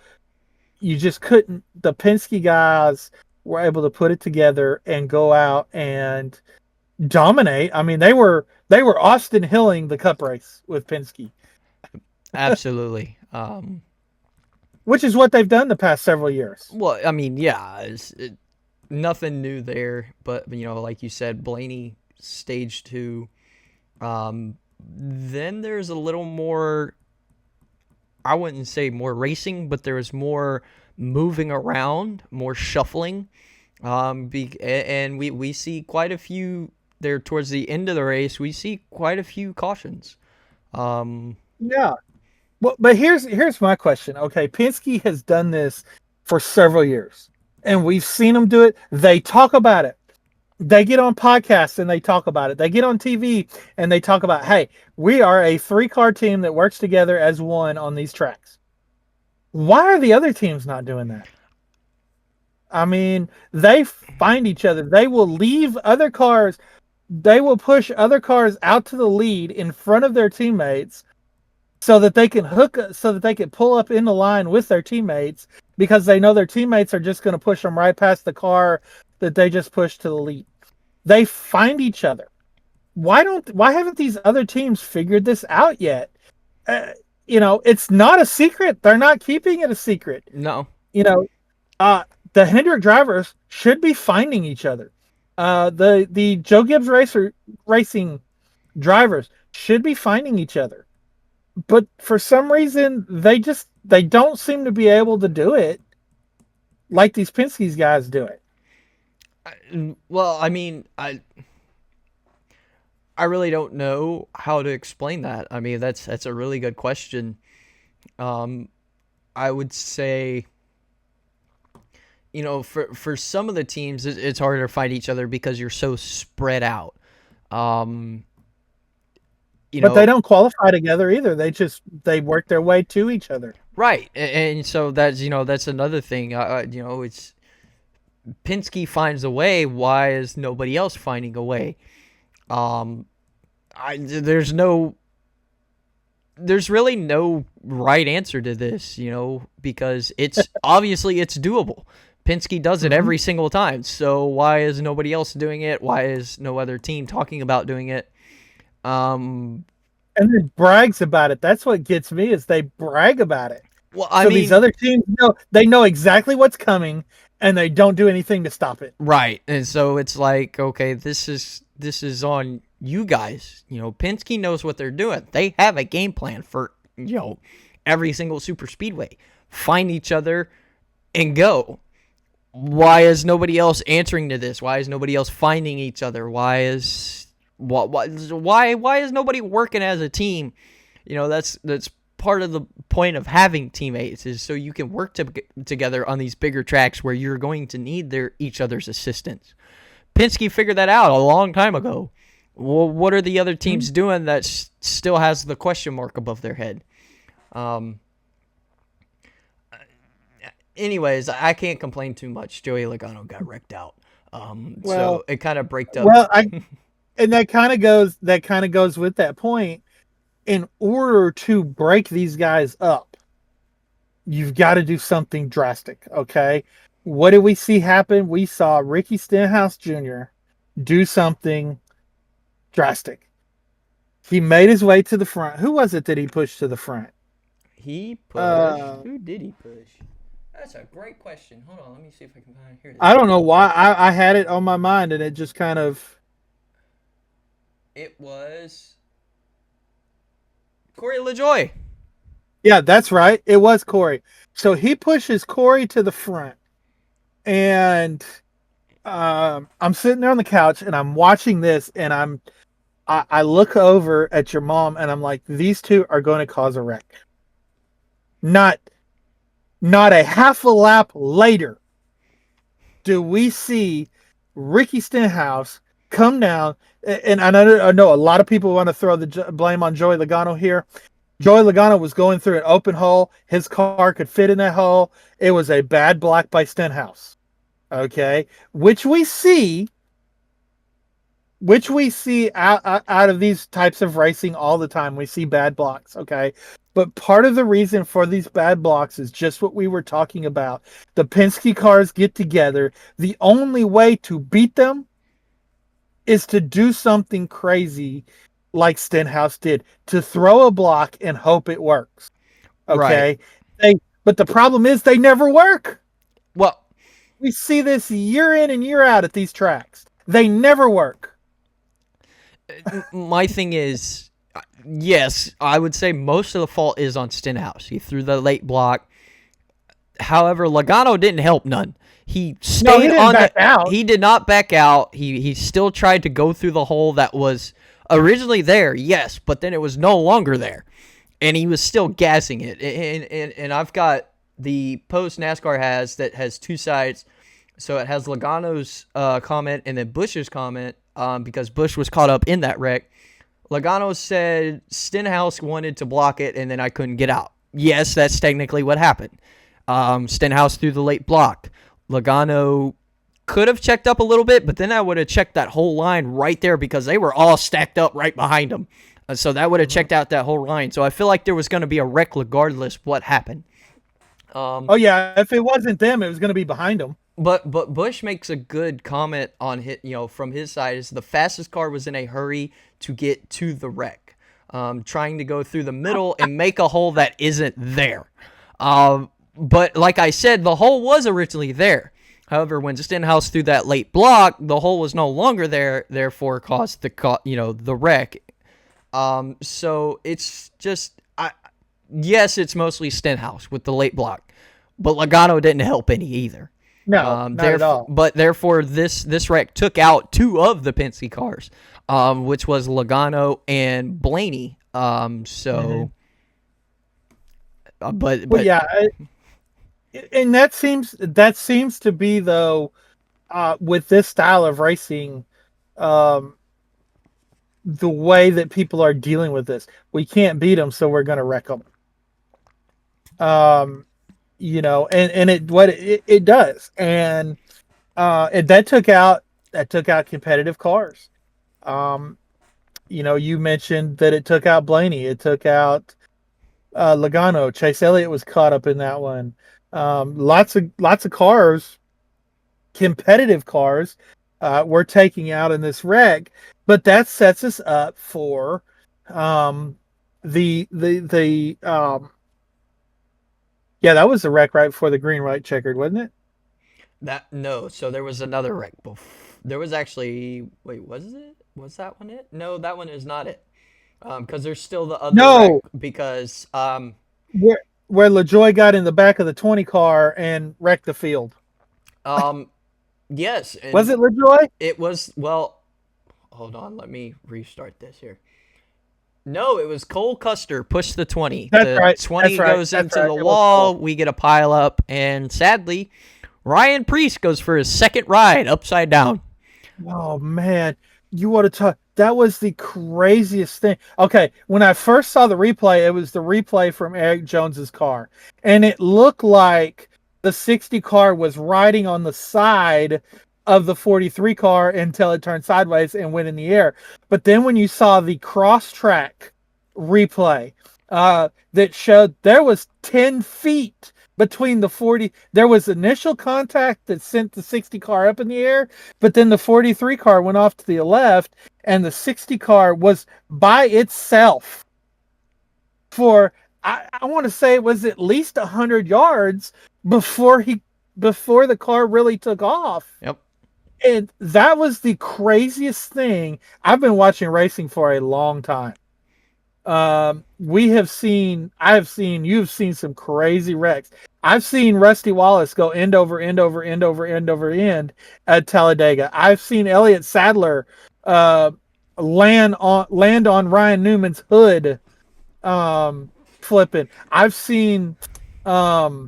you just couldn't. The Penske guys were able to put it together and go out and dominate. I mean, they were Austin Hilling the Cup race with Penske. Absolutely. Which is what they've done the past several years. Well, I mean, yeah, nothing new there, but like you said, Blaney stage 2. Then there's a little more. I wouldn't say more racing, but there was more moving around, more shuffling. And we see quite a few there towards the end of the race. We see quite a few cautions. Yeah. Well, but here's my question. Okay, Penske has done this for several years, and we've seen them do it. They talk about it. They get on podcasts and they talk about it. They get on TV and they talk about, hey, we are a 3-car team that works together as one on these tracks. Why are the other teams not doing that? I mean, they find each other. They will leave other cars. They will push other cars out to the lead in front of their teammates so that they can pull up in the line with their teammates, because they know their teammates are just going to push them right past the car that they just pushed to the lead. They find each other. Why haven't these other teams figured this out yet? It's not a secret. They're not keeping it a secret. No. The Hendrick drivers should be finding each other. The Joe Gibbs racing drivers should be finding each other. But for some reason, they don't seem to be able to do it like these Penske's guys do it. Well, I mean, I really don't know how to explain that. I mean, that's a really good question. I would say, for some of the teams, it's harder to find each other because you're so spread out. But they don't qualify together either. They work their way to each other. Right. And so that's another thing. It's Penske finds a way. Why is nobody else finding a way? There's really no right answer to this, because it's obviously it's doable. Penske does it every single time. So why is nobody else doing it? Why is no other team talking about doing it? And then brags about it. That's what gets me, is they brag about it. Well, these other teams know exactly what's coming, and they don't do anything to stop it. Right. And so it's like, okay, this is on you guys. Penske knows what they're doing. They have a game plan for, every single super speedway. Find each other and go. Why is nobody else answering to this? Why is nobody else finding each other? Why is nobody working as a team? That's part of the point of having teammates, is so you can work together on these bigger tracks where you're going to need each other's assistance. Penske figured that out a long time ago. Well, what are the other teams doing that still has the question mark above their head? Anyways, I can't complain too much. Joey Logano got wrecked out. So it kind of braked up. Well, and that kind of goes with that point. In order to break these guys up, you've got to do something drastic. Okay, what did we see happen? We saw Ricky Stenhouse Jr. do something drastic. He made his way to the front. Who was it that he pushed to the front? He pushed. Who did he push? That's a great question. Hold on, let me see if I can find here. I don't know why. I had it on my mind, and it just kind of... It was Corey LaJoie. Yeah, that's right. It was Corey. So he pushes Corey to the front, and I'm sitting there on the couch, and I'm watching this, and I look over at your mom, and I'm like, these two are going to cause a wreck. Not a half a lap later do we see Ricky Stenhouse come down, and I know a lot of people want to throw the blame on Joey Logano here. Joey Logano was going through an open hole. His car could fit in that hole. It was a bad block by Stenhouse. Okay, which we see out of these types of racing all the time. We see bad blocks. Okay. But part of the reason for these bad blocks is just what we were talking about. The Penske cars get together. The only way to beat them is to do something crazy like Stenhouse did, to throw a block and hope it works. Okay? Right. But the problem is they never work. Well, we see this year in and year out at these tracks. They never work. My thing is, yes, I would say most of the fault is on Stenhouse. He threw the late block. However, Logano didn't help none. He stayed out. He did not back out. He still tried to go through the hole that was originally there, yes, but then it was no longer there. And he was still gassing it. And I've got the post NASCAR has two sides. So it has Logano's comment and then Busch's comment, because Busch was caught up in that wreck. Logano said Stenhouse wanted to block it, and then I couldn't get out. Yes, that's technically what happened. Stenhouse threw the late block. Logano could have checked up a little bit, but then I would have checked that whole line right there because they were all stacked up right behind him. So that would have checked out that whole line. So I feel like there was going to be a wreck regardless what happened. Oh, yeah. If it wasn't them, it was going to be behind them. But Bush makes a good comment on his, from his side, is the fastest car was in a hurry to get to the wreck, trying to go through the middle and make a hole that isn't there. But like I said, the hole was originally there. However, when Stenhouse threw that late block, the hole was no longer there, therefore caused the wreck. So it's just, yes, it's mostly Stenhouse with the late block, but Logano didn't help any either. No, not at all. But therefore, this wreck took out two of the Penske cars, which was Logano and Blaney. But yeah, and that seems to be, though, with this style of racing, the way that people are dealing with this. We can't beat them, so we're going to wreck them. And it does, and that took out competitive cars. You mentioned that it took out Blaney, it took out Logano. Chase Elliott was caught up in that one. Lots of cars, competitive cars, were taking out in this wreck, but that sets us up for that was the wreck right before the green, white, checkered, wasn't it? So there was another wreck. There was actually, was that one it? No, that one is not it. Because there's still the other wreck, because where LaJoie got in the back of the 20 car and wrecked the field. Yes. Was it LaJoie? It was. Well, hold on, let me restart this here. No, it was Cole Custer pushed the 20. That's right. 20 goes into the wall. We get a pile up, and sadly, Ryan Preece goes for his second ride upside down. Oh man, you want to talk? That was the craziest thing. Okay, when I first saw the replay, it was the replay from Eric Jones's car, and it looked like the 60 car was riding on the side of the 43 car until it turned sideways and went in the air. But then when you saw the cross-track replay that showed there was 10 feet between the 40, there was initial contact that sent the 60 car up in the air, but then the 43 car went off to the left, and the 60 car was by itself for, I want to say it was at least 100 yards before the car really took off. Yep. And that was the craziest thing. I've been watching racing for a long time. You've seen some crazy wrecks. I've seen Rusty Wallace go end over end at Talladega. I've seen Elliott Sadler land on Ryan Newman's hood, flipping. I've seen.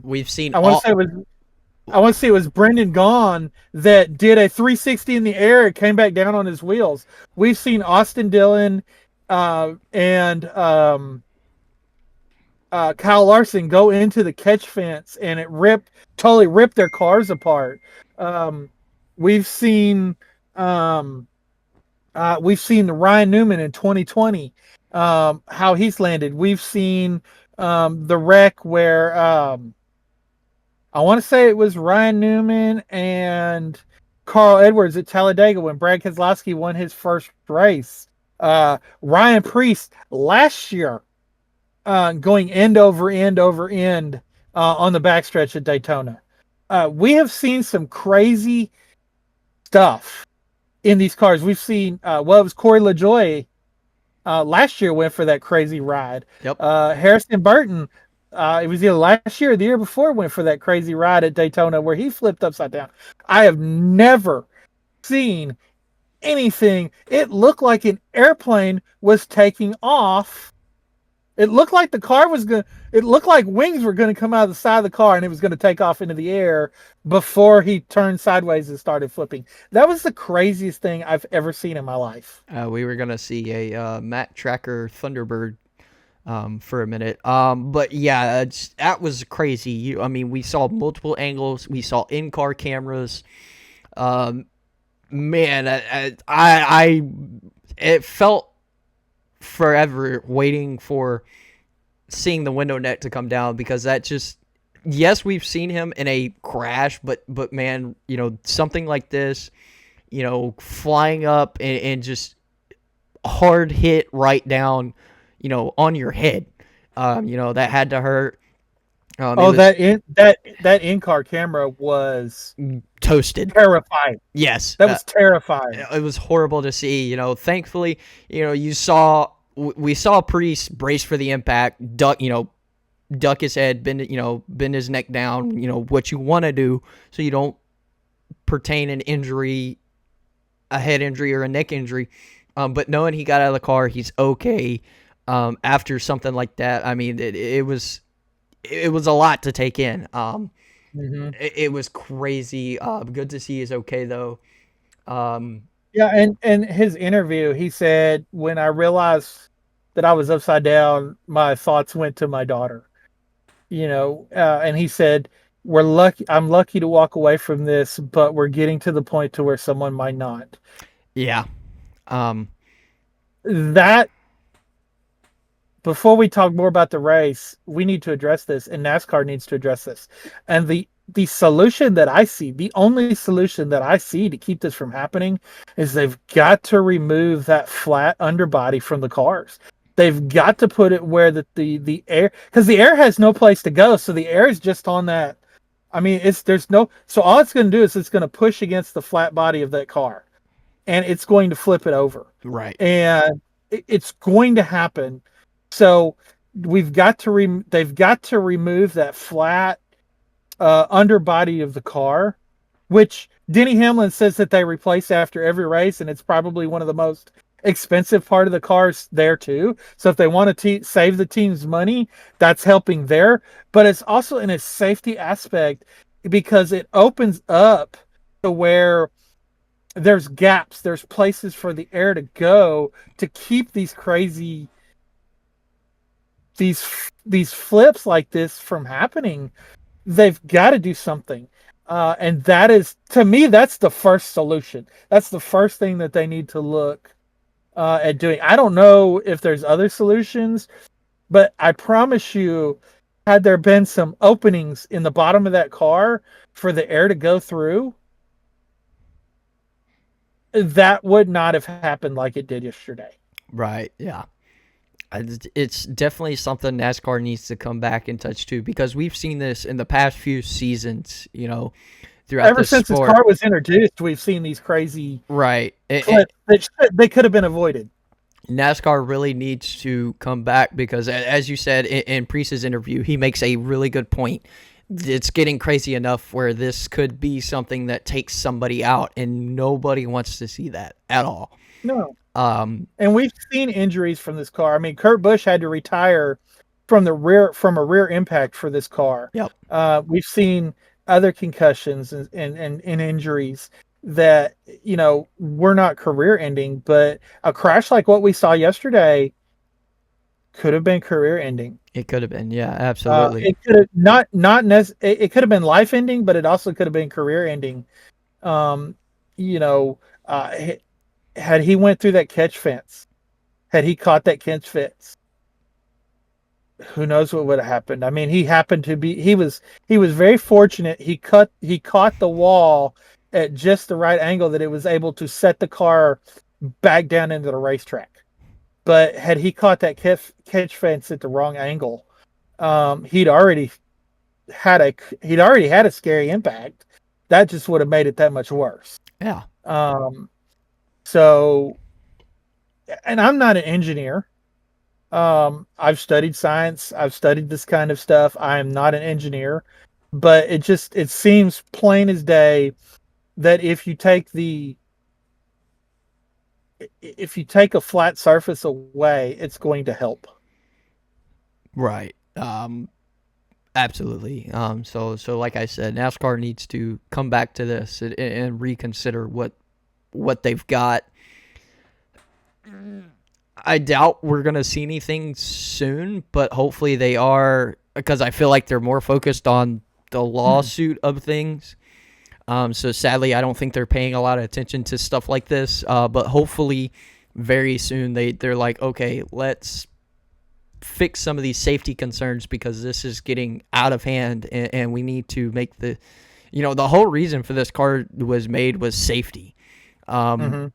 We've seen. I want to say it was Brendan Gaughan that did a 360 in the air. It came back down on his wheels. We've seen Austin Dillon and Kyle Larson go into the catch fence, and it totally ripped their cars apart. We've seen the Ryan Newman in 2020, how he's landed. We've seen the wreck where I want to say it was Ryan Newman and Carl Edwards at Talladega when Brad Keselowski won his first race. Ryan Preece last year going end over end on the backstretch at Daytona. We have seen some crazy stuff in these cars. We've seen, it was Corey LaJoie last year went for that crazy ride. Yep. Harrison Burton, it was either last year or the year before, went for that crazy ride at Daytona where he flipped upside down. I have never seen anything. It looked like an airplane was taking off. It looked like it looked like wings were going to come out of the side of the car and it was going to take off into the air before he turned sideways and started flipping. That was the craziest thing I've ever seen in my life. We were going to see a Matt Tracker Thunderbird for a minute. But yeah, that was crazy. We saw multiple angles. We saw in-car cameras. It felt forever waiting for seeing the window net to come down, because that just yes, we've seen him in a crash, but man, something like this, flying up and just hard hit right down, on your head. That had to hurt. It Oh, was that in-car camera was toasted. terrifying. Yes, That was terrifying. it was horrible to see. Thankfully, we saw Priest brace for the impact, duck his head, bend his neck down. What you want to do so you don't pertain an injury, a head injury or a neck injury. But knowing he got out of the car, he's okay. After something like that, I mean, it was a lot to take in. It was crazy. Good to see he's okay though. Yeah, and his interview, he said, when I realized that I was upside down, my thoughts went to my daughter. And he said, "We're lucky. I'm lucky to walk away from this, but we're getting to the point to where someone might not." Yeah. That before we talk more about the race, we need to address this, and NASCAR needs to address this. And the solution that I see, the only solution that I see to keep this from happening, is they've got to remove that flat underbody from the cars. They've got to put it where the air, because the air has no place to go, so the air is just on that. I mean, so all it's going to do is it's going to push against the flat body of that car, and it's going to flip it over. Right. And it's going to happen. So they've got to remove that flat underbody of the car, which Denny Hamlin says that they replace after every race, and it's probably one of the most expensive part of the cars there too. So if they want to save the team's money, that's helping there. But it's also in a safety aspect because it opens up to where there's gaps, there's places for the air to go to keep these crazy these flips like this from happening. They've got to do something. And that is, to me, that's the first solution. That's the first thing that they need to look at doing. I don't know if there's other solutions, but I promise you, had there been some openings in the bottom of that car for the air to go through, that would not have happened like it did yesterday. Right. Yeah. It's definitely something NASCAR needs to come back and touch too, because we've seen this in the past few seasons, throughout ever since sport. This car was introduced, we've seen these crazy right clips that they could have been avoided. NASCAR really needs to come back because, as you said in Priest's interview, he makes a really good point. It's getting crazy enough where this could be something that takes somebody out, and nobody wants to see that at all. No. And we've seen injuries from this car. I mean, Kurt Busch had to retire from a rear impact for this car. Yep. We've seen other concussions and injuries that, were not career ending, but a crash like what we saw yesterday could have been career ending. It could have been, yeah, absolutely. It could have it could have been life ending, but it also could have been career ending. Had he went through that catch fence, had he caught that catch fence, who knows what would have happened? I mean, he was very fortunate. He caught the wall at just the right angle that it was able to set the car back down into the racetrack. But had he caught that catch fence at the wrong angle, he'd already had a scary impact. That just would have made it that much worse. Yeah. So, and I'm not an engineer. I've studied science. I've studied this kind of stuff. I am not an engineer, but it seems plain as day that if you take a flat surface away, it's going to help. Right. Absolutely. So like I said, NASCAR needs to come back to this and reconsider what they've got. I doubt we're going to see anything soon, but hopefully they are, because I feel like they're more focused on the lawsuit of things. So sadly, I don't think they're paying a lot of attention to stuff like this. But hopefully very soon they're like, okay, let's fix some of these safety concerns because this is getting out of hand, and we need to make the whole reason for this car was made was safety. And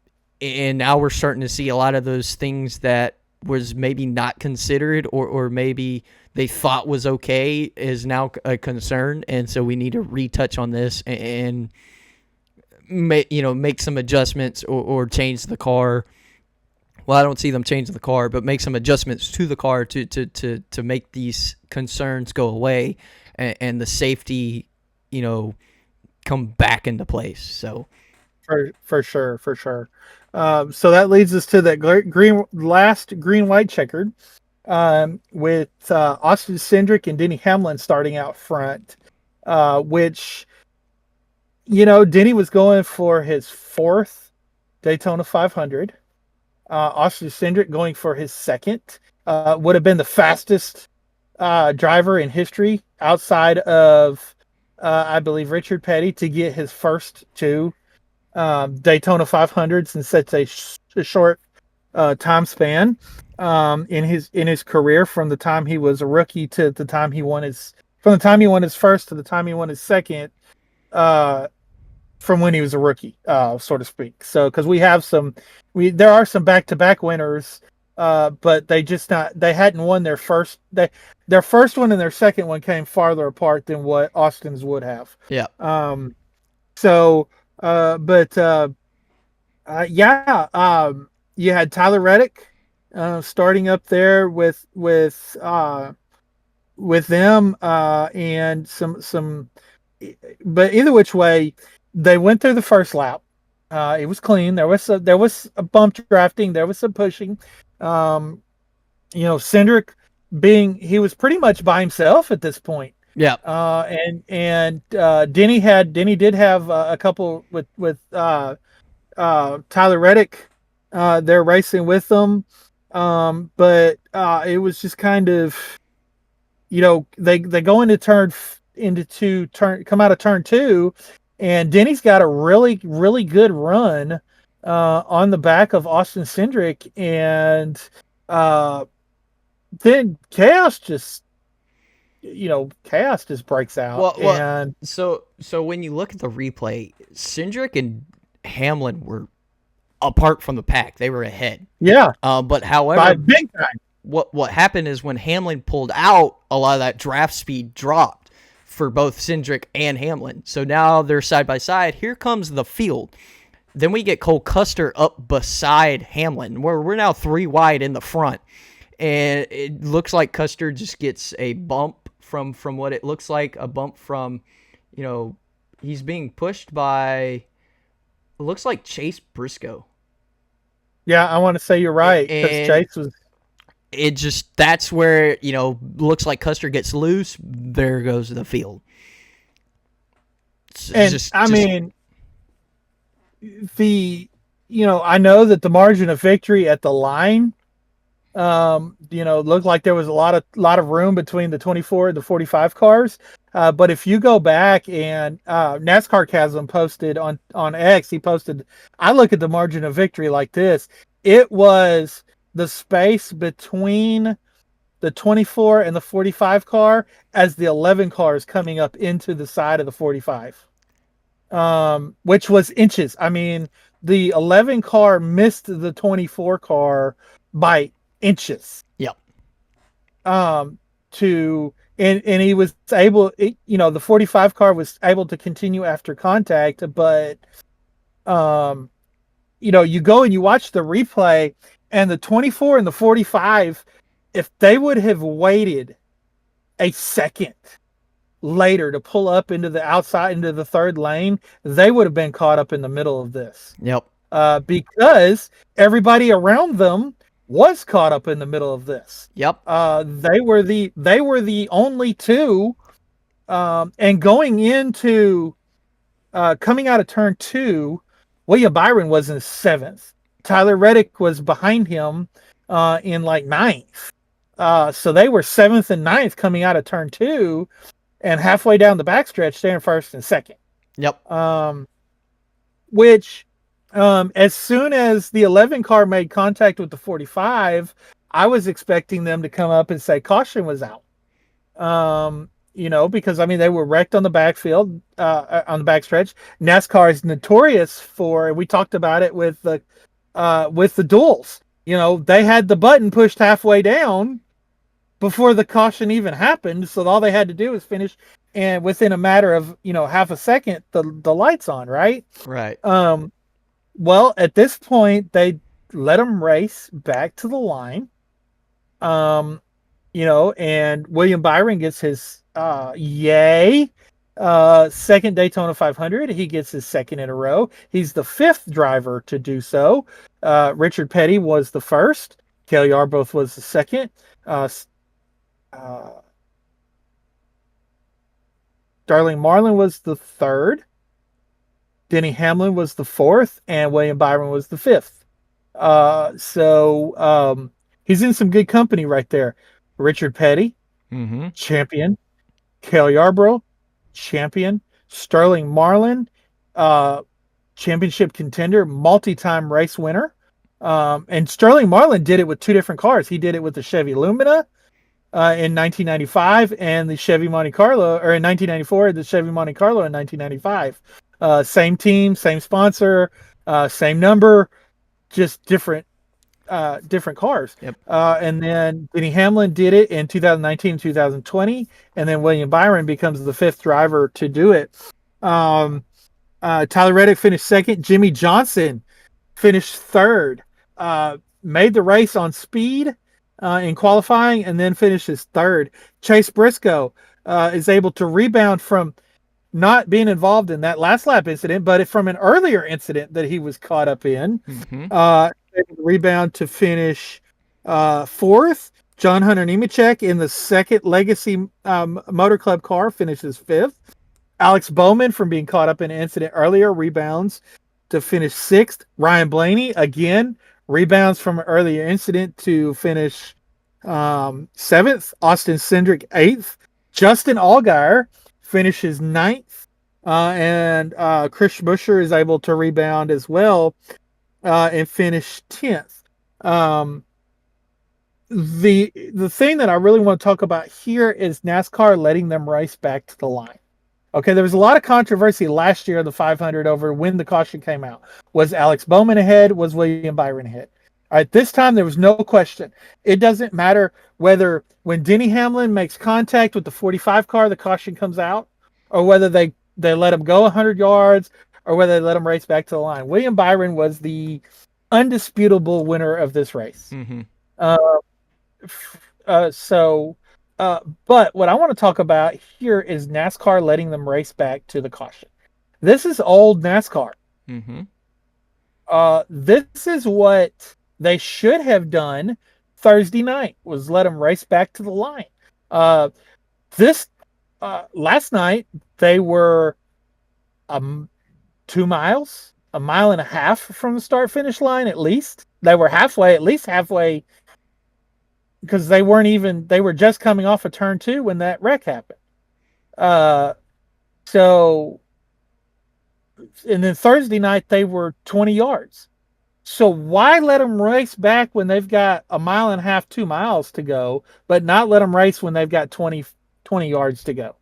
now we're starting to see a lot of those things that was maybe not considered or maybe they thought was okay is now a concern. And so we need to retouch on this and make some adjustments or change the car. Well, I don't see them changing the car, but make some adjustments to the car to make these concerns go away and the safety, come back into place. So for sure. So that leads us to that last green-white checkered, with Austin Cindric and Denny Hamlin starting out front, which, Denny was going for his 4th Daytona 500. Austin Cindric going for his 2nd. Would have been the fastest driver in history outside of, I believe, Richard Petty to get his first 2 Daytona 500s in such a short time span in his career, from the time he was a rookie to the time he won his first to the time he won his 2nd, from when he was a rookie, so to speak. So because there are some back-to-back winners, but they hadn't won their first one, and their second one came farther apart than what Austin's would have. Yeah. You had Tyler Reddick starting up there with them, and some. But either which way, they went through the first lap. It was clean. There was a bump drafting. There was some pushing. Cindric he was pretty much by himself at this point. Yeah. And Denny did have a couple with Tyler Reddick. They're racing with them. But it was just kind of, they go into come out of turn 2, and Denny's got a really, really good run on the back of Austin Cindric, and then chaos just breaks out. And so when you look at the replay, Cindric and Hamlin were apart from the pack. They were ahead. Yeah. But however, by big time. What happened is when Hamlin pulled out, a lot of that draft speed dropped for both Cindric and Hamlin. So now they're side by side. Here comes the field. Then we get Cole Custer up beside Hamlin, where we're now 3 wide in the front. And it looks like Custer just gets a bump from what it looks like, a bump from, he's being pushed by, it looks like Chase Briscoe. Yeah, I want to say you're right, because Chase was... It just, that's where, looks like Custer gets loose. There goes the field. I mean, I know that the margin of victory at the line, looked like there was a lot of room between the 24 and the 45 cars. But if you go back and NASCAR Chasm posted on X, he posted, I look at the margin of victory like this. It was the space between the 24 and the 45 car as the 11 cars coming up into the side of the 45, which was inches. I mean, the 11 car missed the 24 car by inches. Yep. And he was able, the 45 car was able to continue after contact, but, you go and you watch the replay, and the 24 and the 45, if they would have waited a second later to pull up into the outside, into the third lane, they would have been caught up in the middle of this. Yep. Because everybody around them was caught up in the middle of this. Yep. They were the only two, and going into coming out of turn 2, William Byron was in 7th. Tyler Reddick was behind him in like 9th. So they were 7th and 9th coming out of turn 2, and halfway down the backstretch, they're in 1st and 2nd. Yep. Which, as soon as the 11 car made contact with the 45, I was expecting them to come up and say caution was out. Because I mean they were wrecked on the backfield, on the backstretch. NASCAR is notorious for. We talked about it with the duels. They had the button pushed halfway down before the caution even happened, so all they had to do was finish, and within a matter of half a second, the lights on, right? Right. Well, at this point, they let them race back to the line. And William Byron gets his second Daytona 500. He gets his second in a row. He's the fifth driver to do so. Richard Petty was the first. Cale Yarborough was the second. Starling Marlin was the third. Denny Hamlin was the fourth, and William Byron was the fifth. So he's in some good company right there. Richard Petty, champion. Cale Yarborough, champion. Starling Marlin, championship contender, multi-time race winner. And Starling Marlin did it with two different cars. He did it with the Chevy Lumina in 1995 and the Chevy Monte Carlo, or in 1994, the Chevy Monte Carlo in 1995. Same team, same sponsor, same number, just different cars. Yep. And then Denny Hamlin did it in 2019, 2020, and then William Byron becomes the fifth driver to do it. Tyler Reddick finished second. Jimmy Johnson finished third. Made the race on speed in qualifying, and then finishes third. Chase Briscoe is able to rebound from not being involved in that last lap incident, but from an earlier incident that he was caught up in. Rebound to finish fourth. John Hunter Nemechek in the second Legacy Motor Club car finishes fifth. Alex Bowman, from being caught up in an incident earlier, rebounds to finish sixth. Ryan Blaney, again, rebounds from an earlier incident to finish seventh. Austin Cindric, eighth. Justin Allgaier finishes ninth. And Chris Buescher is able to rebound as well and finish 10th. The thing that I really want to talk about here is NASCAR letting them race back to the line. Okay, there was a lot of controversy last year of the 500 over when the caution came out. Was Alex Bowman ahead? Was William Byron ahead? All right, this time there was no question. It doesn't matter whether when Denny Hamlin makes contact with the 45 car, the caution comes out, or whether they let him go 100 yards, or whether they let him race back to the line. William Byron was the undisputable winner of this race. But what I want to talk about here is NASCAR letting them race back to the caution. This is old NASCAR. This is what they should have done Thursday night, was let them race back to the line. Last night, they were 2 miles, a mile and a half from the start-finish line at least. They were at least halfway, because they were just coming off of turn 2 when that wreck happened. And then Thursday night, they were 20 yards. So why let them race back when they've got a mile and a half, 2 miles to go, but not let them race when they've got 20 yards to go?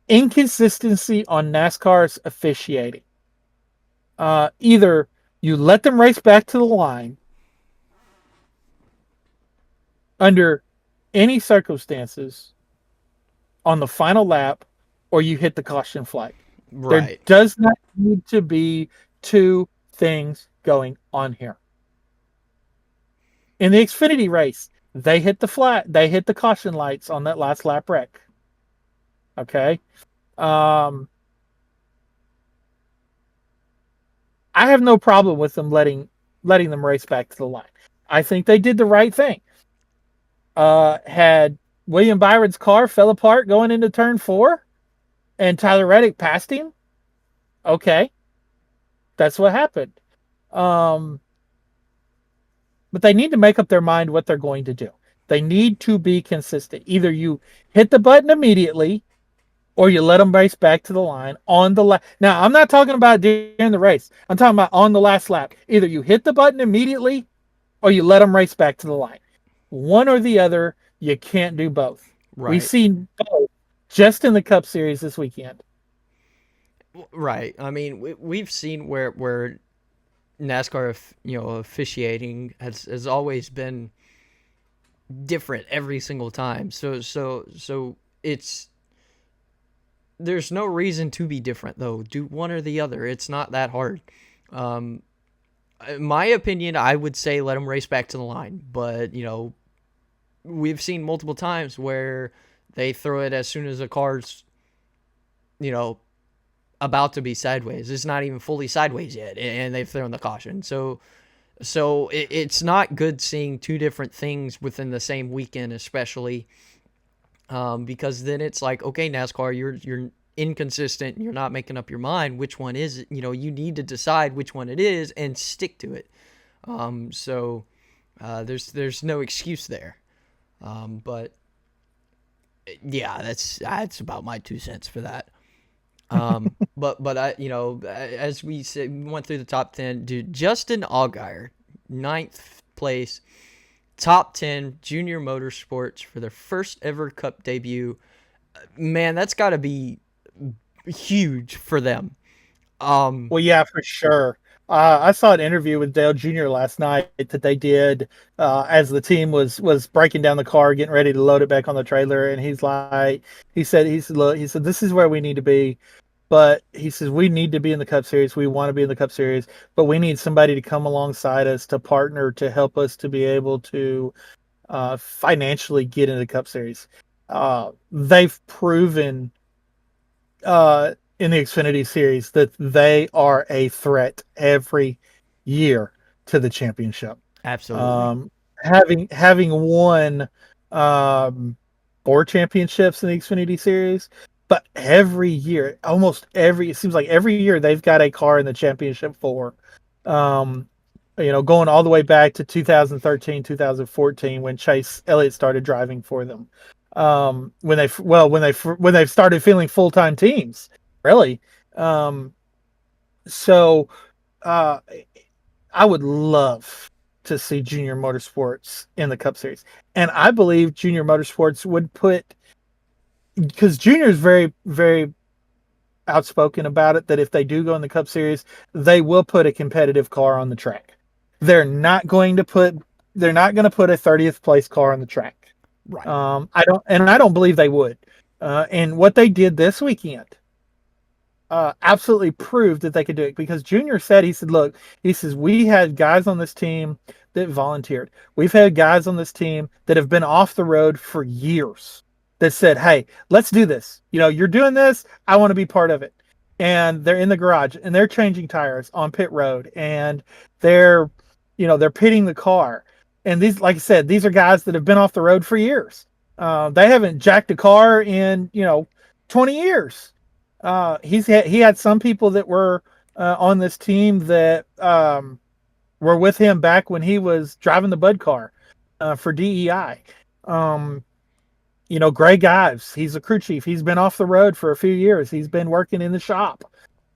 Inconsistency on NASCAR's officiating. Either you let them race back to the line under any circumstances on the final lap, or you hit the caution flag. Right. There does not need to be two things going on here. In the Xfinity race, they hit the caution lights on that last lap wreck. Okay. I have no problem with them letting them race back to the line. I think they did the right thing. Had William Byron's car fell apart going into turn 4 and Tyler Reddick passed him, okay, that's what happened. But they need to make up their mind what they're going to do. They need to be consistent. Either you hit the button immediately, or you let them race back to the line on the last. Now, I'm not talking about during the race. I'm talking about on the last lap. Either you hit the button immediately, or you let them race back to the line. One or the other. You can't do both. We've Right. seen both just in the Cup Series this weekend. Right. I mean, we've seen where NASCAR, officiating has always been different every single time. So it's there's no reason to be different though. Do one or the other. It's not that hard. Um, in my opinion, I would say let them race back to the line, but we've seen multiple times where they throw it as soon as the car's you know about to be sideways. It's not even fully sideways yet, and they've thrown the caution. So it's not good seeing two different things within the same weekend, especially because then it's like, okay, NASCAR, you're inconsistent. You're not making up your mind. Which one is it? You need to decide which one it is and stick to it. There's no excuse there. But yeah, that's about my 2 cents for that. But I, as we said, we went through the top 10. Dude, Justin Allgaier, 9th place, top 10 junior motorsports for their first ever Cup debut. Man, that's got to be huge for them. Well, yeah, for sure. I saw an interview with Dale Jr. last night that they did as the team was breaking down the car, getting ready to load it back on the trailer, and look, he said, this is where we need to be, but he says we need to be in the Cup Series. We want to be in the Cup Series, but we need somebody to come alongside us to partner to help us to be able to financially get into the Cup Series. They've proven in the Xfinity Series that they are a threat every year to the championship. Absolutely. Having won 4 championships in the Xfinity Series, but every year, it seems like every year they've got a car in the championship 4. Going all the way back to 2013, 2014 when Chase Elliott started driving for them. When they started feeling full-time teams, really. So I would love to see Junior Motorsports in the Cup Series, and I believe Junior Motorsports would because Junior is very, very outspoken about it, that if they do go in the Cup Series, they will put a competitive car on the track. They're not going to put a 30th place car on the track. Right. I don't believe they would. And what they did this weekend absolutely proved that they could do it, because Junior said, look, we had guys on this team that volunteered. We've had guys on this team that have been off the road for years that said, hey, let's do this. You're doing this. I want to be part of it. And they're in the garage and they're changing tires on pit road, and they're pitting the car. And these, like I said, these are guys that have been off the road for years. They haven't jacked a car in, 20 years. He had some people that were on this team that were with him back when he was driving the Bud car for DEI. Greg Ives, he's a crew chief. He's been off the road for a few years. He's been working in the shop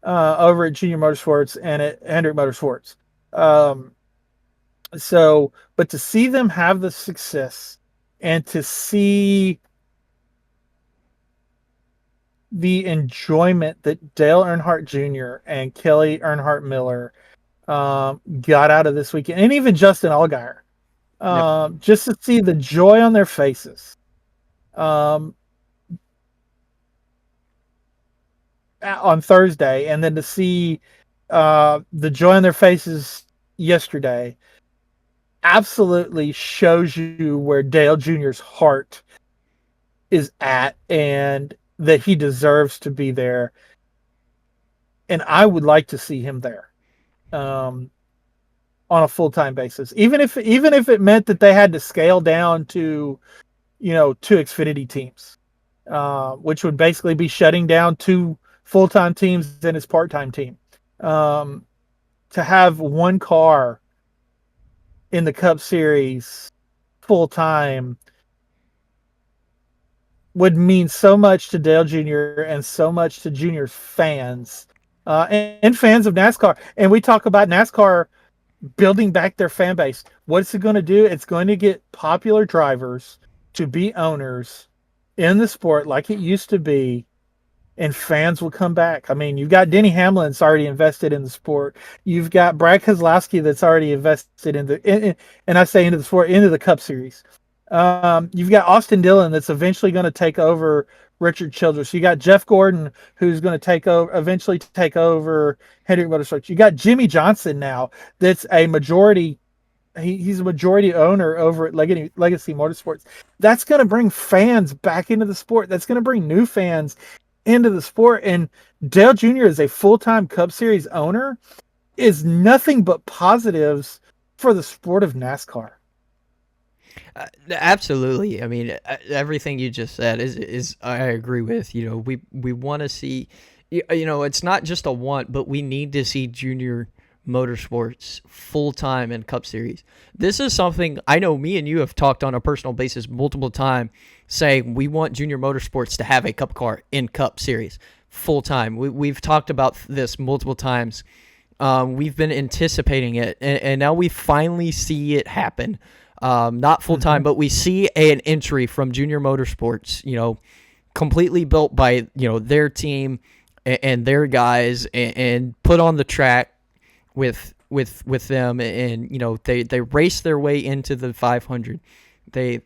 over at Junior Motorsports and at Hendrick Motorsports. But to see them have the success and to see the enjoyment that Dale Earnhardt Jr. and Kelly Earnhardt Miller got out of this weekend, and even Justin Allgaier, just to see the joy on their faces. On Thursday, and then to see the joy on their faces yesterday absolutely shows you where Dale Jr.'s heart is at, and that he deserves to be there. And I would like to see him there on a full-time basis, even if it meant that they had to scale down to 2 Xfinity teams, which would basically be shutting down 2 full-time teams and his part-time team. To have one car in the Cup Series full-time would mean so much to Dale Jr. and so much to Junior's fans and fans of NASCAR. And we talk about NASCAR building back their fan base. What's it going to do? It's going to get popular drivers to be owners in the sport like it used to be, and fans will come back. I mean, you've got Denny Hamlin that's already invested in the sport. You've got Brad Keselowski that's already invested and I say into the sport, into the Cup Series. You've got Austin Dillon that's eventually going to take over Richard Childress. You got Jeff Gordon who's going to eventually take over Hendrick Motorsports. You got Jimmy Johnson now that's a majority. He's a majority owner over at Legacy Motorsports. That's going to bring fans back into the sport. That's going to bring new fans into the sport. And Dale Jr. as a full-time Cup Series owner is nothing but positives for the sport of NASCAR. Absolutely. I mean, everything you just said is I agree with. We want to see, it's not just a want, but we need to see Junior Motorsports full-time in Cup Series. This is something I know me and you have talked on a personal basis multiple times, saying we want Junior Motorsports to have a Cup car in Cup Series full-time. We've talked about this multiple times. We've been anticipating it, and now we finally see it happen. Not full-time, but we see an entry from Junior Motorsports, completely built by, their team and their guys, and put on the track with them, and they race their way into the 500. They're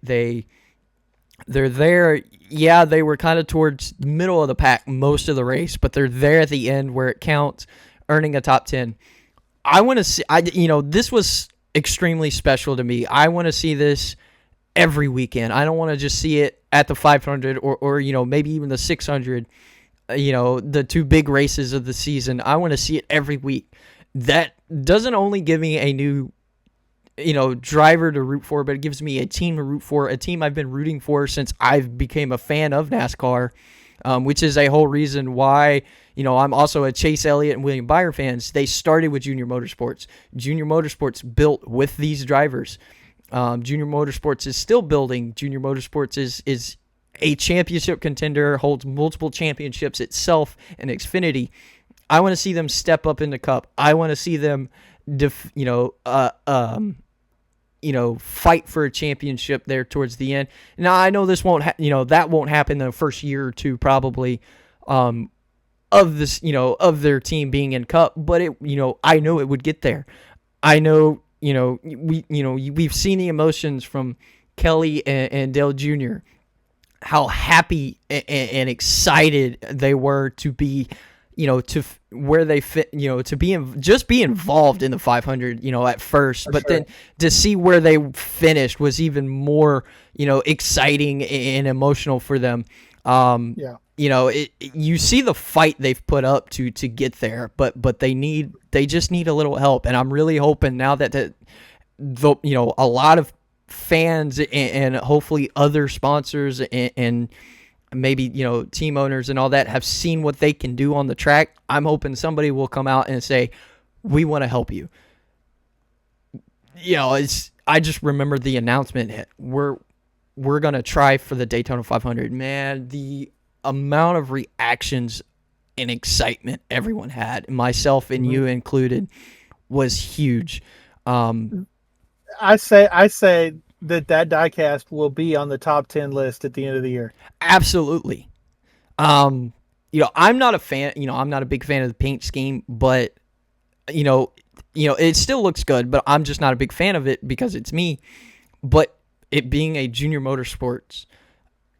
there. Yeah, they were kind of towards the middle of the pack most of the race, but they're there at the end where it counts, earning a top 10. I want to see. This was extremely special to me. I want to see this every weekend. I don't want to just see it at the 500 or maybe even the 600. The two big races of the season. I want to see it every week. That doesn't only give me a new, driver to root for, but it gives me a team to root for, a team I've been rooting for since I've became a fan of NASCAR, which is a whole reason why, I'm also a Chase Elliott and William Byron fans. They started with Junior Motorsports. Junior Motorsports built with these drivers. Junior Motorsports is still building. Junior Motorsports is a championship contender, holds multiple championships itself in Xfinity. I want to see them step up in the Cup. I want to see them, fight for a championship there towards the end. Now I know this won't, that won't happen in the first year or two probably, of this, of their team being in Cup. But I know it would get there. I know, we've seen the emotions from Kelly and Dale Jr. How happy and excited they were to be. To where they fit, to be involved in the 500, at first, but then to see where they finished was even more, exciting and emotional for them. You see the fight they've put up to get there, but they just need a little help. And I'm really hoping now that a lot of fans and hopefully other sponsors and maybe, team owners and all that have seen what they can do on the track. I'm hoping somebody will come out and say, we want to help you. I just remember the announcement. We're going to try for the Daytona 500. Man, the amount of reactions and excitement everyone had, myself and you included, was huge. I say that diecast will be on the top 10 list at the end of the year. Absolutely. I'm not a fan, I'm not a big fan of the paint scheme, but it still looks good, but I'm just not a big fan of it because it's me. But it being a Junior Motorsports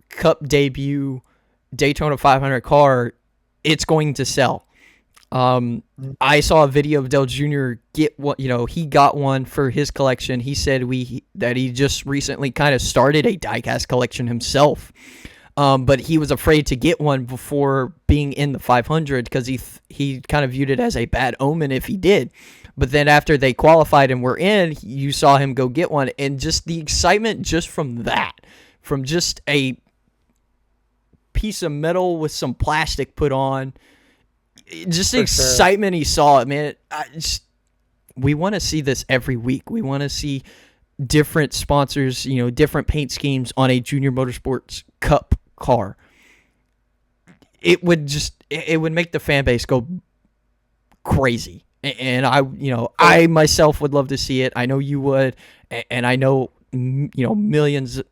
Cup debut Daytona 500 car, it's going to sell. I saw a video of Dale Jr. get one. He got one for his collection. He said that he just recently kind of started a diecast collection himself, but he was afraid to get one before being in the 500 because he kind of viewed it as a bad omen if he did. But then after they qualified and were in, you saw him go get one, and just the excitement just from that, from just a piece of metal with some plastic put on. Just the excitement he saw it, man. We want to see this every week. We want to see different sponsors, different paint schemes on a Junior Motorsports Cup car. It would make the fan base go crazy. And I myself would love to see it. I know you would, and I know millions.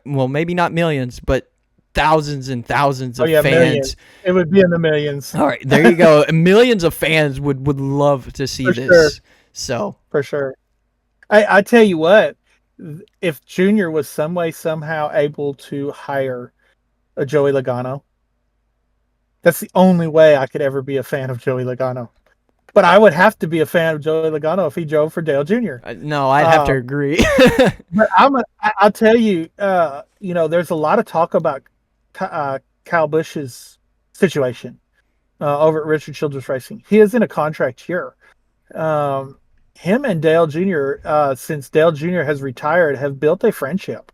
Well, maybe not millions, but thousands and thousands of fans. Millions. It would be in the millions. All right, there you go. Millions of fans would love to see this. Sure. So for sure, I tell you what, if Junior was some way somehow able to hire a Joey Logano, that's the only way I could ever be a fan of Joey Logano. But I would have to be a fan of Joey Logano if he drove for Dale Jr. No, I'd have to agree. But I'll tell you, there's a lot of talk about Kyle Busch's situation over at Richard Childress Racing. He is in a contract year. Him and Dale Jr., since Dale Jr. has retired, have built a friendship.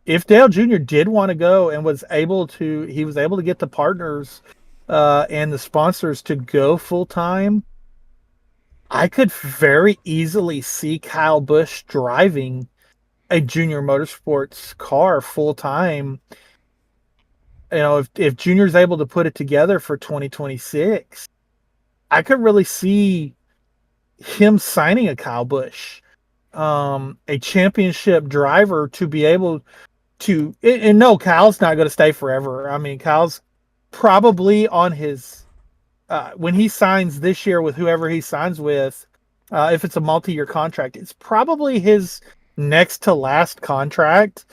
If Dale Jr. did want to go and was able to get the partners and the sponsors to go full time, I could very easily see Kyle Busch driving a Junior Motorsports car full time. If Junior's able to put it together for 2026, I could really see him signing a Kyle Busch, a championship driver, to be able to. And no, Kyle's not going to stay forever. I mean, Kyle's probably on his when he signs this year with whoever he signs with, if it's a multi-year contract, it's probably his next to last contract,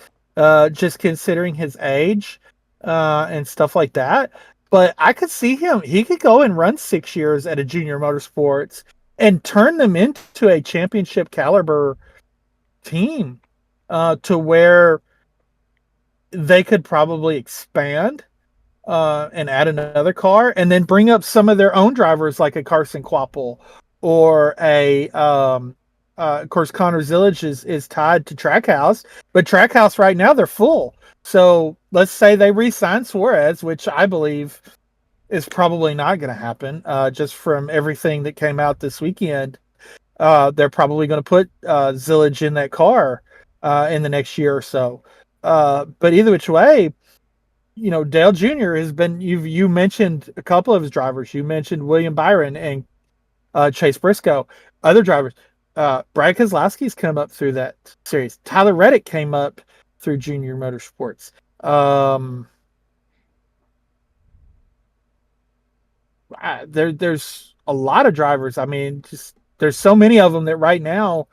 just considering his age and stuff like that. But I could see he could go and run 6 years at a Junior Motorsports and turn them into a championship caliber team, to where they could probably expand and add another car, and then bring up some of their own drivers like a Carson Quapple or of course, Connor Zillage is tied to Trackhouse, but Trackhouse right now they're full. So let's say they re-sign Suarez, which I believe is probably not going to happen. Just from everything that came out this weekend, they're probably going to put Zillage in that car in the next year or so. But either which way, Dale Jr. has been. You mentioned a couple of his drivers. You mentioned William Byron and Chase Briscoe. Other drivers, Brad Keselowski's come up through that series. Tyler Reddick came up through Junior Motorsports. There's a lot of drivers. I mean, just there's so many of them that right now,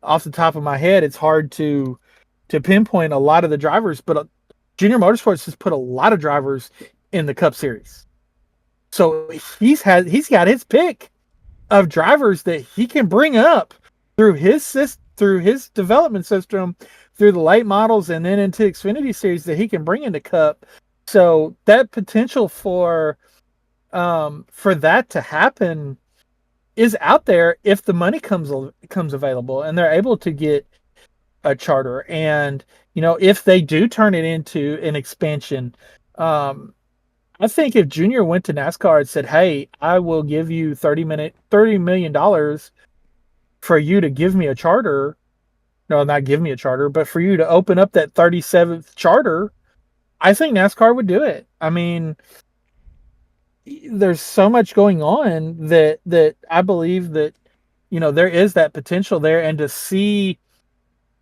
off the top of my head, it's hard to pinpoint a lot of the drivers. But Junior Motorsports has put a lot of drivers in the Cup Series, so he's got his pick of drivers that he can bring up through his development system, through the late models, and then into Xfinity Series that he can bring into Cup. So that potential for that to happen is out there if the money comes available and they're able to get a charter. And if they do turn it into an expansion, I think if Junior went to NASCAR and said, "Hey, I will give you $30 million for you to give me a charter," no, not give me a charter, but for you to open up that 37th charter, I think NASCAR would do it. I mean, there's so much going on that I believe that there is that potential there, and to see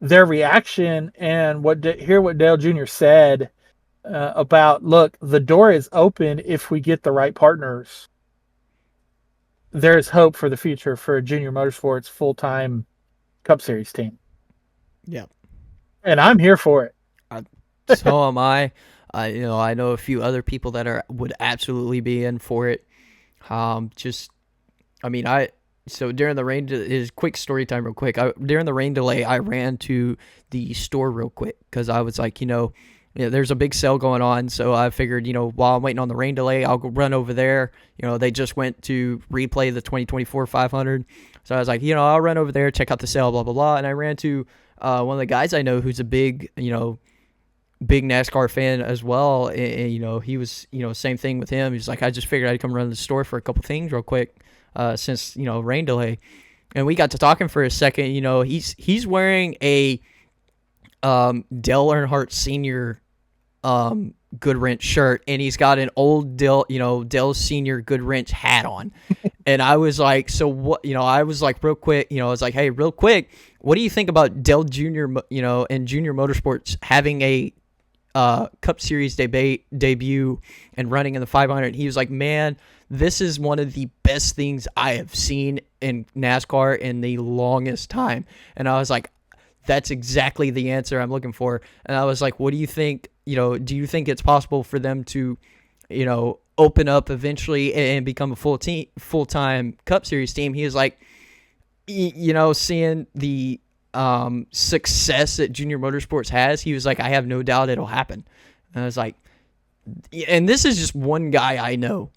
their reaction and hear what Dale Jr. said about, look, the door is open if we get the right partners. There's hope for the future for a Junior Motorsports full-time Cup Series team. Yeah, and I'm here for it. So am I. I know a few other people that would absolutely be in for it. So during the rain, is quick story time real quick. During the rain delay, I ran to the store real quick because I was like, there's a big sale going on. So I figured, while I'm waiting on the rain delay, I'll go run over there. They just went to replay the 2024 500. So I was like, I'll run over there, check out the sale, blah, blah, blah. And I ran to one of the guys I know who's a big NASCAR fan as well. And he was, same thing with him. He's like, I just figured I'd come run to the store for a couple things real quick. Since rain delay, and we got to talking for a second. He's wearing a Dale Earnhardt Sr. Goodwrench shirt, and he's got an old Dale Senior Goodwrench hat on. And I was like, so what? I was like, real quick, I was like, hey, real quick, what do you think about Dale Jr. And Junior Motorsports having a Cup Series debut and running in the 500? He was like, man, this is one of the best things I have seen in NASCAR in the longest time. And I was like, that's exactly the answer I'm looking for. And I was like, what do you think? Do you think it's possible for them to, open up eventually and become a full-time Cup Series team? He was like, seeing the success that Junior Motorsports has, he was like, I have no doubt it'll happen. And I was like, and this is just one guy I know.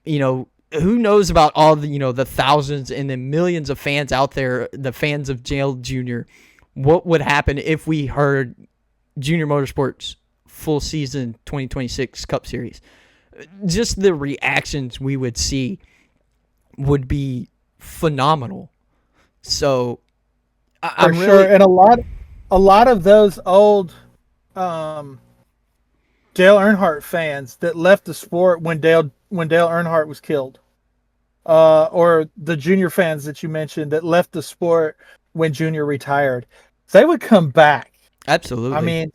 Who knows about all the, the thousands and the millions of fans out there, the fans of Dale Jr. What would happen if we heard Junior Motorsports full season 2026 Cup Series? Just the reactions we would see would be phenomenal. So I'm sure. really, And a lot of those old Dale Earnhardt fans that left the sport when Dale Earnhardt was killed, or the Junior fans that you mentioned that left the sport when Junior retired, they would come back. absolutely. I mean,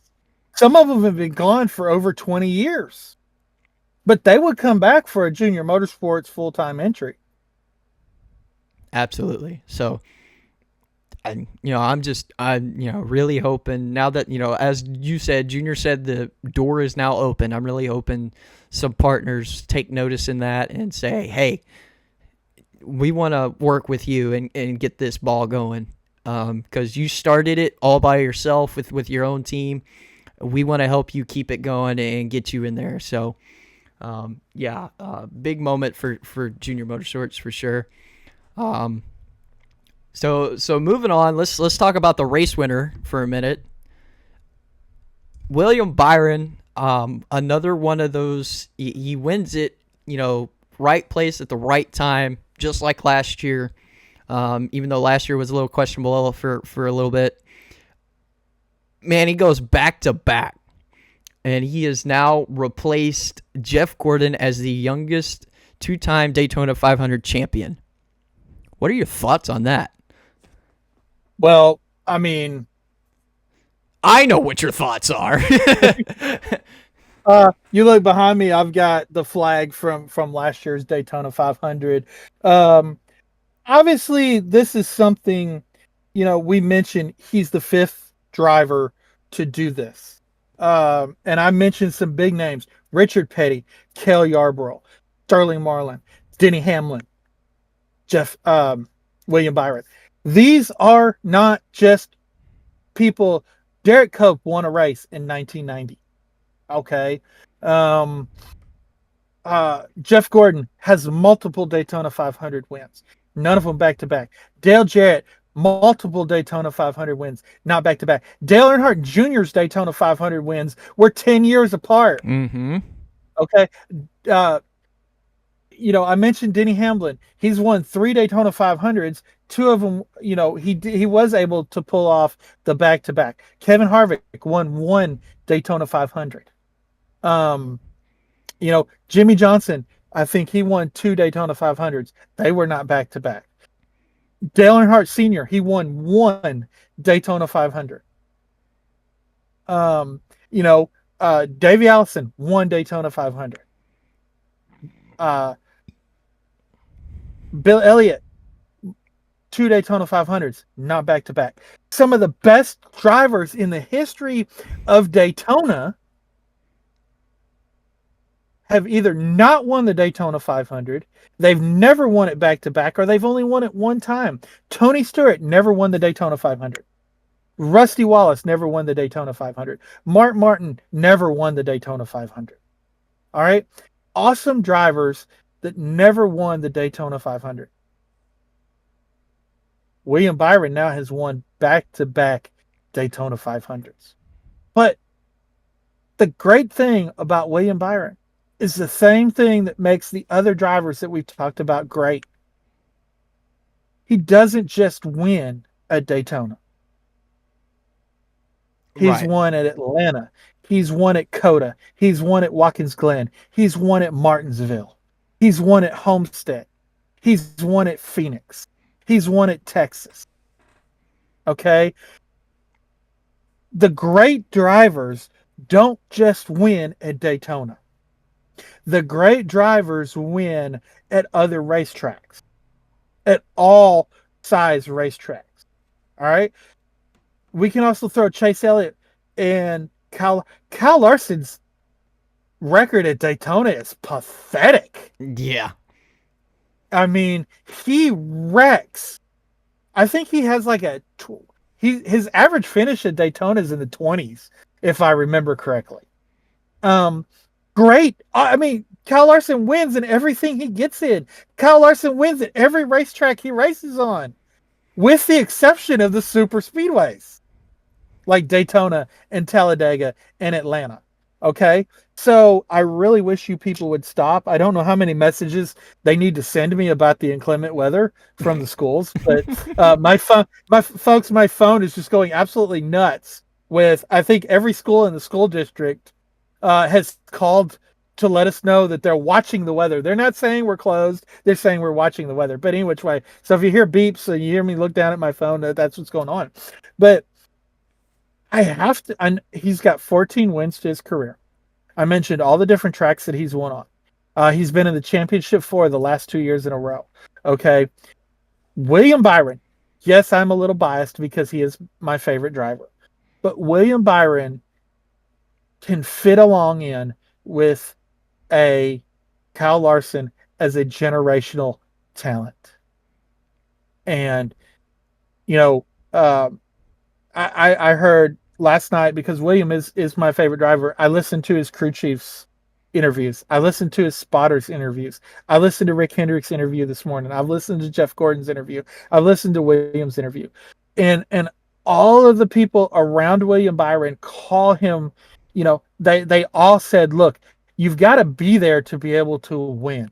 some of them have been gone for over 20 years, but they would come back for a Junior Motorsports full-time entry. Absolutely. So, I'm really hoping now that, as you said, Junior said the door is now open. I'm really hoping some partners take notice in that and say, hey, we want to work with you and get this ball going. Because you started it all by yourself with your own team. We want to help you keep it going and get you in there. So, big moment for Junior Motorsports for sure. So moving on, let's talk about the race winner for a minute. William Byron, another one of those. He wins it, right place at the right time, just like last year. Even though last year was a little questionable for a little bit. Man, he goes back to back. And he has now replaced Jeff Gordon as the youngest two-time Daytona 500 champion. What are your thoughts on that? Well, I mean, I know what your thoughts are. You look behind me, I've got the flag from last year's Daytona 500. Obviously, this is something, we mentioned he's the fifth driver to do this. And I mentioned some big names: Richard Petty, Cale Yarborough, Sterling Marlin, Denny Hamlin, William Byron. These are not just people. Derek Cope won a race in 1990. Okay. Jeff Gordon has multiple Daytona 500 wins, none of them back to back. Dale Jarrett, multiple Daytona 500 wins, not back to back. Dale Earnhardt Jr.'s Daytona 500 wins were 10 years apart. Mm-hmm. Okay. I mentioned Denny Hamlin. He's won 3 Daytona 500s. 2 of them, he was able to pull off the back-to-back. Kevin Harvick won 1 Daytona 500. Jimmy Johnson, I think he won 2 Daytona 500s. They were not back-to-back. Dale Earnhardt Sr., he won 1 Daytona 500. Davey Allison, 1 Daytona 500. Bill Elliott, 2 Daytona 500s, not back to back. Some of the best drivers in the history of Daytona have either not won the Daytona 500, they've never won it back to back, or they've only won it one time. Tony Stewart never won the Daytona 500. Rusty Wallace never won the Daytona 500. Mark Martin never won the Daytona 500. All right? Awesome drivers that never won the Daytona 500. William Byron now has won back-to-back Daytona 500s. But the great thing about William Byron is the same thing that makes the other drivers that we've talked about great. He doesn't just win at Daytona. He's won at Atlanta. He's won at Coda. He's won at Watkins Glen. He's won at Martinsville. He's won at Homestead. He's won at Phoenix. He's won at Texas. Okay? The great drivers don't just win at Daytona. The great drivers win at other racetracks, at all size racetracks. All right? We can also throw Chase Elliott and Kyle Larson's record at Daytona is pathetic. Yeah. I mean, he wrecks. I think he has like his average finish at Daytona is in the 20s, if I remember correctly. Great. I mean, Kyle Larson wins in everything he gets in. Kyle Larson wins at every racetrack he races on, with the exception of the super speedways, like Daytona and Talladega and Atlanta. Okay? So I really wish you people would stop. I don't know how many messages they need to send me about the inclement weather from the schools, but my phone is just going absolutely nuts with, I think every school in the school district has called to let us know that they're watching the weather. They're not saying we're closed. They're saying we're watching the weather. But any which way. So if you hear beeps, so you hear me look down at my phone, that's what's going on. But I have to, he's got 14 wins to his career. I mentioned all the different tracks that he's won on. He's been in the championship for the last 2 years in a row. Okay. William Byron. Yes, I'm a little biased because he is my favorite driver. But William Byron can fit along in with a Kyle Larson as a generational talent. And, you know, I heard last night, because William is my favorite driver, I listened to his crew chiefs interviews. I listened to his spotters interviews. I listened to Rick Hendrick's interview this morning. I've listened to Jeff Gordon's interview. I've listened to William's interview. And all of the people around William Byron call him, you know, they all said, look, you've got to be there to be able to win.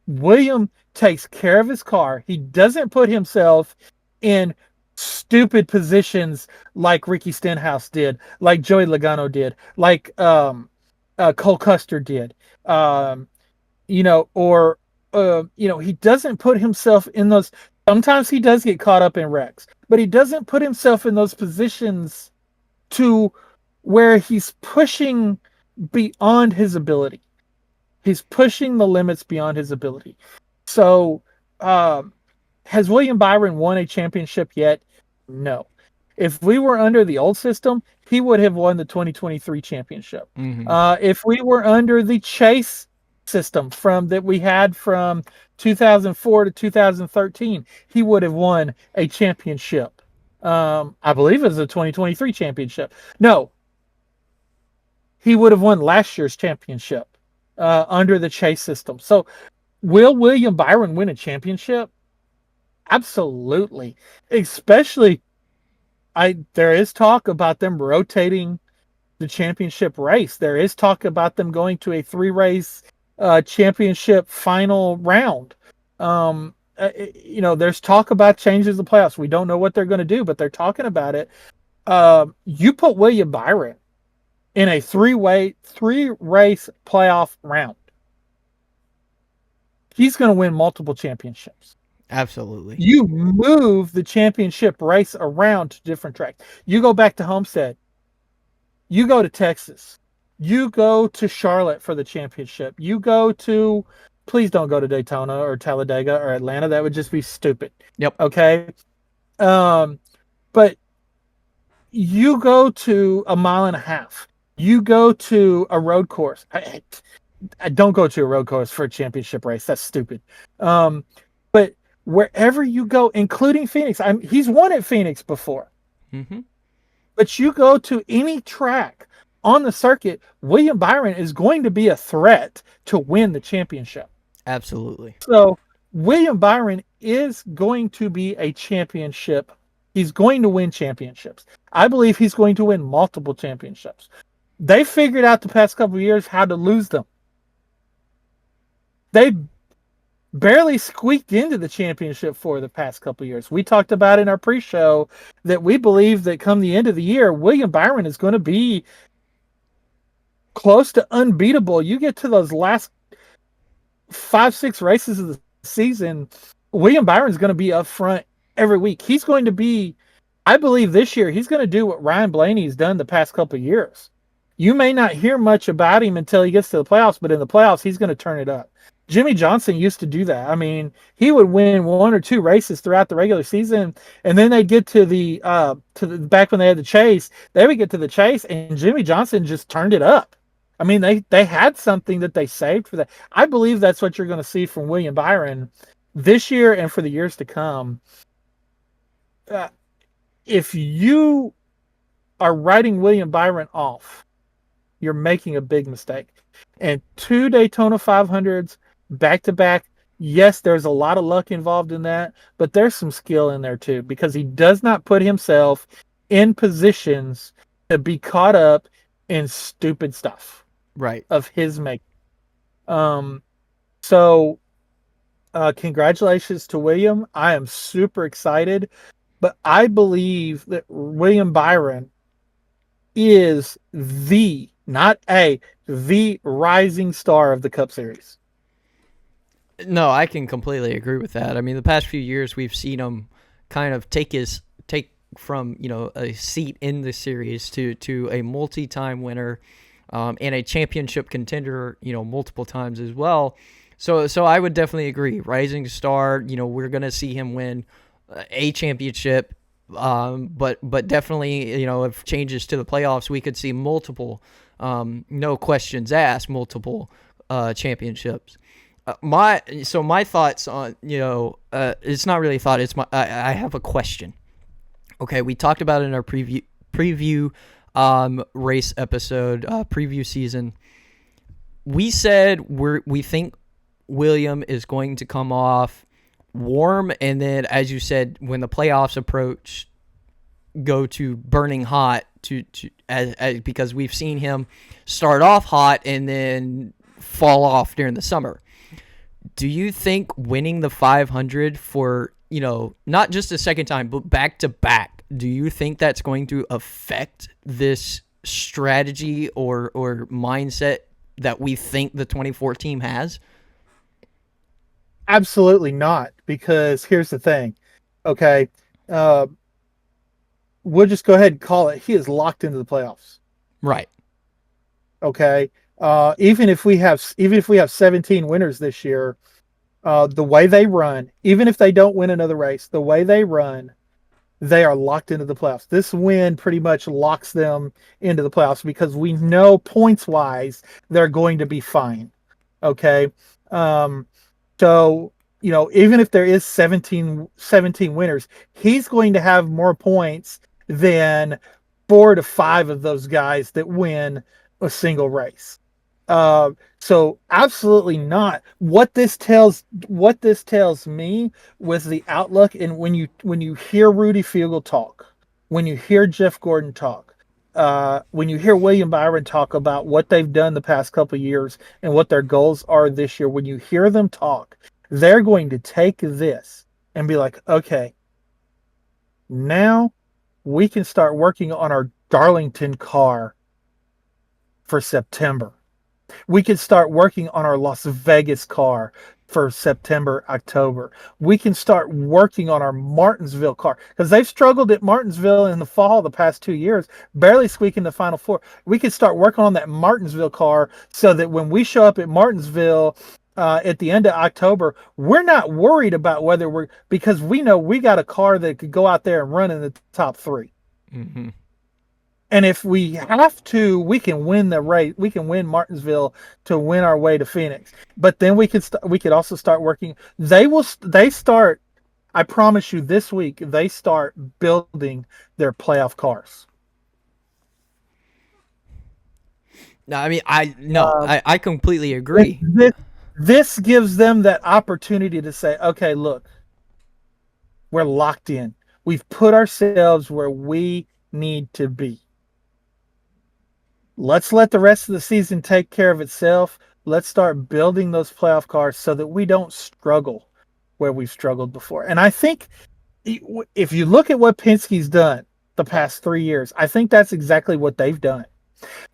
William takes care of his car. He doesn't put himself in stupid positions like Ricky Stenhouse did, like Joey Logano did, like Cole Custer did, you know, or you know, he doesn't put himself in those. Sometimes he does get caught up in wrecks, but he doesn't put himself in those positions to where he's pushing beyond his ability. He's pushing the limits beyond his ability. So, has William Byron won a championship yet? No. If we were under the old system, he would have won the 2023 championship. Mm-hmm. If we were under the chase system that we had from 2004 to 2013, he would have won a championship. I believe it was a 2023 championship. No. He would have won last year's championship under the chase system. So, will William Byron win a championship? Absolutely. Especially, there is talk about them rotating the championship race. There is talk about them going to a 3-race championship final round. You know, there's talk about changes the playoffs. We don't know what they're going to do, but they're talking about it. You put William Byron in a 3-race playoff round, he's going to win multiple championships. Absolutely. You move the championship race around to different tracks. You go back to Homestead. You go to Texas. You go to Charlotte for the championship. You go to, please don't go to Daytona or Talladega or Atlanta. That would just be stupid. Yep. Okay. But you go to a 1.5 miles. You go to a road course. I don't go to a road course for a championship race. That's stupid. But wherever you go, including Phoenix, he's won at Phoenix before. Mm-hmm. But you go to any track on the circuit, William Byron is going to be a threat to win the championship. Absolutely. So William Byron is going to be a championship. He's going to win championships. I believe he's going to win multiple championships. They figured out the past couple of years how to lose them. They barely squeaked into the championship for the past couple of years. We talked about in our pre-show that we believe that come the end of the year, William Byron is going to be close to unbeatable. You get to those last 5-6 races of the season, William Byron's going to be up front every week. He's going to be, I believe this year, he's going to do what Ryan Blaney's done the past couple of years. You may not hear much about him until he gets to the playoffs, but in the playoffs, he's going to turn it up. Jimmie Johnson used to do that. I mean, he would win 1 or 2 races throughout the regular season, and then they'd get to the back when they had the chase, they would get to the chase, and Jimmie Johnson just turned it up. I mean, they had something that they saved for that. I believe that's what you're going to see from William Byron this year and for the years to come. If you are writing William Byron off, you're making a big mistake. And 2 Daytona 500s back to back, yes, there's a lot of luck involved in that, but there's some skill in there too, because he does not put himself in positions to be caught up in stupid stuff. Right. Of his making. So congratulations to William. I am super excited, but I believe that William Byron is the rising star of the Cup Series. No, I can completely agree with that. I mean, the past few years we've seen him kind of take from, a seat in the series to a multi-time winner. And a championship contender, multiple times as well. So I would definitely agree. Rising star, we're going to see him win a championship. But definitely, if changes to the playoffs, we could see multiple, no questions asked, multiple championships. My thoughts on, it's not really a thought. It's I have a question. Okay, we talked about it in our preview race episode, preview season. We said we think William is going to come off warm, and then, as you said, when the playoffs approach, go to burning hot because we've seen him start off hot and then fall off during the summer. Do you think winning the 500 for, not just a second time, but back to back, do you think that's going to affect this strategy or mindset that we think the 24 team has? Absolutely not, because here's the thing. Okay. We'll just go ahead and call it. He is locked into the playoffs. Right. Okay. Even if we have 17 winners this year, the way they run, even if they don't win another race, the way they run, they are locked into the playoffs. This win pretty much locks them into the playoffs because we know points wise they're going to be fine. Okay. So, even if there is 17 winners, he's going to have more points than 4 to 5 of those guys that win a single race. So absolutely not. What this tells me with the outlook, and when you hear Rudy Fiegel talk, when you hear Jeff Gordon talk, when you hear William Byron talk about what they've done the past couple of years and what their goals are this year, when you hear them talk, they're going to take this and be like, okay, now we can start working on our Darlington car for September. We can start working on our Las Vegas car for September, October. We can start working on our Martinsville car because they've struggled at Martinsville in the fall the past 2 years, barely squeaking the Final Four. We can start working on that Martinsville car so that when we show up at Martinsville at the end of October, we're not worried about because we know we got a car that could go out there and run in the top 3. Mm-hmm. And if we have to, we can win the race. We can win Martinsville to win our way to Phoenix. But then we could also start working. They start. I promise you, this week they start building their playoff cars. No, I mean, I completely agree. This gives them that opportunity to say, okay, look, we're locked in. We've put ourselves where we need to be. Let's let the rest of the season take care of itself. Let's start building those playoff cars so that we don't struggle where we've struggled before. And I think if you look at what Penske's done the past 3 years, I think that's exactly what they've done.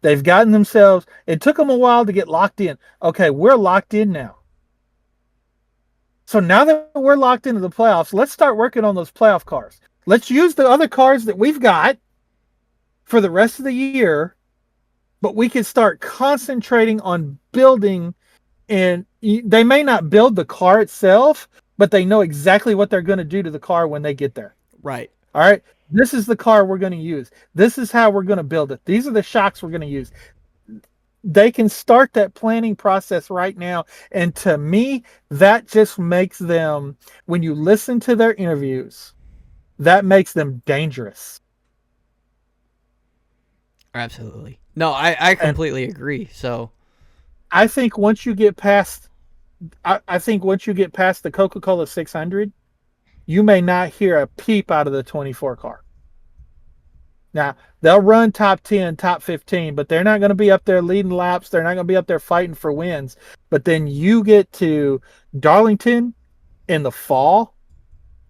They've gotten themselves, it took them a while to get locked in. Okay, we're locked in now. So now that we're locked into the playoffs, let's start working on those playoff cars. Let's use the other cars that we've got for the rest of the year, but we can start concentrating on building. And they may not build the car itself, but they know exactly what they're going to do to the car when they get there. Right. All right. This is the car we're going to use. This is how we're going to build it. These are the shocks we're going to use. They can start that planning process right now. And to me, that just makes them, when you listen to their interviews, that makes them dangerous. Absolutely. No, I completely agree. So I think once you get past, the Coca-Cola 600, you may not hear a peep out of the 24 car. Now, they'll run top 10, top 15, but they're not going to be up there leading laps. They're not going to be up there fighting for wins. But then you get to Darlington in the fall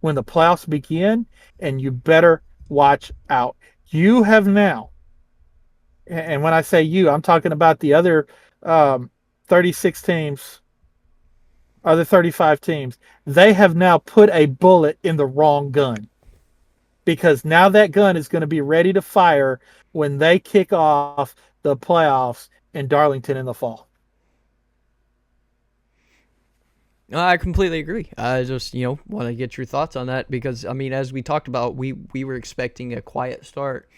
when the playoffs begin, and you better watch out. You have now, and when I say you, I'm talking about the other 36 teams, other 35 teams. They have now put a bullet in the wrong gun, because now that gun is going to be ready to fire when they kick off the playoffs in Darlington in the fall. I completely agree. I just, want to get your thoughts on that because, I mean, as we talked about, we were expecting a quiet start.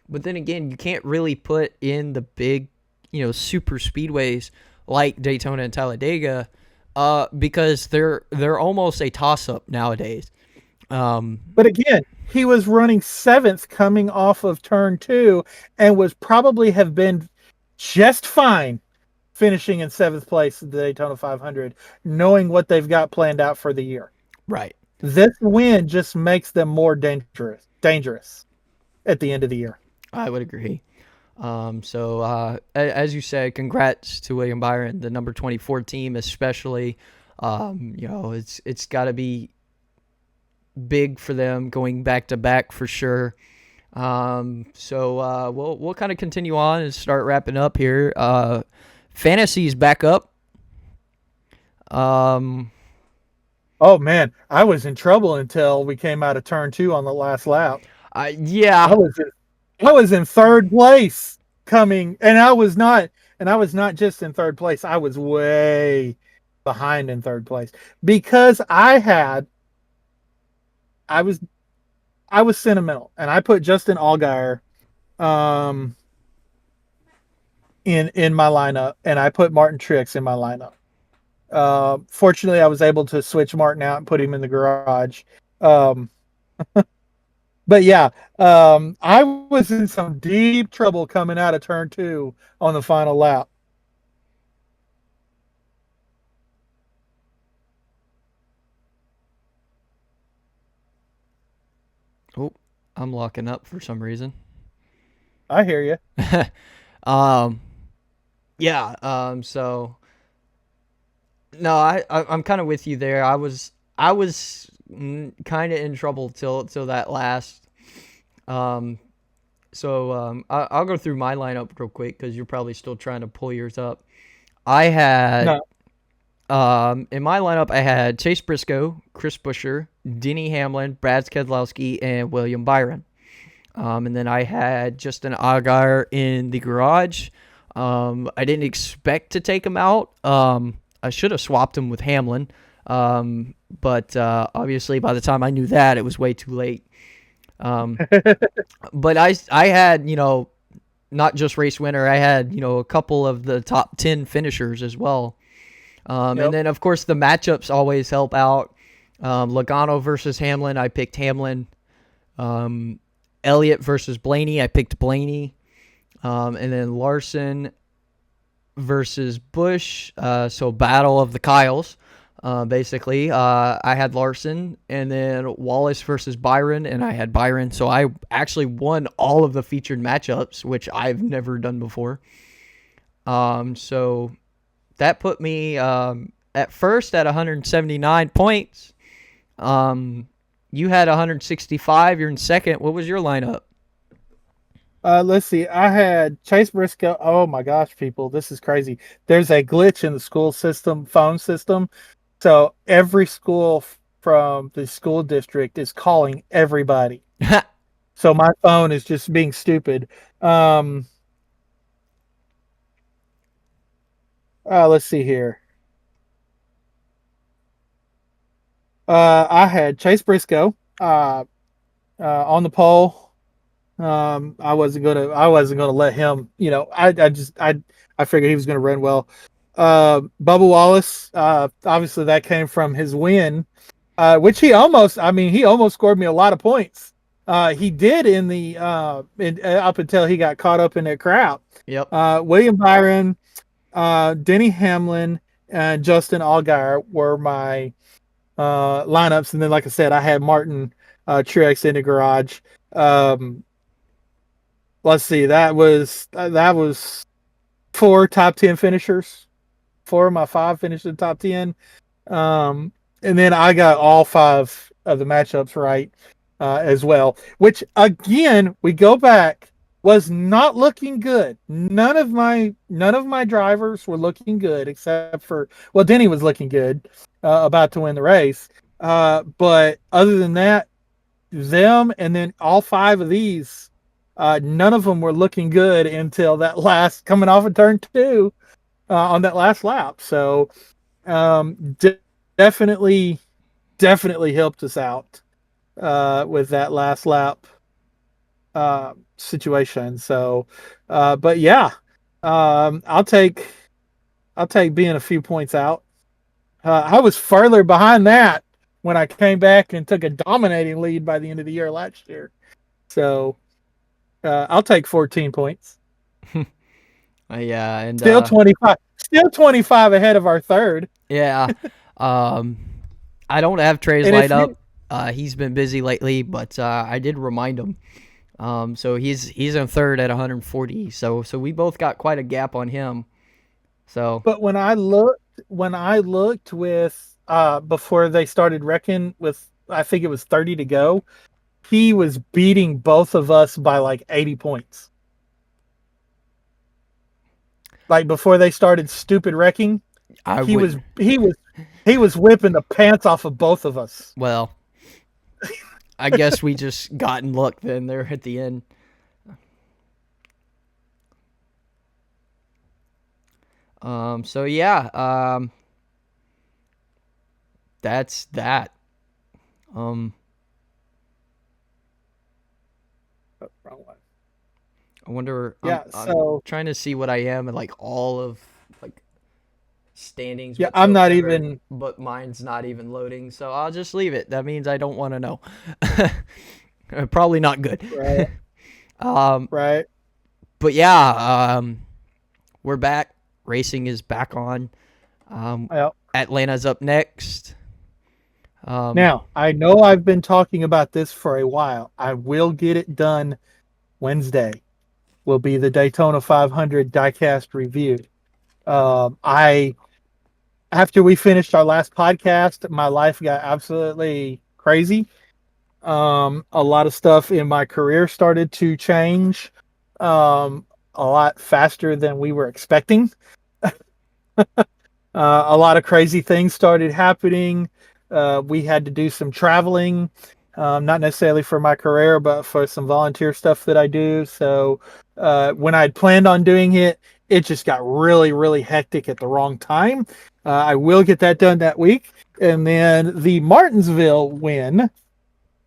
But then again, you can't really put in the big, super speedways like Daytona and Talladega because they're almost a toss-up nowadays. But again, he was running 7th coming off of turn 2 and was probably have been just fine finishing in 7th place at the Daytona 500, knowing what they've got planned out for the year. Right. This win just makes them more dangerous at the end of the year. I would agree. So as you said, congrats to William Byron, the number 24 team, especially. It's got to be big for them going back to back for sure. So we'll kind of continue on and start wrapping up here. Fantasy's back up. Oh man, I was in trouble until we came out of turn 2 on the last lap. Yeah. I was in 3rd place coming, and I was not just in 3rd place. I was way behind in 3rd place because I was sentimental, and I put Justin Allgaier in my lineup, and I put Martin Truex in my lineup. Fortunately, I was able to switch Martin out and put him in the garage. But yeah, I was in some deep trouble coming out of turn 2 on the final lap. Oh, I'm locking up for some reason. I hear you. Yeah. So no, I'm kind of with you there. I was kind of in trouble till that last. I'll go through my lineup real quick because you're probably still trying to pull yours up. I had in my lineup I had Chase Briscoe, Chris Buescher, Denny Hamlin, Brad Keselowski, and William Byron. And then I had Justin Allgaier in the garage. I didn't expect to take him out. I should have swapped him with Hamlin. But obviously by the time I knew that, it was way too late. But I had, not just race winner. I had, a couple of the top 10 finishers as well. And then of course the matchups always help out. Logano versus Hamlin, I picked Hamlin. Elliott versus Blaney, I picked Blaney. And then Larson versus Busch, so battle of the Kyles, basically. I had Larson, and then Wallace versus Byron, and I had Byron. So I actually won all of the featured matchups, which I've never done before. So that put me at first at 179 points. You had 165. You're in second. What was your lineup? Let's see. I had Chase Briscoe. Oh my gosh, people, this is crazy. There's a glitch in the school system, phone system. So every school from the school district is calling everybody. So my phone is just being stupid. Let's see here. I had Chase Briscoe on the pole. I wasn't gonna let him. I figured he was gonna run well. Bubba Wallace. Obviously that came from his win, which he almost scored me a lot of points. He did up until he got caught up in that crowd. Yep. William Byron, Denny Hamlin, and Justin Allgaier were my lineups, and then like I said, I had Martin Truex in the garage. Let's see, that was 4 top 10 finishers. 4 of my 5 finished in the top 10. And then I got all 5 of the matchups right as well, which again, we go back, was not looking good. None of my drivers were looking good except for, well, Denny was looking good, about to win the race. But other than that, them and then all 5 of these, none of them were looking good until that last, coming off of turn 2 on that last lap. So definitely helped us out with that last lap situation. So, but yeah, I'll take being a few points out. I was further behind that when I came back and took a dominating lead by the end of the year last year. So I'll take 14 points. Yeah, and still 25 ahead of our third. Yeah. I don't have Trey's light up. He's been busy lately, but I did remind him. So he's in third at 140. So we both got quite a gap on him. So, but when I looked with before they started wrecking with, I think it was 30 to go, he was beating both of us by like 80 points. Like before they started stupid wrecking, he was whipping the pants off of both of us. Well, I guess we just got in luck then there at the end. So yeah, that's that. Wrong one. I wonder. Yeah, I'm trying to see what I am in like all of like standings. Yeah, I'm not even. But mine's not even loading, so I'll just leave it. That means I don't want to know. Probably not good. Right. Right. But yeah, we're back. Racing is back on. Yep. Atlanta's up next. Now, I know I've been talking about this for a while. I will get it done Wednesday. Will be the Daytona 500 diecast review. After we finished our last podcast, my life got absolutely crazy. A lot of stuff in my career started to change a lot faster than we were expecting. A lot of crazy things started happening. We had to do some traveling, not necessarily for my career, but for some volunteer stuff that I do. So when I'd planned on doing it, it just got really, really hectic at the wrong time. I will get that done that week. And then the Martinsville win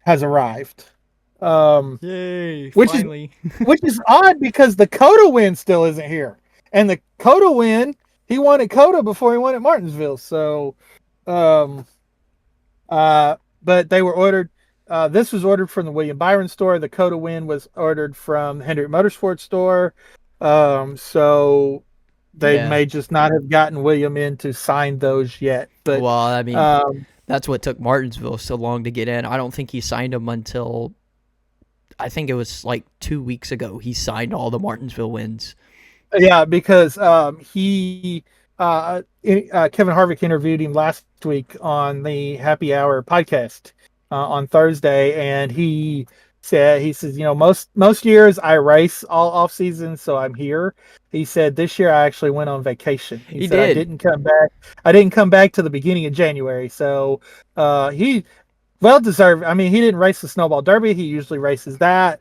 has arrived. Yay, which finally. Which is odd because the Coda win still isn't here. And the Coda win, he won at Coda before he won at Martinsville. So, but they were ordered. This was ordered from the William Byron store. The Coda win was ordered from Hendrick Motorsports store. So they may just not have gotten William in to sign those yet. But well, I mean, that's what took Martinsville so long to get in. I don't think he signed them until I think it was like 2 weeks ago. He signed all the Martinsville wins. Yeah, because Kevin Harvick interviewed him last week on the Happy Hour podcast on Thursday, and he He says, most years I race all off season, so I'm here. He said this year I actually went on vacation. He He said I did. didn't come back. I didn't come back to the beginning of January. So he well deserved. I mean, he didn't race the snowball derby. He usually races that.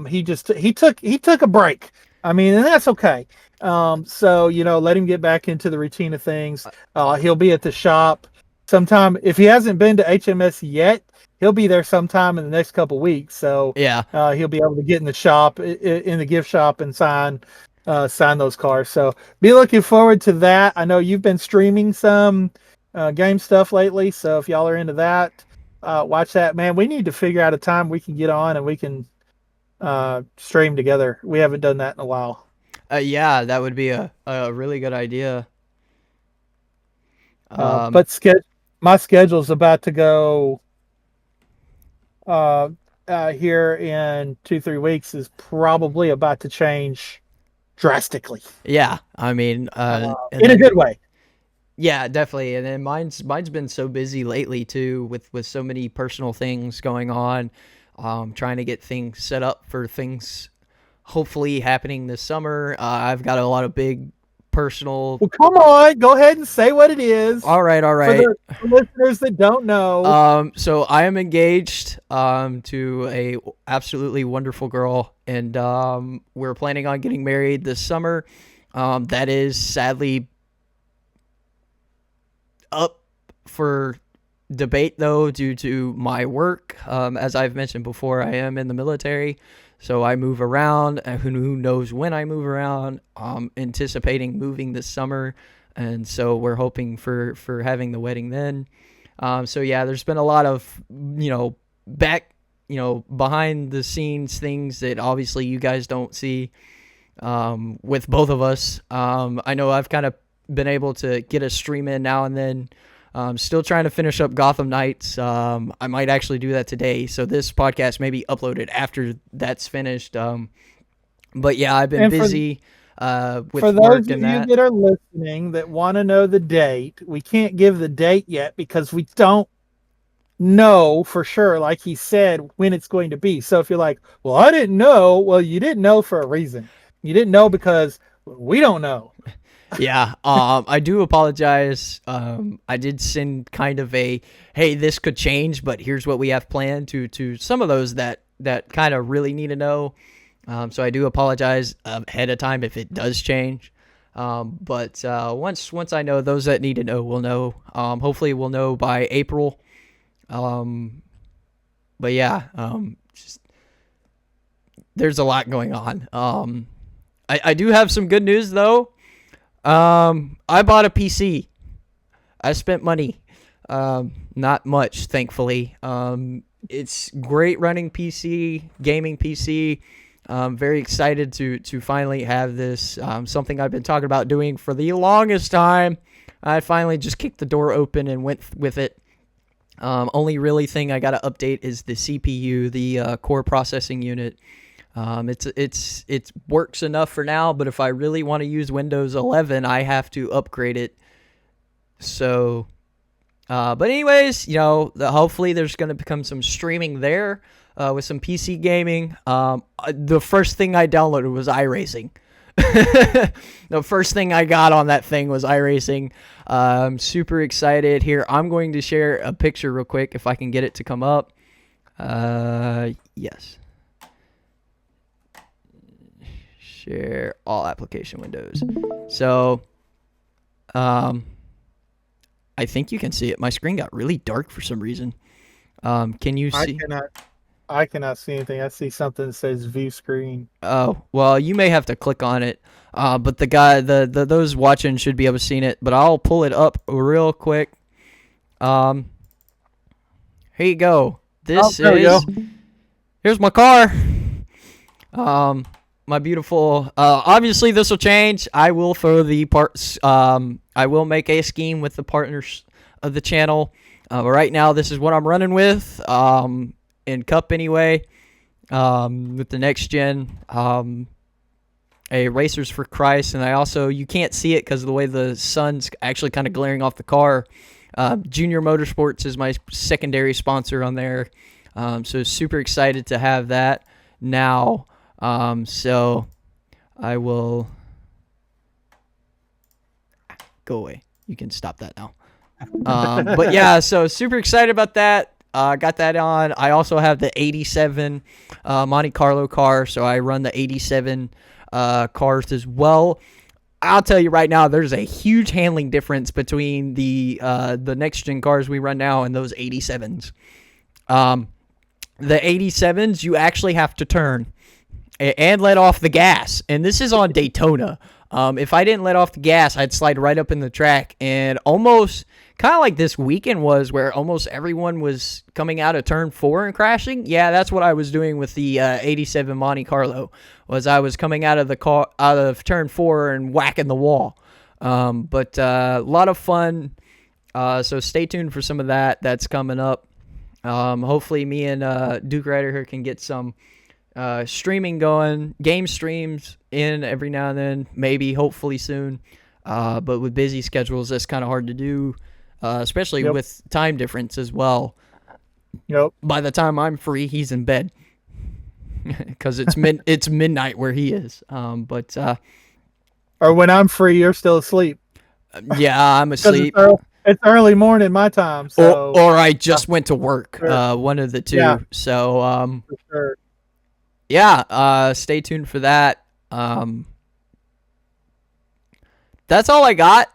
He took a break. I mean, and that's okay. So let him get back into the routine of things. He'll be at the shop sometime. If he hasn't been to HMS yet, he'll be there sometime in the next couple weeks. So Yeah. he'll be able to get in the shop, in the gift shop, and sign those cars. So be looking forward to that. I know you've been streaming some game stuff lately, so if y'all are into that, watch that. Man, we need to figure out a time we can get on and we can stream together. We haven't done that in a while. Yeah, that would be a really good idea. But my schedule's about to go here in 2-3 weeks is probably about to change drastically. Yeah, I mean, in a good way. Yeah, definitely. And then mine's been so busy lately too, with so many personal things going on. Trying to get things set up for things hopefully happening this summer. I've got a lot of big personal. Well, come on, go ahead and say what it is. All right. For the listeners that don't know. So I am engaged to a absolutely wonderful girl, and we're planning on getting married this summer. That is sadly up for debate though due to my work. As I've mentioned before, I am in the military, so I move around, and who knows when I move around. Anticipating moving this summer, and so we're hoping for having the wedding then. So yeah, there's been a lot of behind the scenes things that obviously you guys don't see with both of us. I know I've kind of been able to get a stream in now and then. Still trying to finish up Gotham Knights. I might actually do that today, so this podcast may be uploaded after that's finished. But yeah, I've been busy with for work those and of you that. that are listening that want to know the date, we can't give the date yet because we don't know for sure, like he said, when it's going to be. So if you're like, well, I didn't know, well, you didn't know for a reason. You didn't know because we don't know. Yeah, I do apologize. I did send kind of a, hey, this could change, but here's what we have planned to some of those that kind of really need to know. So I do apologize ahead of time if it does change. But once I know, those that need to know will know. Hopefully we'll know by April. But yeah, just there's a lot going on. I do have some good news though. I bought a PC. I spent money. Not much, thankfully. It's great running PC, gaming PC. Very excited to finally have this. Something I've been talking about doing for the longest time. I finally just kicked the door open and went with it. Only really thing I got to update is the CPU, the core processing unit. It works enough for now, but if I really want to use Windows 11, I have to upgrade it. So, but anyways, hopefully there's going to become some streaming there, with some PC gaming. The first thing I downloaded was iRacing. The first thing I got on that thing was iRacing. I'm super excited here. I'm going to share a picture real quick if I can get it to come up. Yes. Share all application windows. So, I think you can see it. My screen got really dark for some reason. Can you see? I cannot see anything. I see something that says view screen. Oh, well, you may have to click on it. But the guy, those watching should be able to see it. But I'll pull it up real quick. Here you go. Here's my car. My beautiful, obviously this will change. I will throw the parts, I will make a scheme with the partners of the channel. But right now, this is what I'm running with, in Cup anyway, with the next gen, a Racers for Christ. And I also, you can't see it because of the way the sun's actually kind of glaring off the car. Junior Motorsports is my secondary sponsor on there. So super excited to have that now. So I will go away. You can stop that now. But yeah, so super excited about that. Got that on. I also have the 87 Monte Carlo car, so I run the 87 cars as well. I'll tell you right now, there's a huge handling difference between the next gen cars we run now and those 87s. The 87s, you actually have to turn and let off the gas, and this is on Daytona. If I didn't let off the gas, I'd slide right up in the track, and almost kind of like this weekend was, where almost everyone was coming out of turn 4 and crashing. Yeah, that's what I was doing with the 87 Monte Carlo. Was I was coming out of turn 4 and whacking the wall. But a lot of fun. So stay tuned for some of that. That's coming up. Hopefully me and Duke Rider here can get some streaming going, game streams in every now and then, maybe, hopefully soon. But with busy schedules, that's kind of hard to do, especially with time difference as well. Yep. By the time I'm free, he's in bed because it's midnight where he is. Or when I'm free, you're still asleep. Yeah, I'm asleep. It's early morning my time. So or I just went to work. Sure. One of the two. Yeah. So for sure. Yeah, stay tuned for that. That's all I got.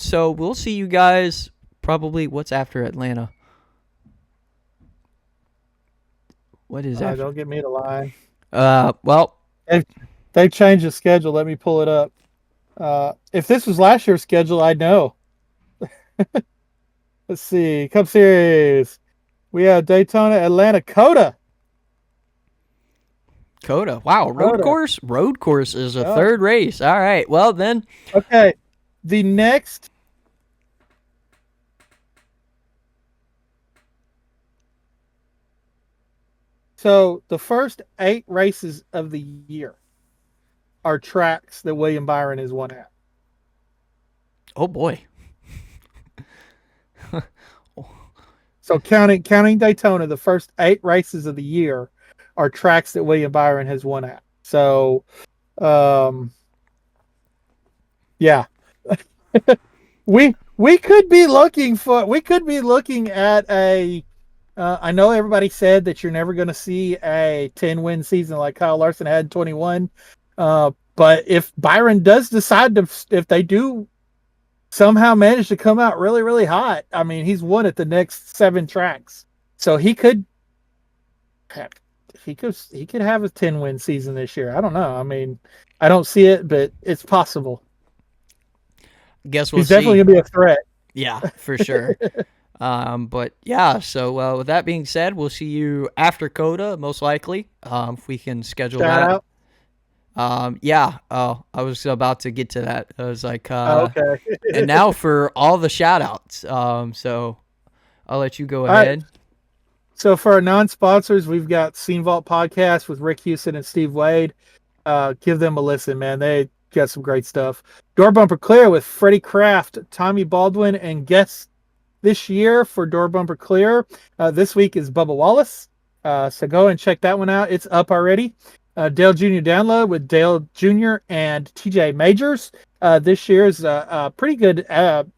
So we'll see you guys probably. What's after Atlanta? What is that? Don't get me to lie. Well, they changed the schedule. Let me pull it up. If this was last year's schedule, I'd know. Let's see. Cup Series. We have Daytona, Atlanta, Coda. Wow, road course. Road course is a third race. All right. Well then. Okay. The next. So the first 8 races of the year are tracks that William Byron has won at. Oh boy. So counting Daytona, the first 8 races of the year are tracks that William Byron has won at. So, yeah, we could be looking at a. I know everybody said that you're never going to see a 10-win season like Kyle Larson had in 21. But if Byron does decide to, if they do somehow manage to come out really, really hot, I mean, he's won at the next 7 tracks, so he could have a 10-win season this year. I don't know. I mean, I don't see it, but it's possible. Guess we'll He's see. Definitely gonna be a threat. Yeah, for sure. But yeah, so with that being said, we'll see you after Coda, most likely. If we can schedule Shout that. out. Yeah. Oh, I was about to get to that. I was like, okay. And now for all the shout outs. So I'll let you go ahead. Right. So for our non-sponsors, we've got Scene Vault Podcast with Rick Houston and Steve Wade. Give them a listen, man. They got some great stuff. Door Bumper Clear with Freddie Kraft, Tommy Baldwin, and guests this year for Door Bumper Clear. This week is Bubba Wallace. So go and check that one out. It's up already. Dale Jr. Download with Dale Jr. and TJ Majors. This year's a pretty good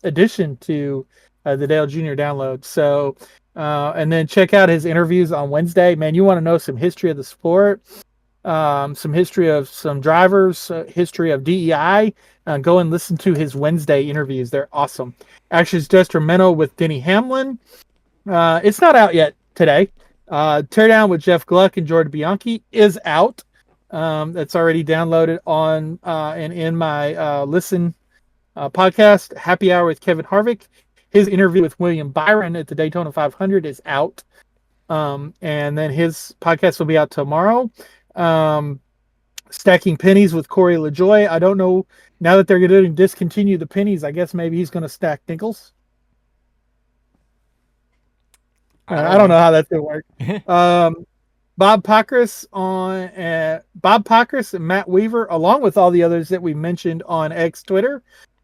addition to the Dale Jr. Download. So, and then check out his interviews on Wednesday. Man, you want to know some history of the sport, some history of some drivers, history of DEI. Go and listen to his Wednesday interviews. They're awesome. Actions Detrimental with Denny Hamlin. It's not out yet today. Teardown with Jeff Gluck and Jordan Bianchi is out. That's already downloaded on and in my listen podcast. Happy Hour with Kevin Harvick. His interview with William Byron at the Daytona 500 is out. And then his podcast will be out tomorrow. Stacking Pennies with Corey LaJoie. I don't know, now that they're going to discontinue the pennies, I guess maybe he's going to stack nickels. I don't know how that's going to work. Bob Pockrass and Matt Weaver, along with all the others that we mentioned on X, Twitter,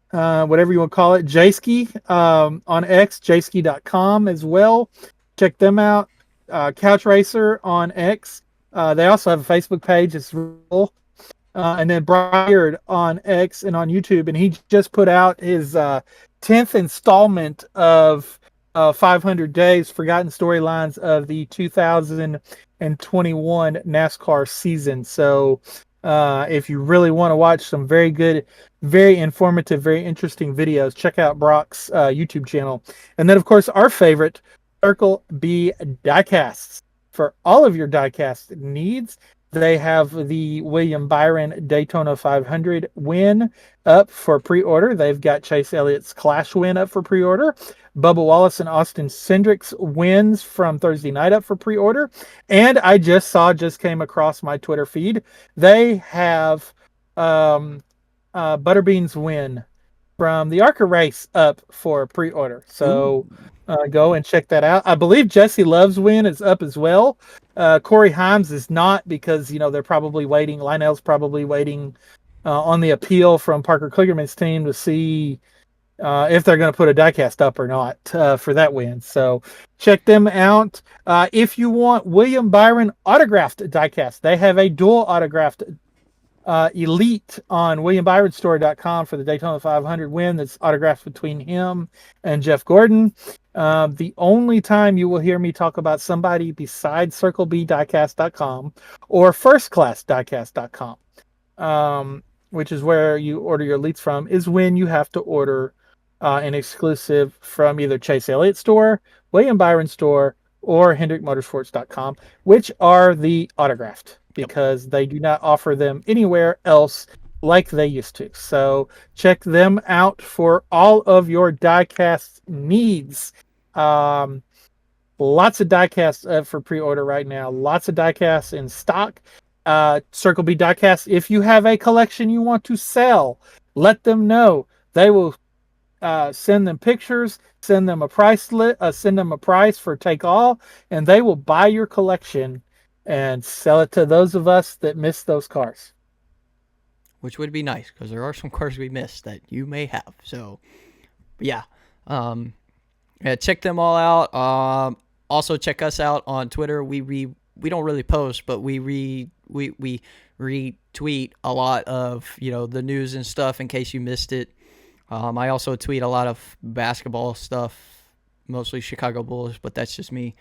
whatever you want to call it. Jayski on X, jayski.com as well. Check them out. Couch Racer on X. They also have a Facebook page. It's real. And then Briard on X and on YouTube, and he just put out his 10th installment of 500 Days Forgotten Storylines of the 2021 NASCAR season. So if you really want to watch some very good, very informative, very interesting videos, check out Brock's YouTube channel. And then, of course, our favorite, Circle B Diecasts. For all of your diecast needs, they have the William Byron Daytona 500 win up for pre-order. They've got Chase Elliott's Clash win up for pre-order. Bubba Wallace and Austin Cindric's wins from Thursday night up for pre-order. And I just came across my Twitter feed, they have Butterbean's win from the ARCA race up for pre-order. So go and check that out. I believe Jesse Love's win is up as well. Corey Himes is not, because they're probably waiting. Lionel's probably waiting on the appeal from Parker Kligerman's team to see if they're going to put a diecast up or not for that win. So check them out. If you want William Byron autographed diecast, they have a dual autographed Elite on WilliamByronStore.com for the Daytona 500 win that's autographed between him and Jeff Gordon. The only time you will hear me talk about somebody besides CircleBDiecast.com or FirstClassDiecast.com, which is where you order your Elites from, is when you have to order an exclusive from either Chase Elliott Store, William Byron Store, or HendrickMotorsports.com, which are the autographed, because they do not offer them anywhere else like they used to. So check them out for all of your diecast needs. Lots of diecasts for pre-order right now. Lots of diecasts in stock. Circle B Diecast, if you have a collection you want to sell, let them know. They will send them pictures, send them a price for take all, and they will buy your collection and sell it to those of us that miss those cars. Which would be nice, because there are some cars we missed that you may have. So, yeah. Check them all out. Also, check us out on Twitter. We don't really post, but we retweet a lot of the news and stuff in case you missed it. I also tweet a lot of basketball stuff, mostly Chicago Bulls, but that's just me.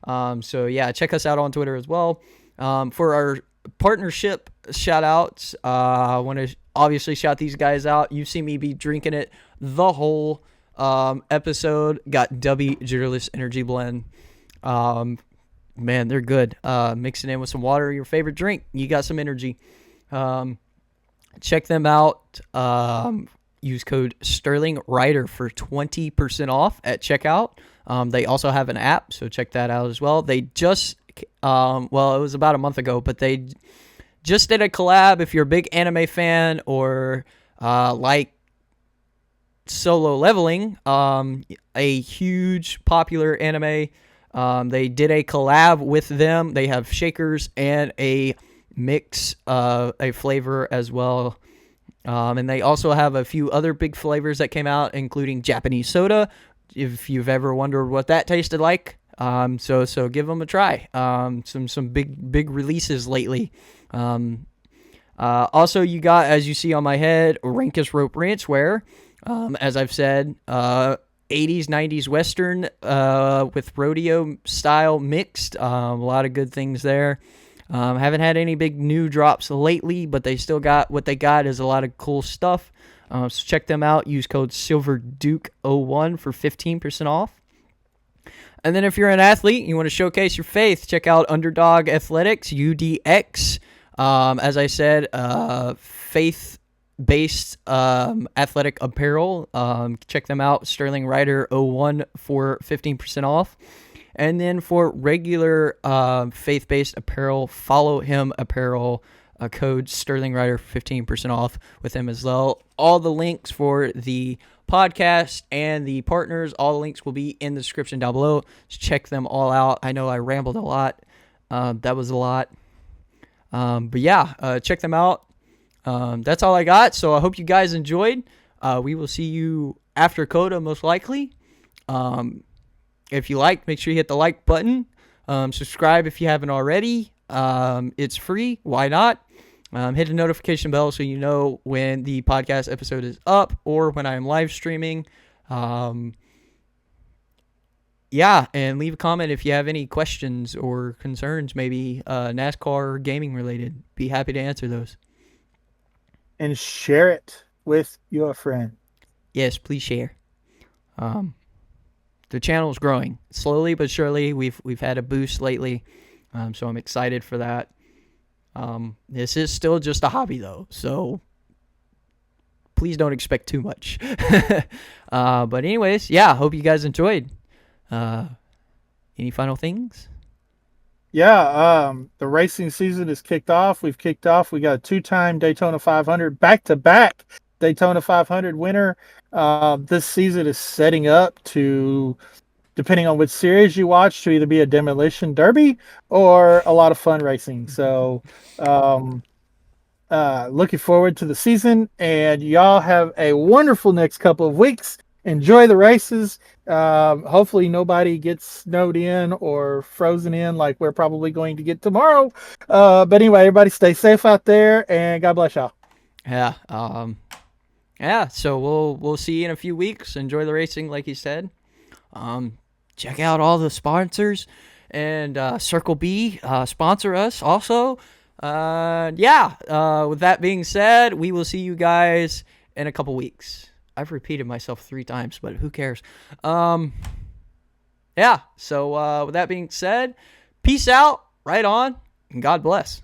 So yeah, check us out on Twitter as well. For our partnership shout outs, I want to obviously shout these guys out. You see me be drinking it the whole episode. Got Dubby Jitterless Energy Blend. Man, they're good. Mix it in with some water, your favorite drink. You got some energy. Check them out. Use code SterlingRider for 20% off at checkout. They also have an app, so check that out as well. They just, it was about a month ago, but they just did a collab. If you're a big anime fan or like Solo Leveling, a huge popular anime, they did a collab with them. They have shakers and a mix, a flavor as well. And they also have a few other big flavors that came out, including Japanese soda, if you've ever wondered what that tasted like. So give them a try. Some big releases lately. Also, you got, as you see on my head, Rankest Rope Ranch wear. As I've said, 80s, 90s Western with rodeo style mixed. A lot of good things there. Haven't had any big new drops lately, but they still got, what they got is a lot of cool stuff. So check them out. Use code SilverDuke01 for 15% off. And then if you're an athlete, you want to showcase your faith, check out Undrdog Athletix, UDX. As I said, faith-based athletic apparel. Check them out, SterlingRider01 for 15% off. And then for regular faith-based apparel, follow Him Apparel, code SterlingRider for 15% off with him as well. All the links for the podcast and the partners, all the links will be in the description down below. Just check them all out. I know I rambled a lot. That was a lot. But yeah, check them out. That's all I got. So I hope you guys enjoyed. We will see you after COTA most likely. If you like, make sure you hit the like button. Subscribe if you haven't already. It's free. Why not? Hit the notification bell so you know when the podcast episode is up or when I am live streaming. Yeah, and leave a comment if you have any questions or concerns, maybe NASCAR or gaming related. Be happy to answer those. And share it with your friend. Yes, please share. The channel is growing slowly but surely. We've had a boost lately, so I'm excited for that. This is still just a hobby though, so please don't expect too much. But anyways, yeah, hope you guys enjoyed. Any final things? Yeah, the racing season is kicked off. We got a 2-time Daytona 500, back-to-back Daytona 500 winner. This season is setting up to, depending on which series you watch, to either be a demolition derby or a lot of fun racing. So, looking forward to the season, and y'all have a wonderful next couple of weeks. Enjoy the races. Hopefully nobody gets snowed in or frozen in like we're probably going to get tomorrow. But anyway, everybody stay safe out there, and God bless y'all. Yeah. Yeah. So we'll see you in a few weeks. Enjoy the racing, like you said. Check out all the sponsors, and Circle B sponsor us also. Yeah. With that being said, we will see you guys in a couple weeks. I've repeated myself 3 times, but who cares? Yeah, so with that being said, peace out, right on, and God bless.